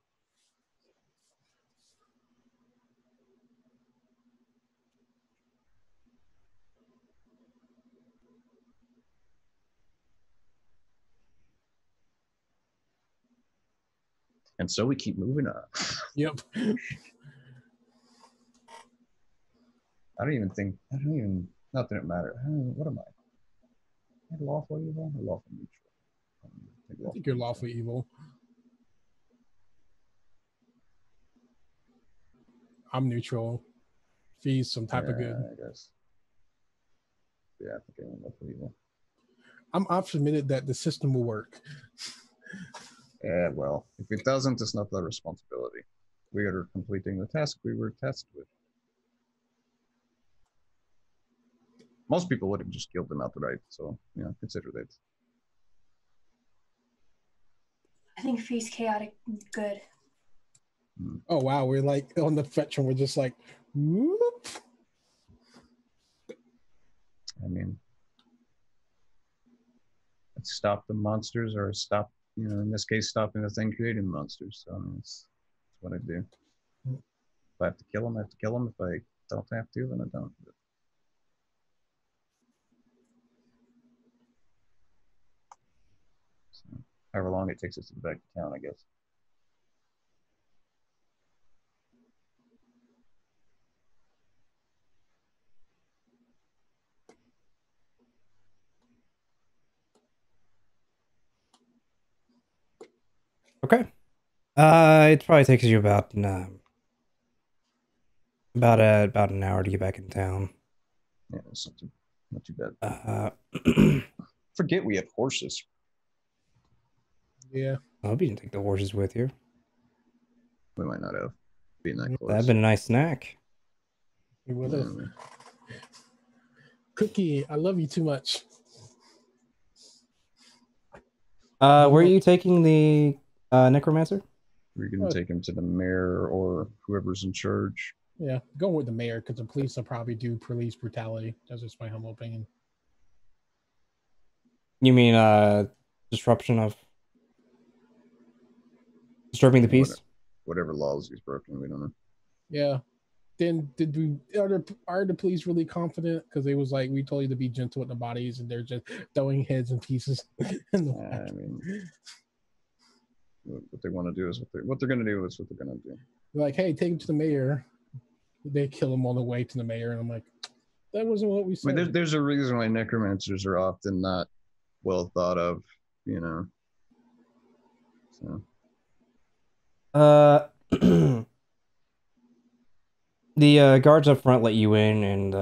And so we keep moving on. Yep. Not that it matters. What am I? Am I lawful evil or lawful neutral? I think you're lawfully evil. I'm neutral. Fees some type of good. I guess. Yeah, I think I'm lawful evil. I'm optimistic that the system will work. Yeah, well, if it doesn't, it's not our responsibility. We are completing the task we were tasked with. Most people would have just killed them outright, so consider that. I think Fee's chaotic good. Oh wow, we're like on the spectrum. We're just like, whoop. I mean, let's stop the monsters, or stop, in this case, stopping the thing creating monsters. So I mean, that's what I do. If I have to kill them, I have to kill them. If I don't have to, then I don't. So, however long it takes us to get back to town, I guess. Okay. It probably takes you about an hour to get back in town. Yeah, it's not too bad. Forget we have horses. Yeah. I hope you didn't take the horses with you. We might not have. Being that close. That'd been a nice snack. You would have. Cookie, I love you too much. Where are you taking the necromancer? We're going to take him to the mayor or whoever's in charge. Yeah, going with the mayor because the police will probably do police brutality. That's just my humble opinion. You mean disturbing the peace? Whatever laws he's broken, we don't know. Yeah. Then are the police really confident? Because they was like, we told you to be gentle with the bodies, and they're just throwing heads and pieces. I mean, what they want to do is what they're going to do is what they're going to do. They're like, hey, take him to the mayor. They kill him on the way to the mayor, and I'm like, that wasn't what we said. I mean, there's a reason why necromancers are often not well thought of, So. The guards up front let you in, and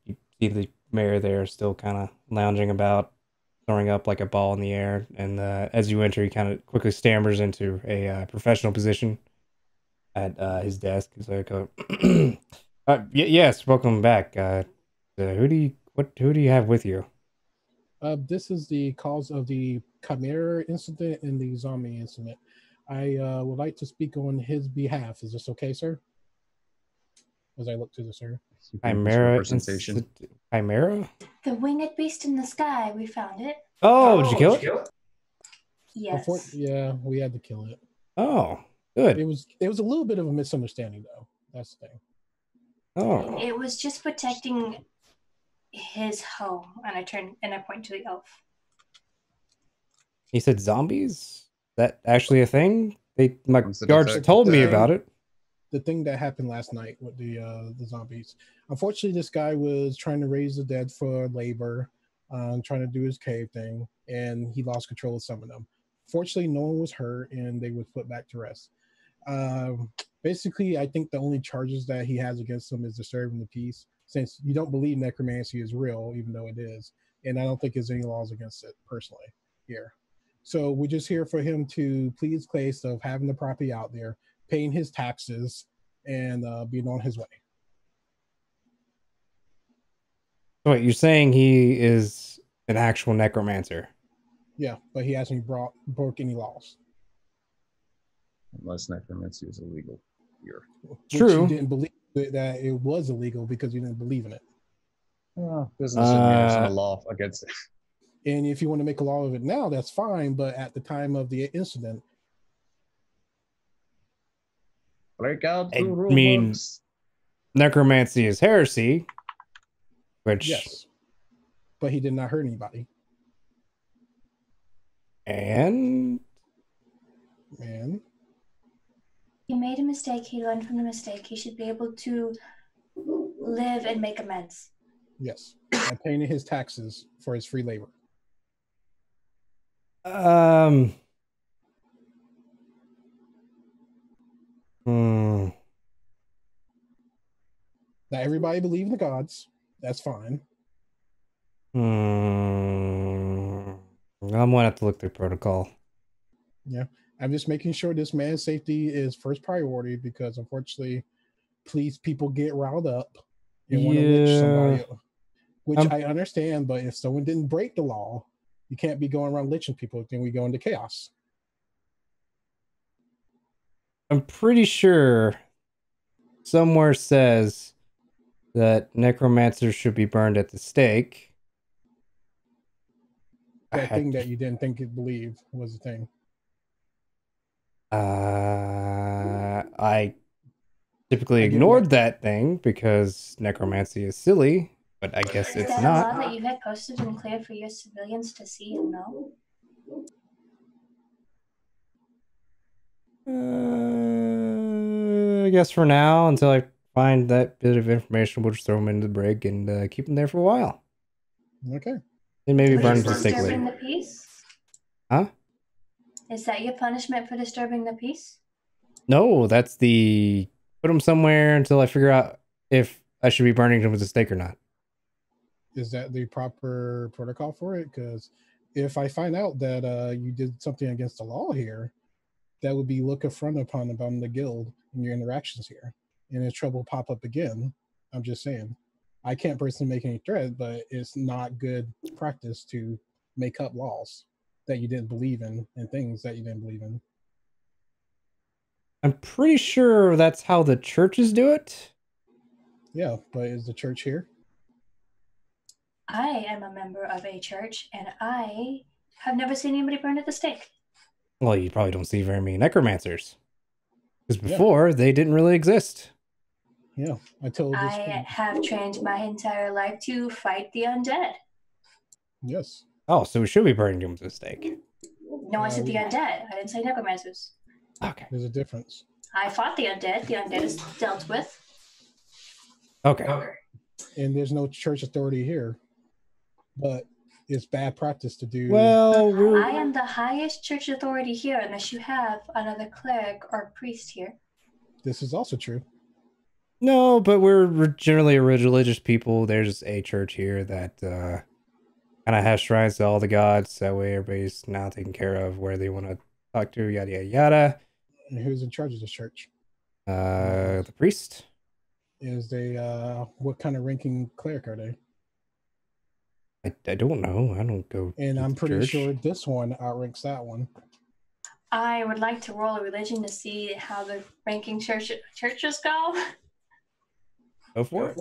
you see the mayor there still kind of lounging about, throwing up like a ball in the air. And as you enter, he kind of quickly stammers into a professional position at his desk. He's like, "Yes, welcome back. Who do you have with you?" This is the cause of the Chimera incident and the zombie incident. I would like to speak on his behalf. Is this okay, sir? As I look to the sir. Chimera? Chimera? The winged beast in the sky. We found it. Oh, did you kill it? Yes. Yeah, we had to kill it. Oh, good. It was a little bit of a misunderstanding, though. That's the thing. Oh. It was just protecting his home, and I point to the elf. He said zombies? Is that actually a thing? My guards told me about it. The thing that happened last night with the zombies. Unfortunately, this guy was trying to raise the dead for labor, trying to do his cave thing, and he lost control of some of them. Fortunately, no one was hurt, and they were put back to rest. Basically, I think the only charges that he has against him is disturbing the peace, since you don't believe necromancy is real, even though it is. And I don't think there's any laws against it, personally, here. So we're just here for him to plead his case of having the property out there, paying his taxes, and being on his way. Wait, you're saying he is an actual necromancer? Yeah, but he hasn't broke any laws. Unless necromancy is illegal here. Which True. you didn't believe that it was illegal because you didn't believe in it. Doesn't necessarily mean there's no law against it. And if you want to make a law of it now, that's fine. But at the time of the incident, Break out I the rule mean, books. necromancy is heresy, which yes, but he did not hurt anybody. and And He made a mistake. He learned from the mistake. He should be able to live and make amends. yes, by paying his taxes for his free labor. Hmm. Now everybody believe in the gods. That's fine. I'm gonna have to look through protocol. Yeah, I'm just making sure this man's safety is first priority because unfortunately, people get riled up and want to lich somebody, which I understand. But if someone didn't break the law, you can't be going around liching people. Then we go into chaos. I'm pretty sure somewhere says that necromancers should be burned at the stake. That thing that you didn't think you'd believe was the thing. I typically ignored that thing because necromancy is silly, but I guess it's that not. A law that you had posted and cleared for your civilians to see and know? I guess for now, until I find that bit of information, we'll just throw them into the brig and keep them there for a while. Okay. And maybe Were burn you them to stake disturbing later. the peace? Huh? Is that your punishment for disturbing the peace? No, that's the put them somewhere until I figure out if I should be burning them with a stake or not. Is that the proper protocol for it? Because if I find out that you did something against the law here, that would be looked frowned upon the guild in your interactions here, and if trouble pop up again, I'm just saying, I can't personally make any threat, but it's not good practice to make up laws that you didn't believe in and things that you didn't believe in. I'm pretty sure that's how the churches do it. Yeah, but is the church here? I am a member of a church, and I have never seen anybody burned at the stake. Well, you probably don't see very many necromancers. Because before, they didn't really exist. Yeah, I have trained my entire life to fight the undead. Yes. Oh, so we should be burning them to the stake. No, I said the undead. I didn't say necromancers. Okay. There's a difference. I fought the undead. The undead is dealt with. Okay. And there's no church authority here, but it's bad practice to do. Well, I am the highest church authority here, unless you have another cleric or priest here. This is also true. No, but we're generally a religious people. There's a church here that kind of has shrines to all the gods. That way everybody's now taken care of where they want to talk to, yada, yada, yada. And who's in charge of the church? The priest. Is they, what kind of ranking cleric are they? I don't know. I don't go. And I'm pretty church. sure this one outranks that one. I would like to roll a religion to see how the ranking churches go. Go for it.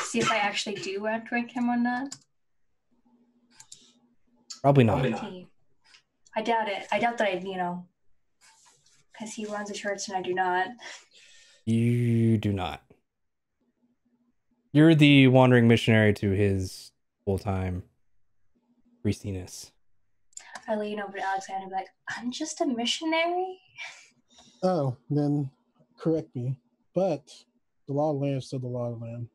See if I actually do outrank him or not. Probably not. I doubt it. I doubt that because he runs a church and I do not. You do not. You're the wandering missionary to his full-time priestiness. I lean over to Alexander and be like, I'm just a missionary? Oh, then correct me. But the law of the land is still the law of the land.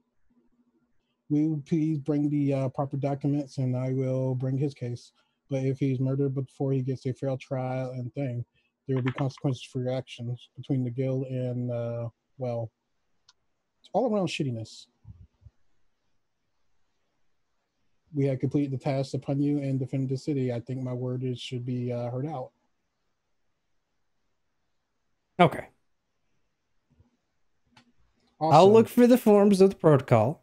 We please bring the proper documents and I will bring his case. But if he's murdered before he gets a fair trial and thing, there will be consequences for your actions between the guild and, well, it's all around shittiness. We have completed the task upon you and defended the city. I think my word should be heard out. Okay. I'll look for the forms of the protocol.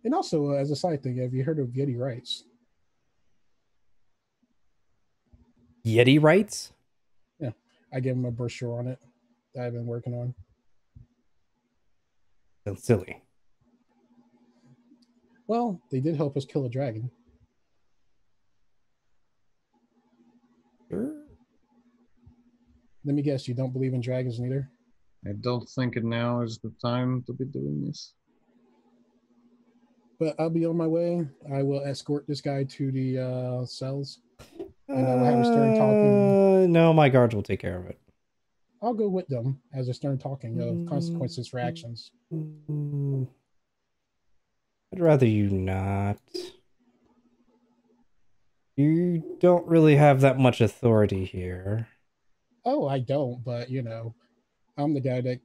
And also, as a side thing, have you heard of Yeti rights? Yeti rights? Yeah, I gave him a brochure on it that I've been working on. That's silly. Well, they did help us kill a dragon. Sure. Let me guess, you don't believe in dragons neither? I don't think now is the time to be doing this. But I'll be on my way. I will escort this guy to the cells. And I will have a stern talking. No, my guards will take care of it. I'll go with them as a stern talking of consequences for actions. I'd rather you not. You don't really have that much authority here. Oh, I don't, but I'm the guy that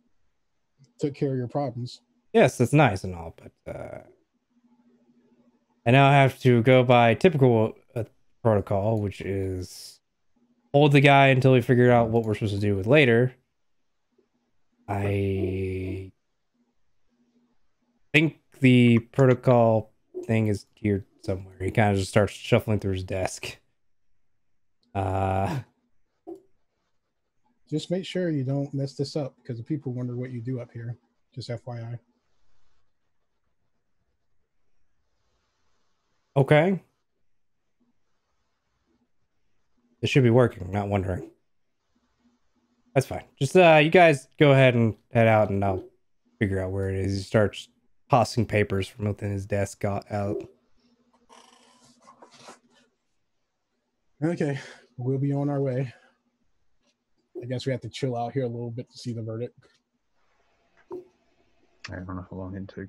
took care of your problems. Yes, that's nice and all, but I now have to go by typical protocol, which is hold the guy until we figure out what we're supposed to do with later. I think the protocol thing is geared somewhere. He kind of just starts shuffling through his desk. Just make sure you don't mess this up because the people wonder what you do up here. Just FYI. Okay. This should be working, not wondering. That's fine. Just you guys go ahead and head out and I'll figure out where it is. He starts tossing papers from within his desk out. Okay, we'll be on our way. I guess we have to chill out here a little bit to see the verdict. I don't know how long it'd take.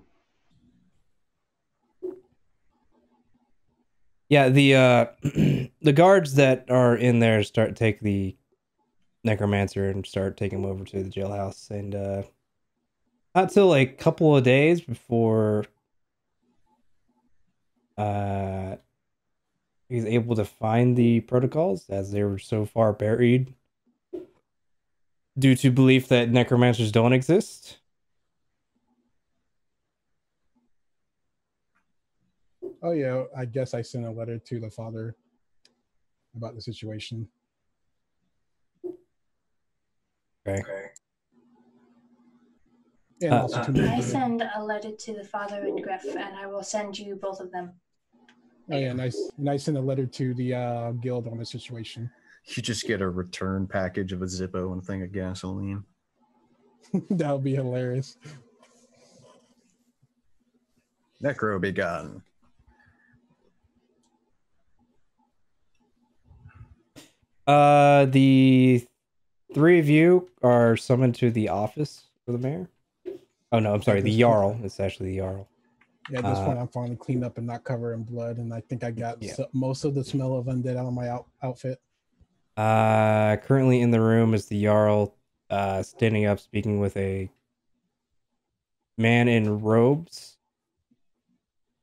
Yeah, the the guards that are in there take the necromancer and start taking him over to the jailhouse, and not till a couple of days before he's able to find the protocols, as they were so far buried due to belief that necromancers don't exist. Oh yeah, I guess I sent a letter to the father about the situation. Okay. And also to I send a letter to the father and Griff, and I will send you both of them. Oh yeah, nice. And I sent a letter to the guild on the situation. You just get a return package of a Zippo and a thing of gasoline. That would be hilarious. Necro be gone. The three of you are summoned to the office of the mayor. Oh no, I'm sorry, the Jarl. It's actually the Jarl. Yeah, at this point, I'm finally cleaned up and not covered in blood, and I think I got most of the smell of undead out of my outfit. Currently in the room is the Jarl, standing up, speaking with a man in robes.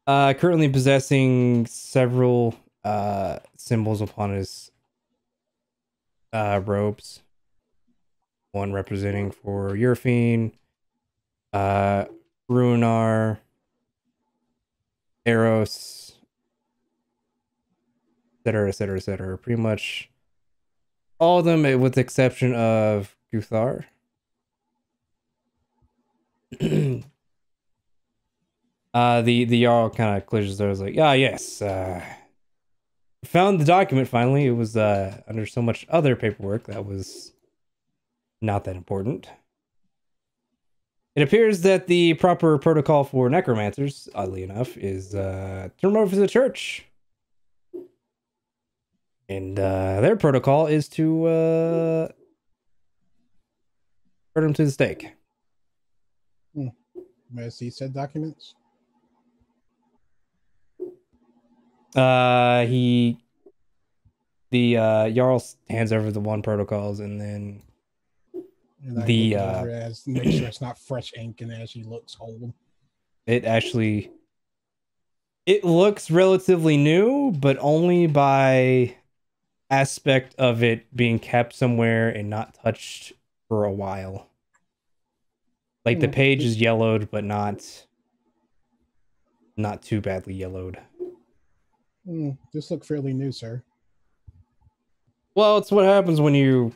Currently possessing several symbols upon his robes. One representing for Urfine, Runar, Eros, etc., etc., etc. Pretty much all of them, with the exception of Guthar. The Jarl kind of clears his throat. Like, yes, found the document finally. It was under so much other paperwork that was not that important. It appears that the proper protocol for necromancers, oddly enough, is turn them over to the church. And their protocol is to burn them to the stake. May I see said documents? The Jarl hands over the one protocols, and then and I look over it as make sure it's not fresh ink and as she looks old. It looks relatively new, but only by aspect of it being kept somewhere and not touched for a while. Like the page is yellowed, but not too badly yellowed. This looks fairly new, sir. Well, it's what happens when you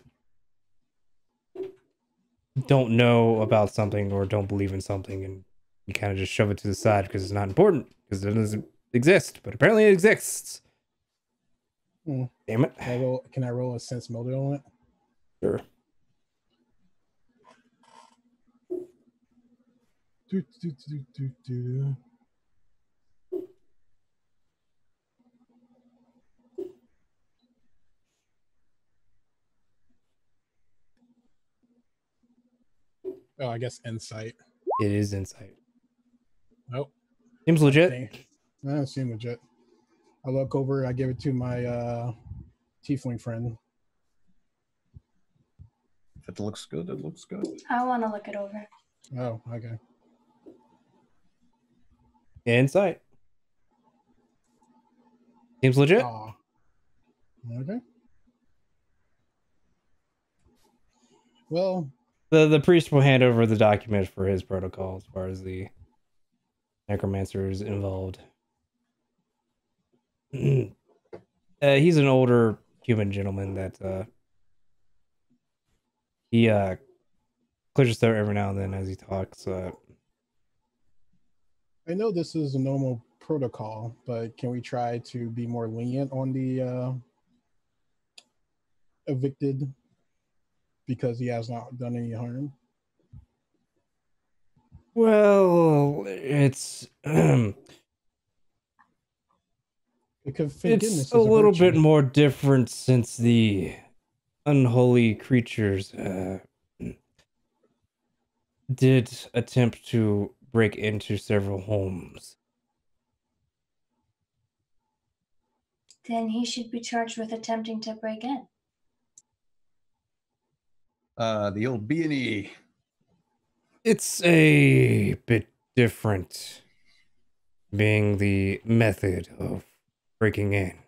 don't know about something or don't believe in something and you kind of just shove it to the side because it's not important, because it doesn't exist, but apparently it exists. Damn it. Can I roll a sense motive on it? Sure. Oh, I guess insight. It is insight. Nope. Seems legit. I don't seem legit. I look over, I give it to my tiefling friend. If it looks good, it looks good. I want to look it over. Oh, okay. Insight. Seems legit. Oh. Okay. Well, the priest will hand over the document for his protocol as far as the necromancers involved. He's an older human gentleman that he clears his throat every now and then as he talks. I know this is a normal protocol, but can we try to be more lenient on the evicted because he has not done any harm? Well, it's it's a little bit more different since the unholy creatures did attempt to break into several homes. Then he should be charged with attempting to break in. The old B&E. It's a bit different, being the method of breaking in.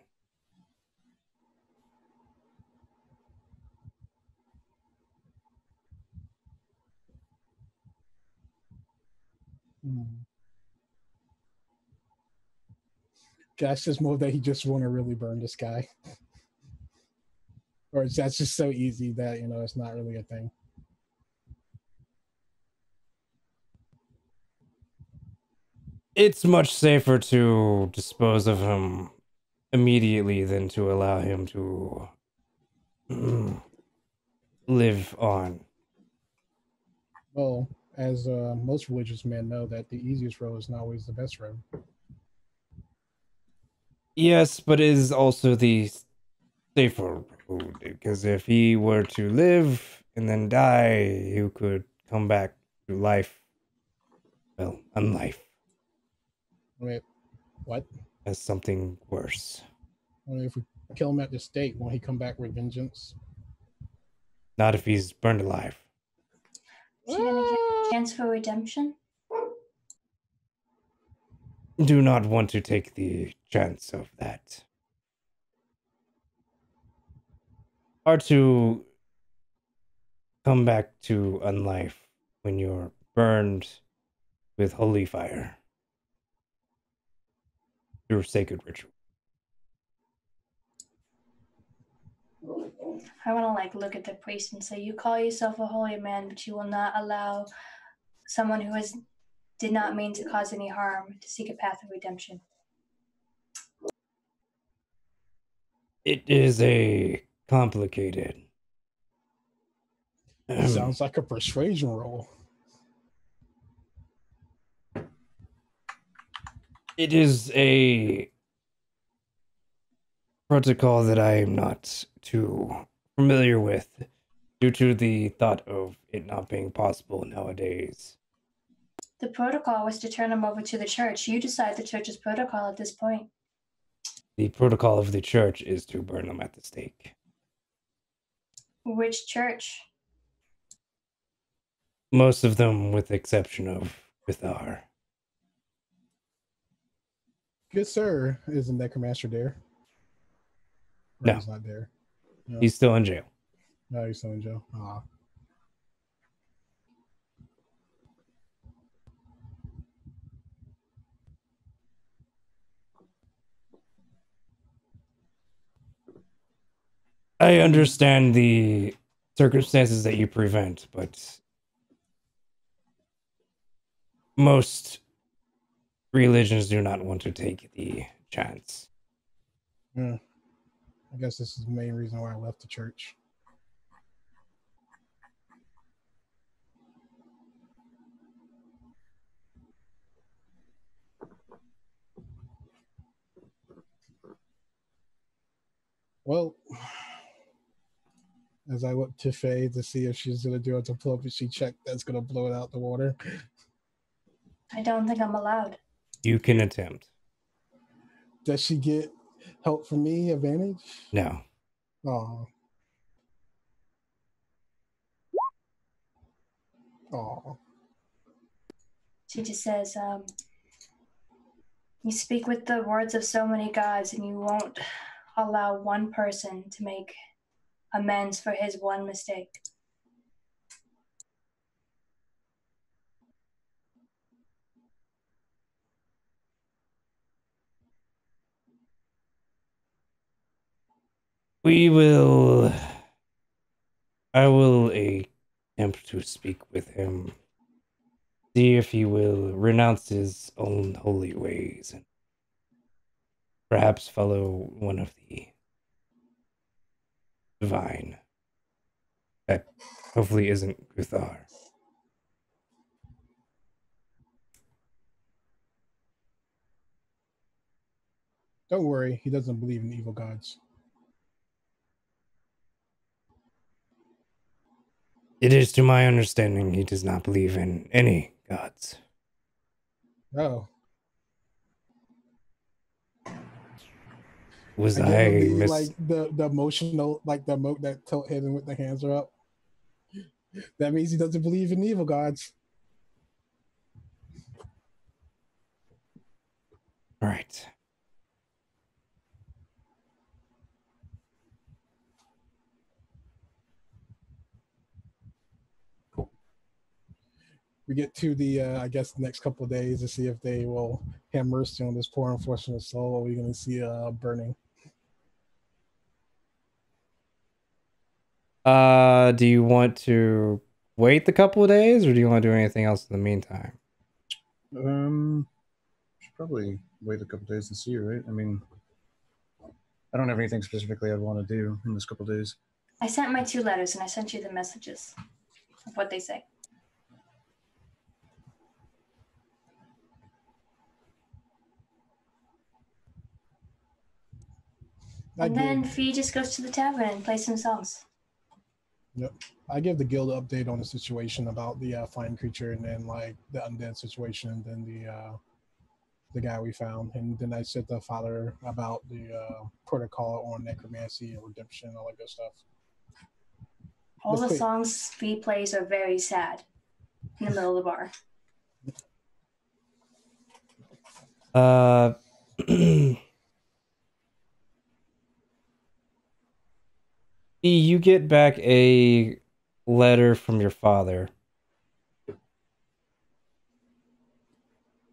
That's just more that he just want to really burn this guy. Or that's just so easy that, it's not really a thing. It's much safer to dispose of him immediately than to allow him to live on. Well, as most religious men know, that the easiest road is not always the best road. Yes, but it is also the safer road, because if he were to live and then die, he could come back to life. Well, unlife. Wait, what? As something worse. If we kill him at the stake, won't he come back with vengeance? Not if he's burned alive. Is he gonna get a chance for redemption? Do not want to take the chance of that. Or to come back to unlife when you're burned with holy fire through sacred ritual. I want to look at the priest and say, you call yourself a holy man, but you will not allow someone who did not mean to cause any harm to seek a path of redemption. It is a complicated. Sounds like a persuasion roll. It is a protocol that I am not too familiar with due to the thought of it not being possible nowadays. The protocol was to turn him over to the church. You decide the church's protocol at this point. The protocol of the church is to burn them at the stake. Which church? Most of them, with the exception of Bithar. Good sir, is the necromancer there? No. He's not there. No. He's still in jail. No, he's still in jail. Aw. I understand the circumstances that you prevent, but most religions do not want to take the chance. Yeah. I guess this is the main reason why I left the church. Well, as I look to Faye to see if she's gonna do it to pull up, if she checked, that's gonna blow it out the water. I don't think I'm allowed. You can attempt. Does she get help from me? Advantage? No. Oh. Oh. She just says, you speak with the words of so many gods, and you won't allow one person to make amends for his one mistake. I will attempt to speak with him. See if he will renounce his own holy ways and perhaps follow one of the divine. That hopefully isn't Guthar. Don't worry, he doesn't believe in evil gods. It is to my understanding he does not believe in any gods. Oh. Was Again, I like the emotional, like the emote that tilt head and with the hands are up. That means he doesn't believe in evil gods. All right. We get to the, I guess, the next couple of days to see if they will have mercy on this poor unfortunate soul, or we're going to see burning. Do you want to wait the couple of days, or do you want to do anything else in the meantime? Should probably wait a couple days and see, right? I mean, I don't have anything specifically I'd want to do in this couple days. I sent my 2 letters, and I sent you the messages of what they say. And then Fee just goes to the tavern and plays some songs. Yep. I give the guild an update on the situation about the flying creature, and then like the undead situation, and then the guy we found, and then I said to the father about the protocol on necromancy and redemption and all that good stuff. All the songs Fee plays are very sad in the middle of the bar. You get back a letter from your father.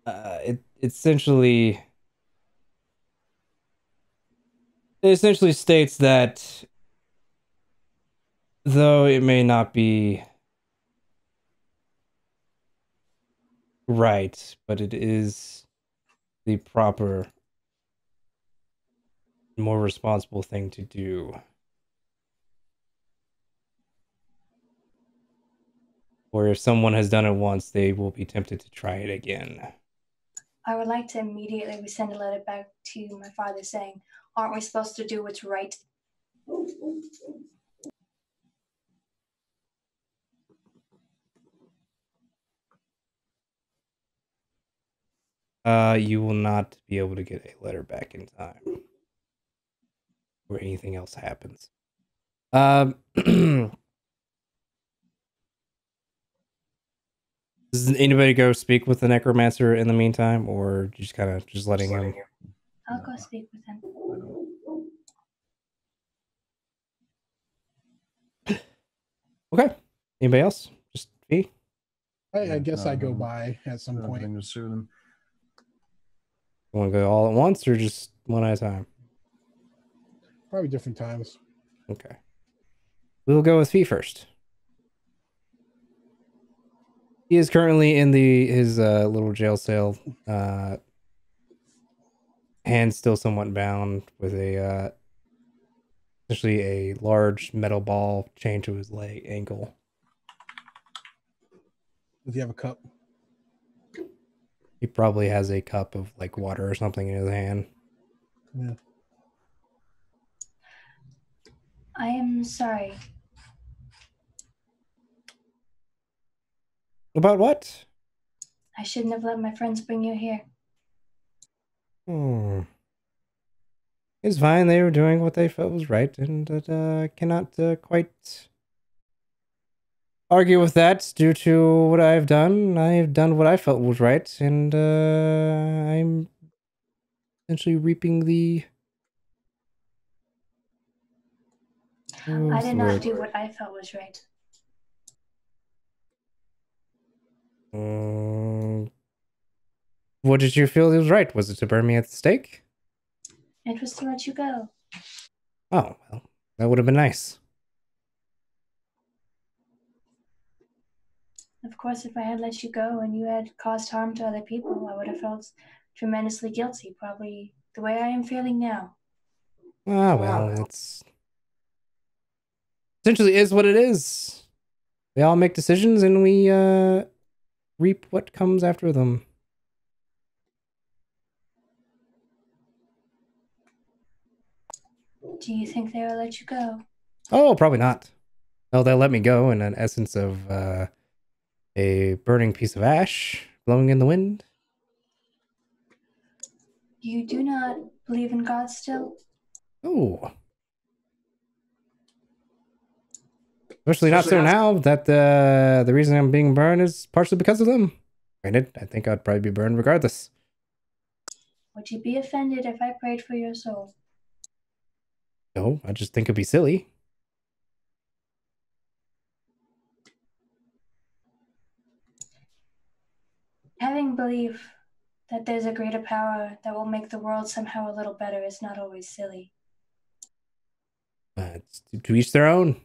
It essentially states that though it may not be right, but it is the proper, more responsible thing to do. Or if someone has done it once, they will be tempted to try it again. I would like to immediately send a letter back to my father saying, aren't we supposed to do what's right? You will not be able to get a letter back in time. Or anything else happens. Does anybody go speak with the necromancer in the meantime, or just kind of letting him? I'll go speak with him. Okay. Anybody else? Just me? I guess I go um, by at some point. Everything to sue them. You want to go all at once or just one at a time? Probably different times. Okay. We'll go with Fee first. He is currently in his little jail cell. Hands still somewhat bound with a essentially a large metal ball chained to his leg ankle. Does he have a cup? He probably has a cup of like water or something in his hand. Yeah. I am sorry. About what? I shouldn't have let my friends bring you here. It's fine. They were doing what they felt was right, and cannot quite argue with that due to what I've done. I've done what I felt was right, and I'm essentially reaping the. I did not do what I felt was right. What did you feel was right? Was it to burn me at the stake? It was to let you go. Oh, well, that would have been nice. Of course, if I had let you go and you had caused harm to other people, I would have felt tremendously guilty, probably the way I am feeling now. Ah, well, it's essentially is what it is. We all make decisions and we reap what comes after them. Do you think they will let you go? Oh, probably not. Oh, they'll let me go in an essence of a burning piece of ash blowing in the wind. You do not believe in God still? Oh. Especially not so now that the reason I'm being burned is partially because of them. Granted, I think I'd probably be burned regardless. Would you be offended if I prayed for your soul? No, I just think it'd be silly. Having belief that there's a greater power that will make the world somehow a little better is not always silly. It's to each their own.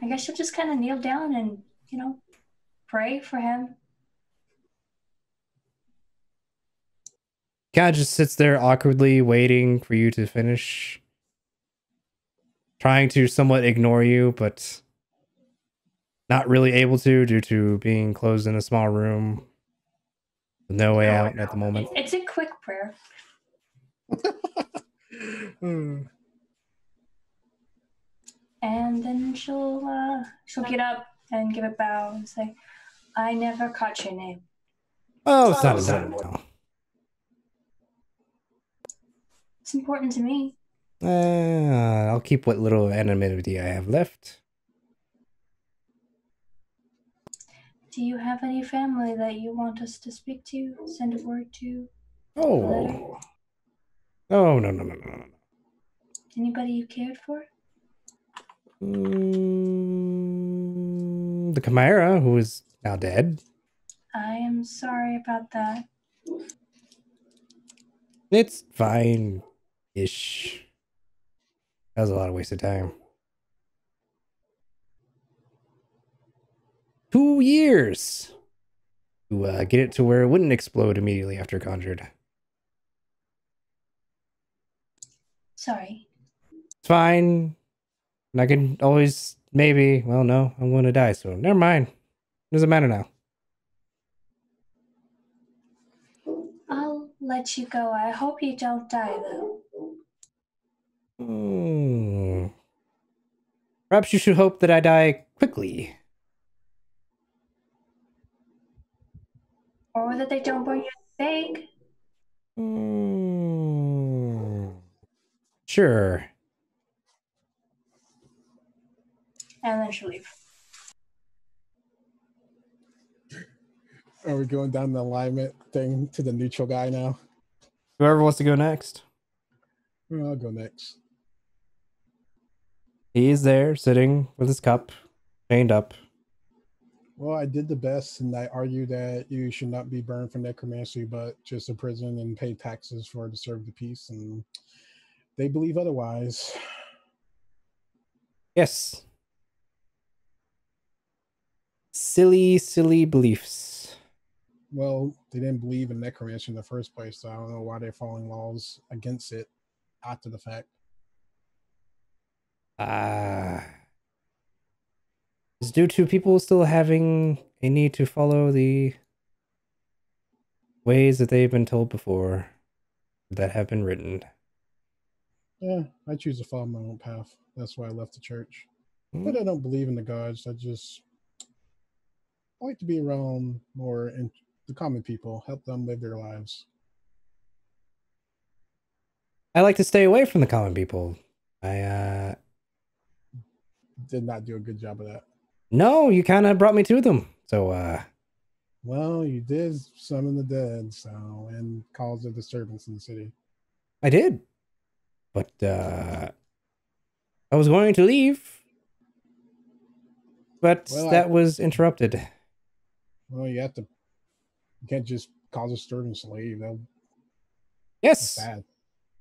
I guess you'll just kind of kneel down and, pray for him. Kind of just sits there awkwardly waiting for you to finish. Trying to somewhat ignore you, but not really able to due to being closed in a small room. With no way out at the moment. It's a quick prayer. And then she'll get up and give a bow and say, I never caught your name. Oh, it's not important now. It's important to me. I'll keep what little anonymity I have left. Do you have any family that you want us to speak to, send a word to? Oh. Oh, no. Anybody you cared for? The Chimera, who is now dead. I am sorry about that. It's fine-ish. That was a lot of wasted time. 2 years to get it to where it wouldn't explode immediately after conjured. Sorry. It's fine. And I can always, maybe, well, no, I'm going to die, so never mind. Doesn't matter now. I'll let you go. I hope you don't die, though. Perhaps you should hope that I die quickly. Or that they don't burn you at the stake. Sure. And then she'll leave. Are we going down the alignment thing to the neutral guy now? Whoever wants to go next. I'll go next. He is there, sitting with his cup, chained up. Well, I did the best, and I argue that you should not be burned for necromancy, but just a prison and pay taxes for to serve the peace, and they believe otherwise. Yes. Silly, silly beliefs. Well, they didn't believe in necromancy in the first place, so I don't know why they're following laws against it after the fact. It's due to people still having a need to follow the ways that they've been told before that have been written. Yeah, I choose to follow my own path. That's why I left the church. But I don't believe in the gods. I like to be around more in the common people, help them live their lives. I like to stay away from the common people. I did not do a good job of that. No, you kind of brought me to them. So well, you did summon the dead, so, and cause a disturbance in the city. I did. But I was going to leave. But that was interrupted. Well, you can't just cause a disturbance and leave. Yes. That's bad.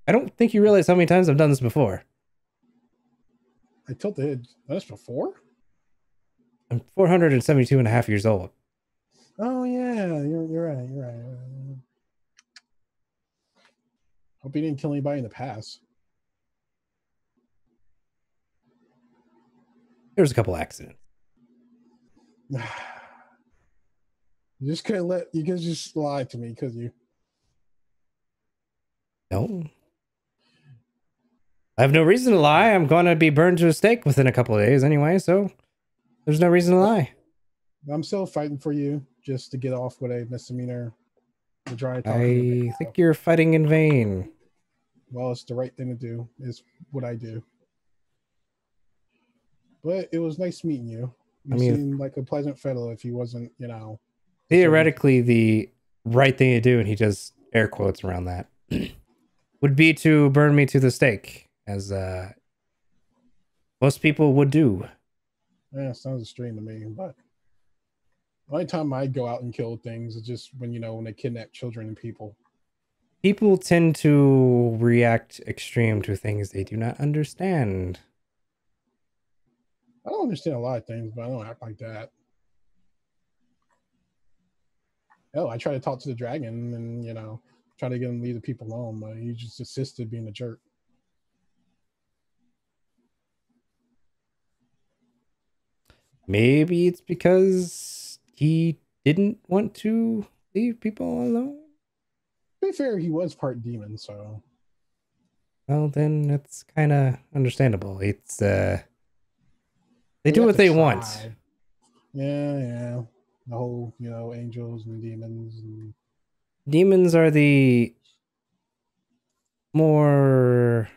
I don't think you realize how many times I've done this before. I tilted this before? I'm 472 and a half years old. Oh, yeah. You're right. You're right. Hope you didn't kill anybody in the past. There was a couple accidents. You just couldn't you could just lie to me because you. No. I have no reason to lie. I'm going to be burned to a stake within a couple of days anyway, so there's no reason to lie. I'm still fighting for you just to get off with a misdemeanor. I think you're fighting in vain. Well, it's the right thing to do. Is what I do. But it was nice meeting you. You seemed like a pleasant fellow if he wasn't, theoretically, the right thing to do, and he does air quotes around that, would be to burn me to the stake, as most people would do. Yeah, sounds extreme to me, but the only time I go out and kill things is just when they kidnap children and people. People tend to react extreme to things they do not understand. I don't understand a lot of things, but I don't act like that. Oh, I try to talk to the dragon and, try to get him to leave the people alone, but he just insisted being a jerk. Maybe it's because he didn't want to leave people alone. To be fair, he was part demon, so. Well, then it's kind of understandable. It's, they do what they want. Yeah. The whole, angels and demons. Demons are the more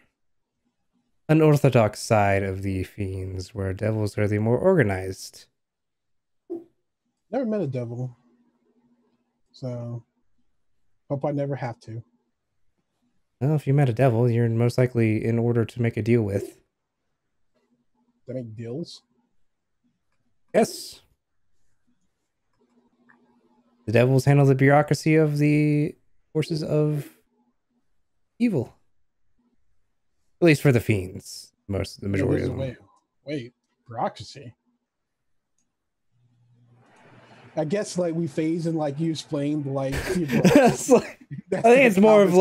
unorthodox side of the fiends, where devils are the more organized. Never met a devil. So, hope I never have to. Well, if you met a devil, you're most likely in order to make a deal with. They make deals? Yes. The devils handle the bureaucracy of the forces of evil. At least for the fiends. The majority of them. Wait, bureaucracy? I guess we phase and you explained I think it's more of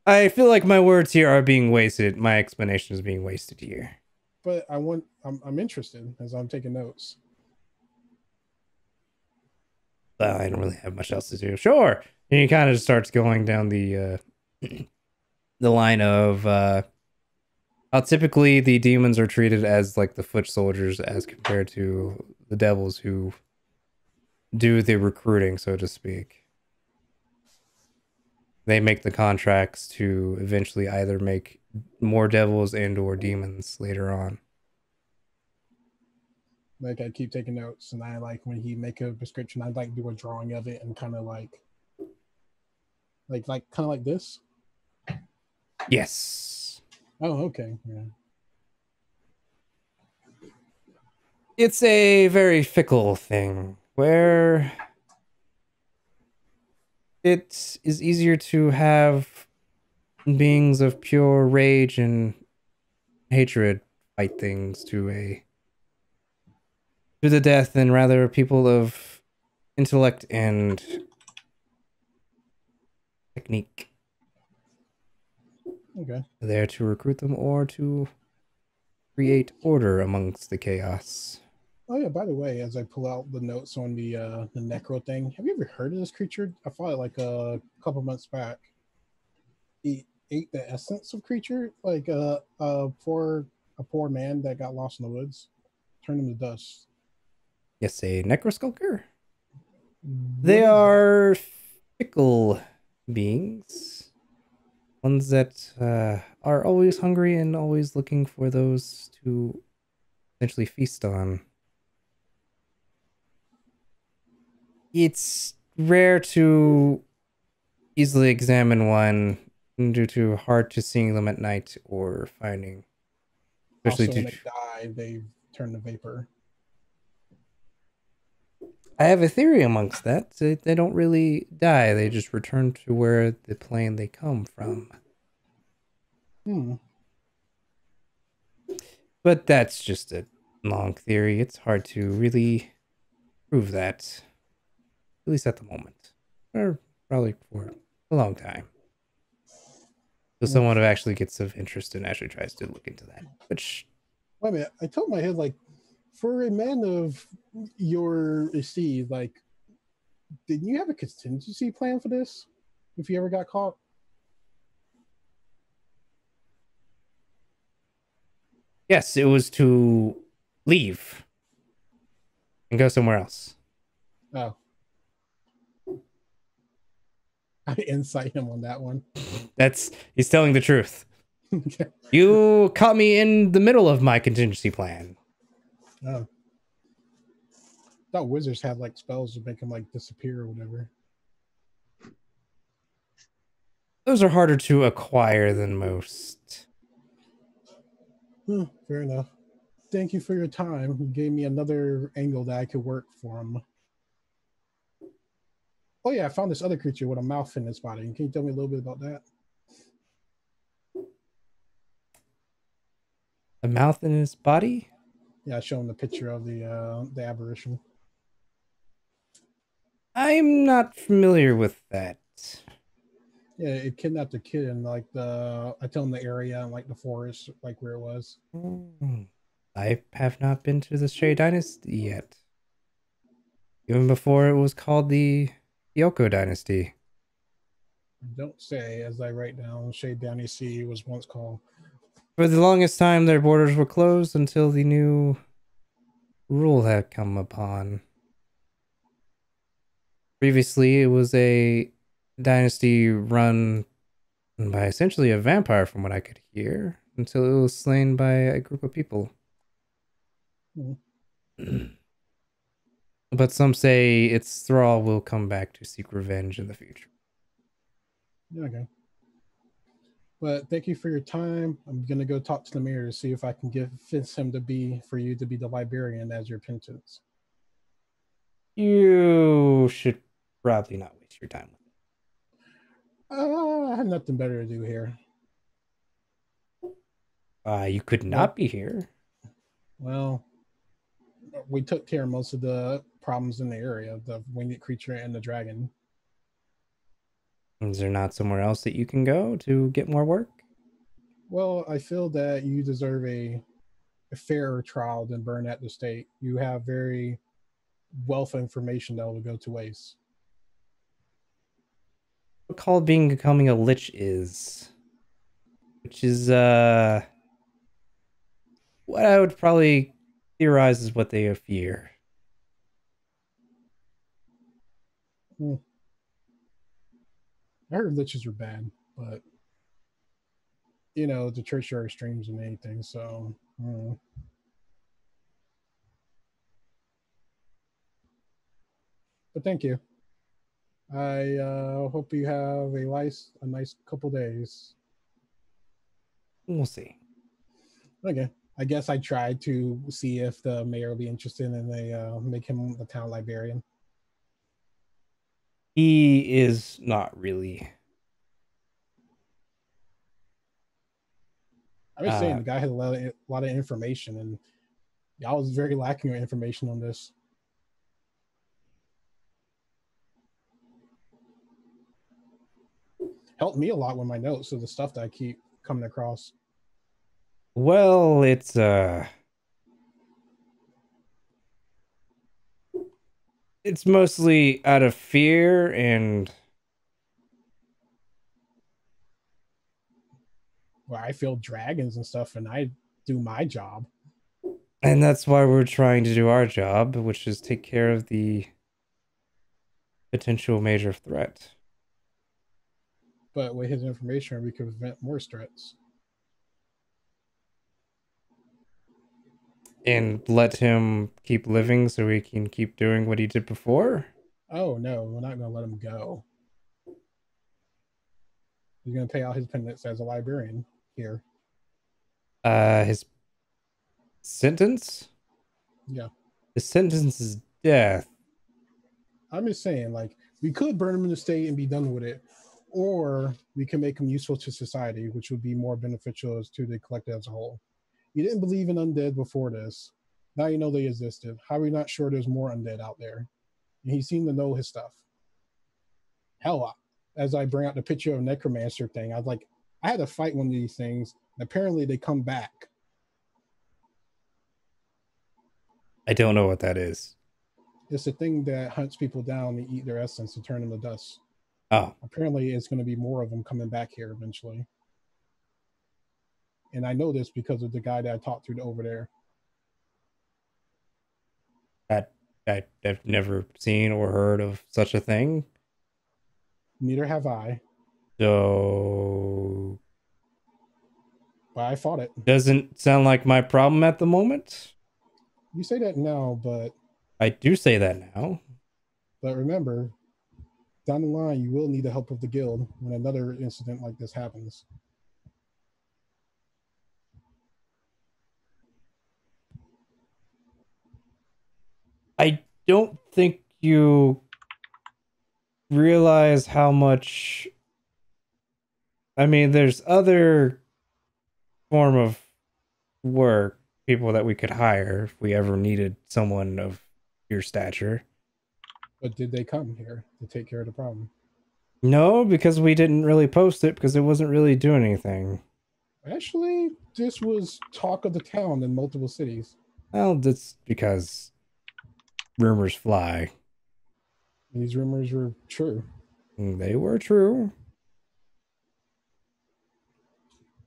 I feel like my words here are being wasted. My explanation is being wasted here. But I'm interested as I'm taking notes. I don't really have much else to do. Sure. And he kind of just starts going down the the line of how typically the demons are treated as the foot soldiers as compared to the devils who do the recruiting, so to speak. They make the contracts to eventually either make more devils and or demons later on. I keep taking notes, and I when he make a prescription, I do a drawing of it and kind of like this. Yes. Oh, okay. Yeah. It's a very fickle thing where it is easier to have beings of pure rage and hatred fight things to the death than rather people of intellect and technique Okay. there to recruit them or to create order amongst the chaos. Oh yeah. By the way, as I pull out the notes on the necro thing, have you ever heard of this creature? I fought it like a couple months back. He ate the essence of creature, like a poor man that got lost in the woods, turned him to dust. Yes, a necroskulker. What They is that? are fickle beings, ones that are always hungry and always looking for those to essentially feast on. It's rare to easily examine one due to hard to seeing them at night or finding, especially Also, when due they to, die, they turn to vapor. I have a theory amongst that. They don't really die, they just return to where the plane they come from. Hmm. But that's just a long theory. It's hard to really prove that, at least at the moment, or probably for a long time. So Hmm. someone who actually gets of interest and actually tries to look into that, which Wait a minute. I told my head like, for a man of your esteem, like, didn't you have a contingency plan for this? If you ever got caught? yes, it was to leave and go somewhere else. Oh, I insight him on that one. That's he's telling the truth. Okay. You caught me in the middle of my contingency plan. Oh. Thought wizards had like spells to make them like disappear or whatever. Those are harder to acquire than most. Fair enough. Thank you for your time. You gave me another angle that I could work from. Oh yeah, I found this other creature with a mouth in its body. Can you tell me a little bit about that? A mouth in his body? Yeah, I showed him the picture of the apparition. I'm not familiar with that. Yeah, it kidnapped a kid in like I told him the area and like the forest, like where it was. I have not been to the Shay Dynasty yet. Even before it was called the Yoko Dynasty. Don't say, as I write down, Shade Downey Sea was once called. For the longest time, their borders were closed until the new rule had come upon. Previously, it was a dynasty run by essentially a vampire, from what I could hear, until it was slain by a group of people. But some say its thrall will come back to seek revenge in the future. Yeah, okay. But thank you for your time. I'm gonna go talk to the mayor to see if I can get fence him to be for you to be the librarian as your penance. You should probably not waste your time with I have nothing better to do here. it. You could Well, not be here. well, we took care of most of the problems in the area, the winged creature and the dragon. Is there not somewhere else that you can go to get more work? Well, I feel that you deserve a fairer trial than burn at the stake. You have very wealth of information that will go to waste. What called becoming a lich is, which is what I would probably theorize is what they fear. Hmm. I heard liches are bad, but you know the church are extremes in anything. So, but thank you. I hope you have a nice couple days. We'll see. Okay. I guess I tried to see if the mayor will be interested in a make him the town librarian. He is not really. I was saying the guy had a lot of information, and y'all was very lacking of information on this. Helped me a lot with my notes of the stuff that I keep coming across. Well, it's mostly out of fear and Where I feel dragons and stuff, and I do my job. and that's why we're trying to do our job, which is take care of the potential major threat. But with his information, we could prevent more threats. And let him keep living so he can keep doing what he did before? Oh no, we're not going to let him go. He's going to pay out his penance as a librarian here. His sentence? Yeah. His sentence is death. I'm just saying, like, we could burn him in the state and be done with it, or we can make him useful to society, which would be more beneficial to the collective as a whole. You didn't believe in undead before this. Now you know they existed. How are we not sure there's more undead out there? And he seemed to know his stuff. Hell, as I bring out the picture of necromancer thing, I had to fight one of these things. And apparently they come back. I don't know what that is. It's a thing that hunts people down and eat their essence to turn them to dust. Oh. Apparently it's going to be more of them coming back here eventually. And I know this because of the guy that I talked to over there. I've never seen or heard of such a thing. Neither have I. So... But I fought it. Doesn't sound like my problem at the moment. You say that now, but... I do say that now. But remember, down the line, you will need the help of the guild when another incident like this happens. I don't think you realize how much... I mean, there's other form of work, people that we could hire if we ever needed someone of your stature. But did they come here to take care of the problem? No, because we didn't really post it because it wasn't really doing anything. Actually, this was talk of the town in multiple cities. Well, that's because rumors fly. These rumors were true. They were true.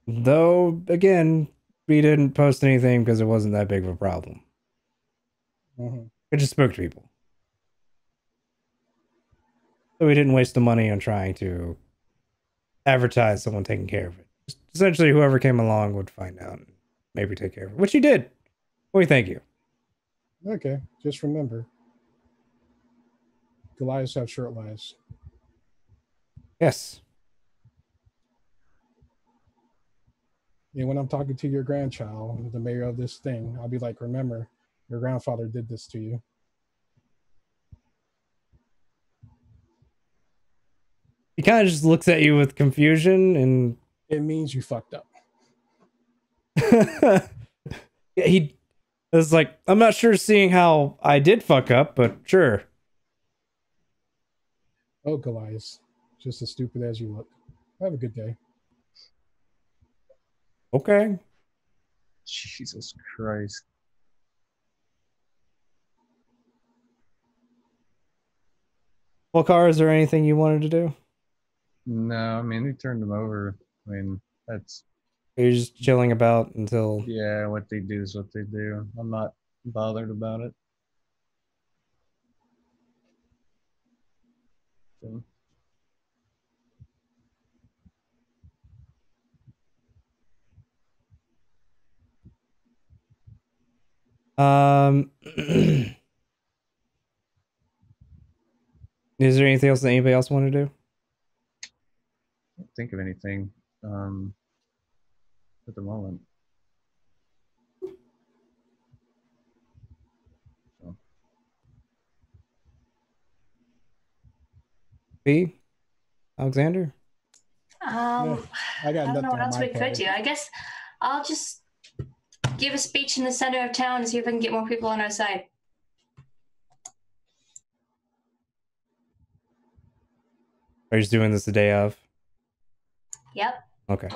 Though, again, we didn't post anything because it wasn't that big of a problem. Mm-hmm. It just spoke to people. So we didn't waste the money on trying to advertise someone taking care of it. Just essentially, whoever came along would find out and maybe take care of it, which you did. We thank you. Okay, just remember, Goliaths have short lives. Yes. And when I'm talking to your grandchild, the mayor of this thing, I'll be like, remember, your grandfather did this to you. He kind of just looks at you with confusion and... It means you fucked up. Yeah, he was like, I'm not sure seeing how I did fuck up, but sure. Oh, Goliath, just as stupid as you look. Have a good day. Okay. Jesus Christ. Well, Car, is there anything you wanted to do? No, I mean, they turned them over. I mean, that's... You're just chilling about until... Yeah, what they do is what they do. I'm not bothered about it. So. Is there anything else that anybody else want to do? Think of anything. at the moment. So. B. Alexander? I got I don't know nothing what on else my we could part. do. I guess I'll just give a speech in the center of town and see if I can get more people on our side. Are you just doing this the day of? Yep. Okay.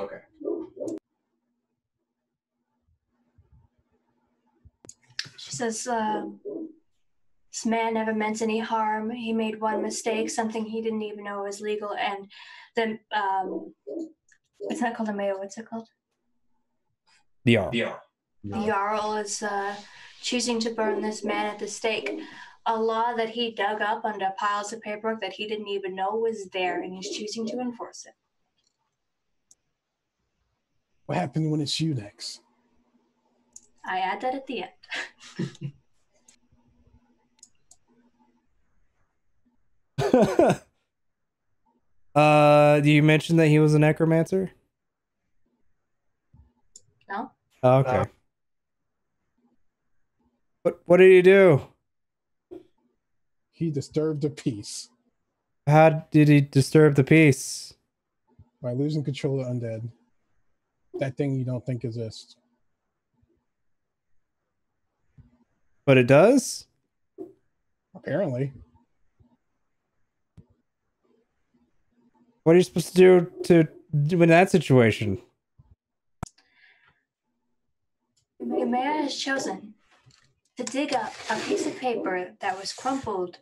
She says, this man never meant any harm. He made one mistake, something he didn't even know was legal. And then, it's not called a mayor. What's it called? The Jarl. The Jarl is choosing to burn this man at the stake. A law that he dug up under piles of paperwork that he didn't even know was there, and he's choosing to enforce it. What happened when it's you next? I add that at the end. You mentioned that he was a necromancer? No? Oh, okay. What did he do? He disturbed the peace How did he disturb the peace? by losing control of undead. That thing you don't think exists. But it does? Apparently. What are you supposed to do in that situation? The mayor has chosen to dig up a piece of paper that was crumpled,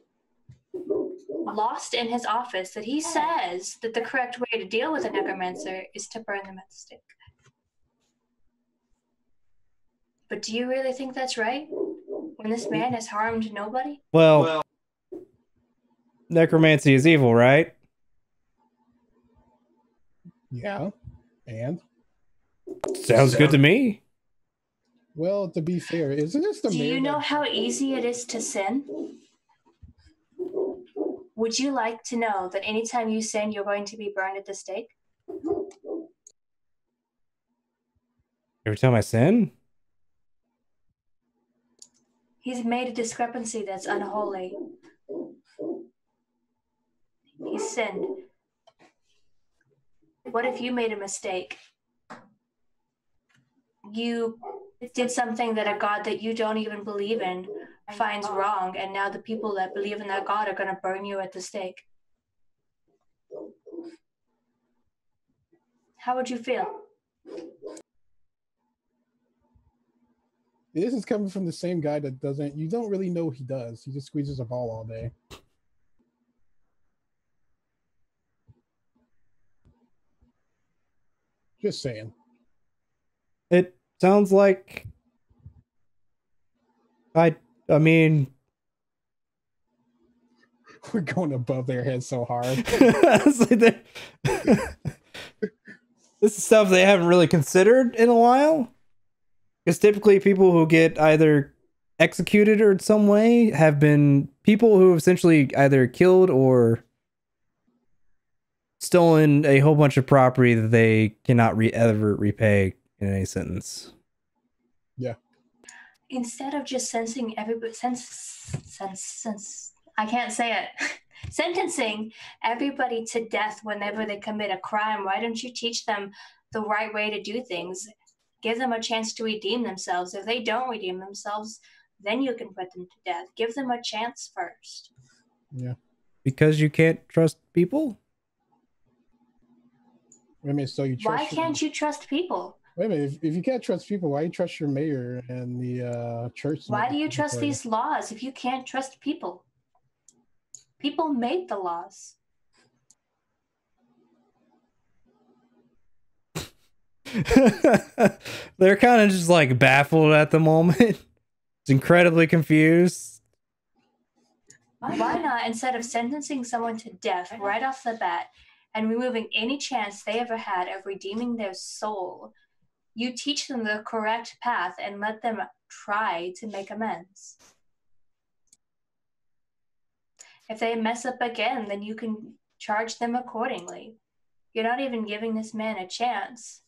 lost in his office, that he says that the correct way to deal with a necromancer is to burn them at the stake. But do you really think that's right? When this man has harmed nobody? Well, necromancy is evil, right? Yeah. And? Sounds good to me. Well, to be fair, isn't this the Do mayor you know that- how easy it is to sin? Would you like to know that anytime you sin, you're going to be burned at the stake? Every time I sin? He's made a discrepancy that's unholy. He sinned. What if you made a mistake? You did something that a God that you don't even believe in finds wrong, and now the people that believe in that God are going to burn you at the stake. How would you feel? This is coming from the same guy that doesn't, you don't really know what he does. He just squeezes a ball all day. Just saying. It sounds like I mean We're going above their heads so hard. it's like this is stuff they haven't really considered in a while. Because typically people who get either executed or in some way have been people who have essentially either killed or stolen a whole bunch of property that they cannot ever repay in any sentence. Yeah. Instead of just sentencing everybody, I can't say it. Sentencing everybody to death whenever they commit a crime, why don't you teach them the right way to do things? Give them a chance to redeem themselves. If they don't redeem themselves, then you can put them to death. Give them a chance first. Yeah. Because you can't trust people? Wait a minute, so you trust Why can't you trust people? Wait a minute, if you can't trust people, why do you trust your mayor and the church? Why do you trust these laws if you can't trust people? People made the laws. They're kind of just like baffled at the moment. It's incredibly confused. Why not, instead of sentencing someone to death right off the bat and removing any chance they ever had of redeeming their soul, you teach them the correct path and let them try to make amends. If they mess up again, then you can charge them accordingly. You're not even giving this man a chance.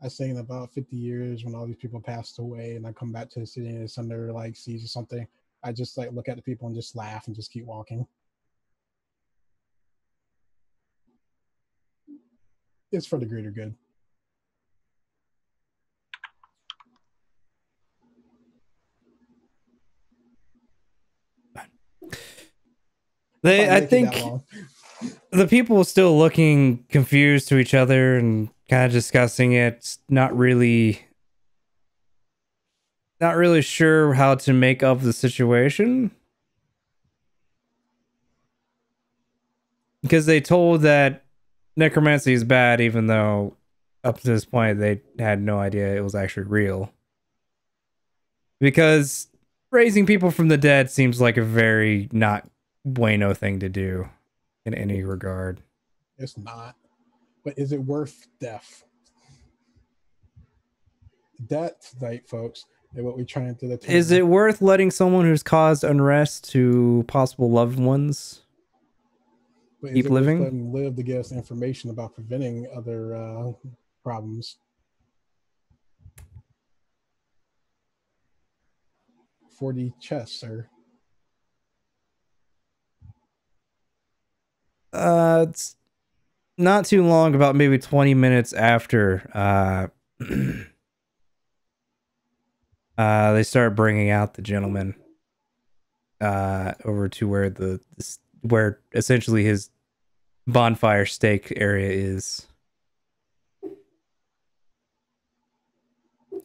I say in about 50 years when all these people passed away and I come back to the city and it's under like siege or something, I just like look at the people and just laugh and just keep walking. It's for the greater good. I think the people are still looking confused to each other and kind of discussing it. Not really sure how to make of the situation. Because they told that necromancy is bad, even though up to this point they had no idea it was actually real. Because raising people from the dead seems like a very not bueno thing to do in any regard. It's not. But is it worth death? That's right, folks. And what we're trying to determine. Is it worth letting someone who's caused unrest to possible loved ones keep living? Let them live to give us information about preventing other problems. 40 chests, sir. It's not too long, about maybe 20 minutes after they start bringing out the gentleman over to where essentially his bonfire stake area is.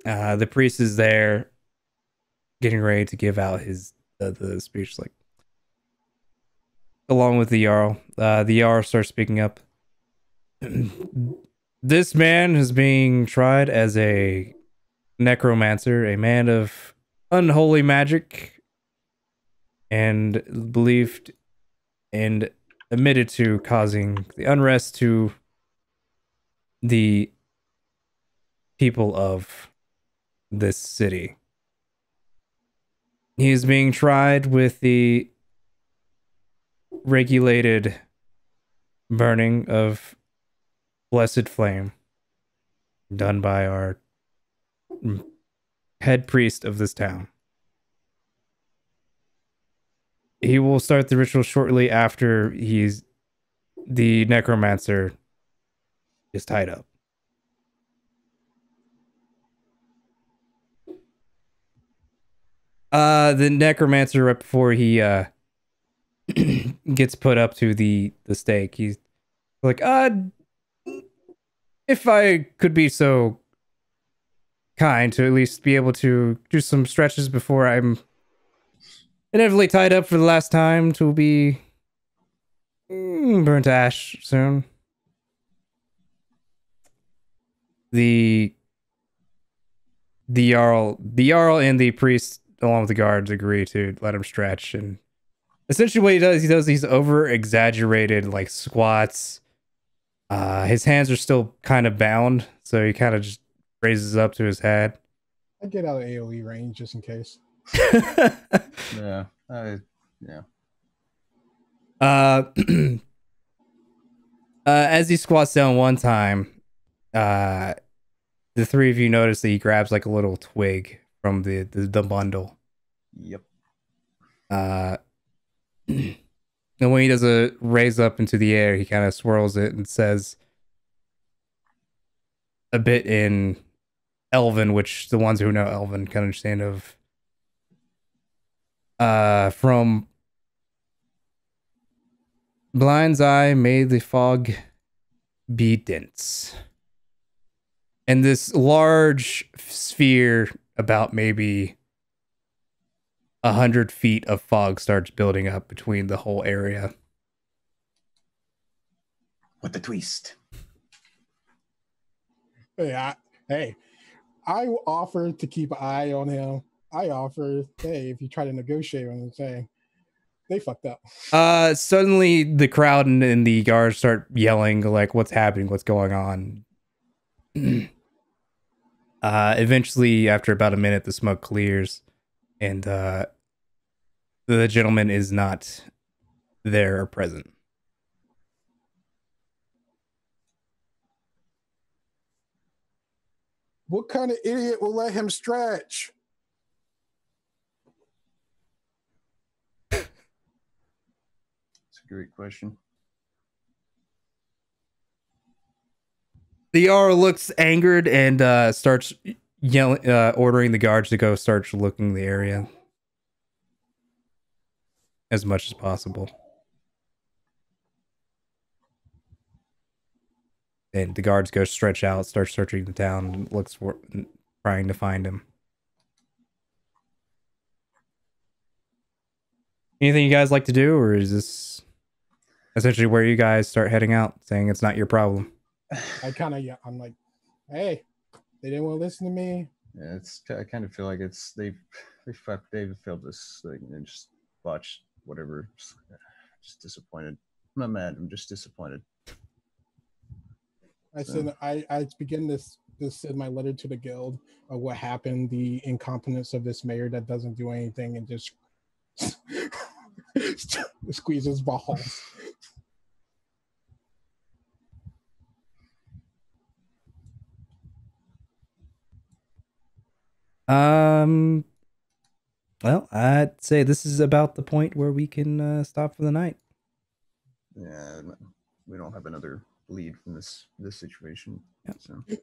The priest is there getting ready to give out his the speech, like, along with the Jarl. The Jarl starts speaking up. This man is being tried as a necromancer, a man of unholy magic, and believed and admitted to causing the unrest to the people of this city. He is being tried with the regulated burning of blessed flame done by our head priest of this town. He will start the ritual shortly after the necromancer is tied up. The necromancer, right before he gets put up to the stake, he's like, if I could be so kind to at least be able to do some stretches before I'm inevitably tied up for the last time to be burnt to ash soon. The Jarl and the priest, along with the guards, agree to let him stretch. And essentially what he does these over exaggerated like squats. His hands are still kind of bound, so he kind of just raises up to his head. I get out of AoE range just in case. Yeah. As he squats down one time, the three of you notice that he grabs like a little twig from the bundle. Yep. And when he does a raise up into the air, he kind of swirls it and says a bit in Elven, which the ones who know Elven can understand of. From Blind's Eye, may the fog be dense. And this large sphere, about maybe 100 feet of fog, starts building up between the whole area. What the twist? Hey, I offered to keep an eye on him. I offered, hey, if you try to negotiate with him, saying they fucked up. Suddenly the crowd and the guards start yelling, like, what's happening? What's going on? Eventually, after about a minute, the smoke clears, and the gentleman is not there or present. What kind of idiot will let him stretch? It's a great question. The R looks angered and starts yelling, ordering the guards to go start looking the area as much as possible. And the guards go stretch out, start searching the town, and looks for, trying to find him. Anything you guys like to do, or is this essentially where you guys start heading out, saying it's not your problem? I kind of, I'm like, hey, they didn't want to listen to me. Yeah, it's. I kind of feel like it's they've failed this thing and just botched whatever. Just disappointed. I'm not mad. I'm just disappointed. I said I begin this in my letter to the guild of what happened, the incompetence of this mayor that doesn't do anything and just squeezes balls. Well, I'd say this is about the point where we can stop for the night. Yeah, we don't have another lead from this situation. Yeah. So. Yes.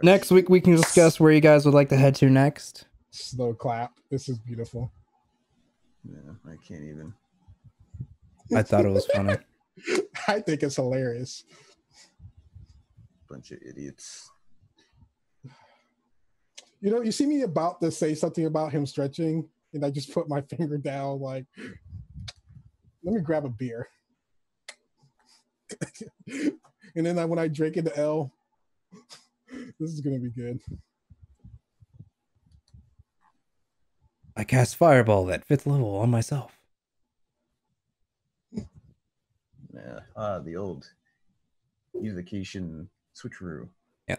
Next week we can discuss where you guys would like to head to next. Slow clap. This is beautiful. Yeah, I can't even. I thought it was funny. I think it's hilarious. Bunch of idiots. You know, you see me about to say something about him stretching, and I just put my finger down like, let me grab a beer. And then when I drink into L, this is going to be good. I cast Fireball at 5th level on myself. Yeah, the old evocation switcheroo. Yeah.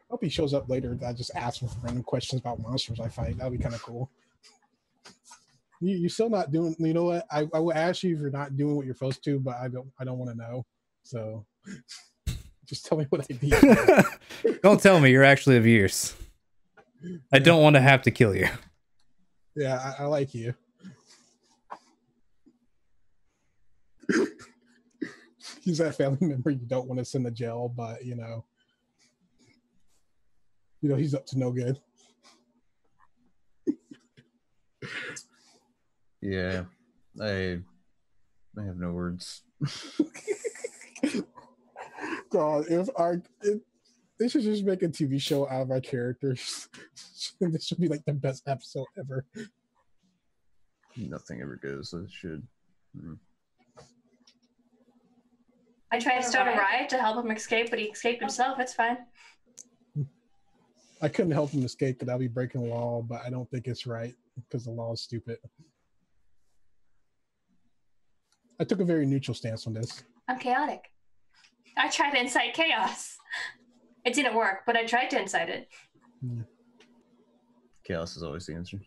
Hope he shows up later. I just ask him random questions about monsters I fight. That'd be kind of cool. You're still not doing. You know what? I will ask you if you're not doing what you're supposed to, but I don't want to know. So just tell me what I did. Don't tell me you're actually of use. I don't want to have to kill you. Yeah, I like you. He's that family member you don't want to send to jail, but you know he's up to no good. Yeah, I have no words. God, they should just make a TV show out of our characters. This should be like the best episode ever. Nothing ever goes, so it should. I tried to start a riot to help him escape, but he escaped himself. It's fine. I couldn't help him escape because I'll be breaking the law, but I don't think it's right because the law is stupid. I took a very neutral stance on this. I'm chaotic. I tried to incite chaos. It didn't work, but I tried to incite it. Yeah. Chaos is always the answer.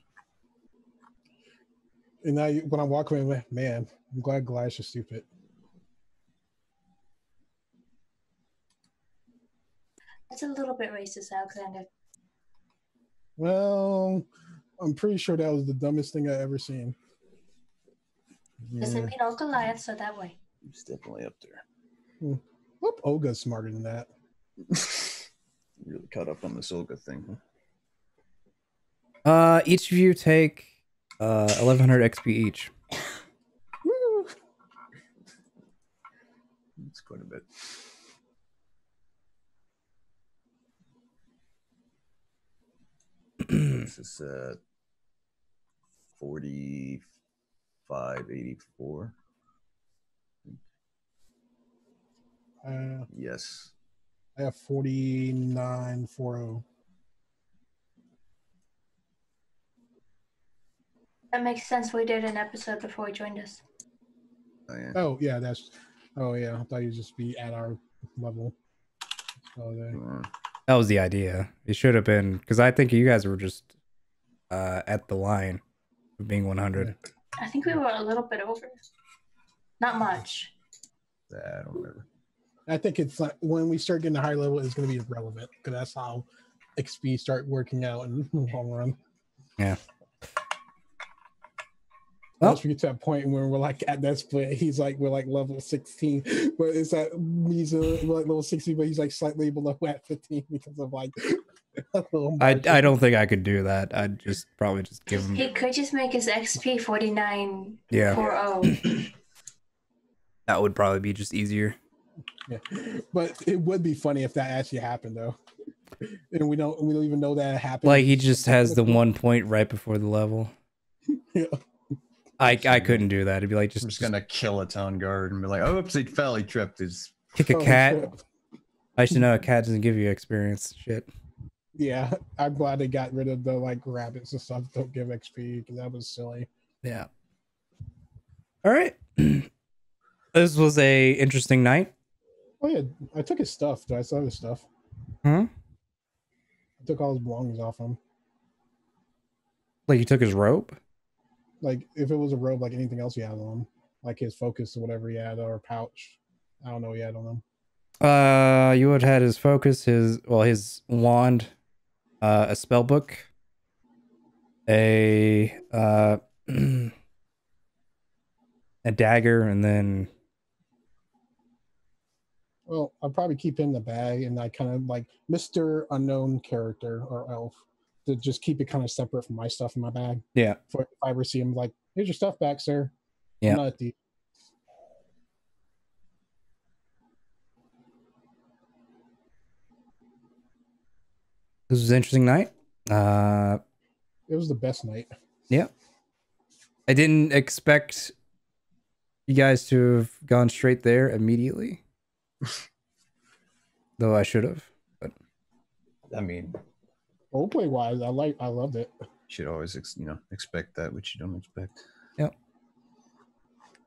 And now when I walk away, I'm like, man, I'm glad Goliath is stupid. That's a little bit racist, Alexander. Well, I'm pretty sure that was the dumbest thing I ever seen. Doesn't mean all Goliaths are that way. It's definitely up there. Hope Olga's smarter than that. Really caught up on this Olga thing, Each of you take 1100 XP each. Woo! It's quite a bit. This is 4584. Yes. I have 4940. That makes sense. We did an episode before he joined us. Oh yeah. Oh yeah, I thought you'd just be at our level. So That was the idea. It should have been, because I think you guys were just at the line of being 100. I think we were a little bit over. Not much. I don't remember. I think it's like when we start getting a higher level, it's going to be irrelevant because that's how XP start working out in the long run. Yeah. Once we get to that point when we're like at that split, he's like we're like level 16, but it's at he's like level 60, but he's like slightly below at 15 because of like a little I margin. don't think I could do that. I'd just probably just give him. He could just make his XP 49. Yeah. 40. That would probably be just easier. Yeah. But it would be funny if that actually happened though. And we don't even know that it happened. Like he just has the 1 point right before the level. Yeah. I couldn't do that. It'd be like I'm just gonna kill a town guard and be like, "Oops, he fell. He tripped." His kick a Oh, cat. shit. I should know a cat doesn't give you experience. Shit. Yeah, I'm glad they got rid of the like rabbits and stuff. Don't give XP because that was silly. Yeah. All right. This was a interesting night. Oh yeah, I took his stuff. I saw his stuff. Huh? I took all his belongings off him. Like you took his rope? Like if it was a robe, like anything else he had on him, like his focus or whatever he had, or a pouch. I don't know what he had on him. You would have had his focus, his wand, a spell book, a a dagger, and then Well, I'll probably keep in the bag, and I kind of like Mr. Unknown character or elf to just keep it kind of separate from my stuff in my bag. yeah. For if I ever see him, like, here's your stuff back, sir. Yeah. I'm not a thief. This was an interesting night. It was the best night. Yeah. I didn't expect you guys to have gone straight there immediately. Though I should have. But I mean, Roleplay wise, I loved it. you should always expect that which you don't expect. yeah.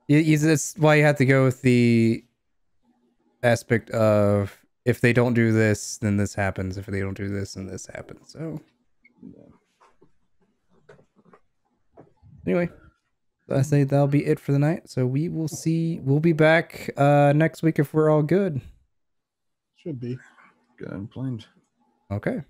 That's why you have to go with the aspect of if they don't do this, then this happens. If they don't do this, then this happens. So anyway, I say that'll be it for the night. So we'll be back next week if we're all good. Should be. Good and planned. Okay.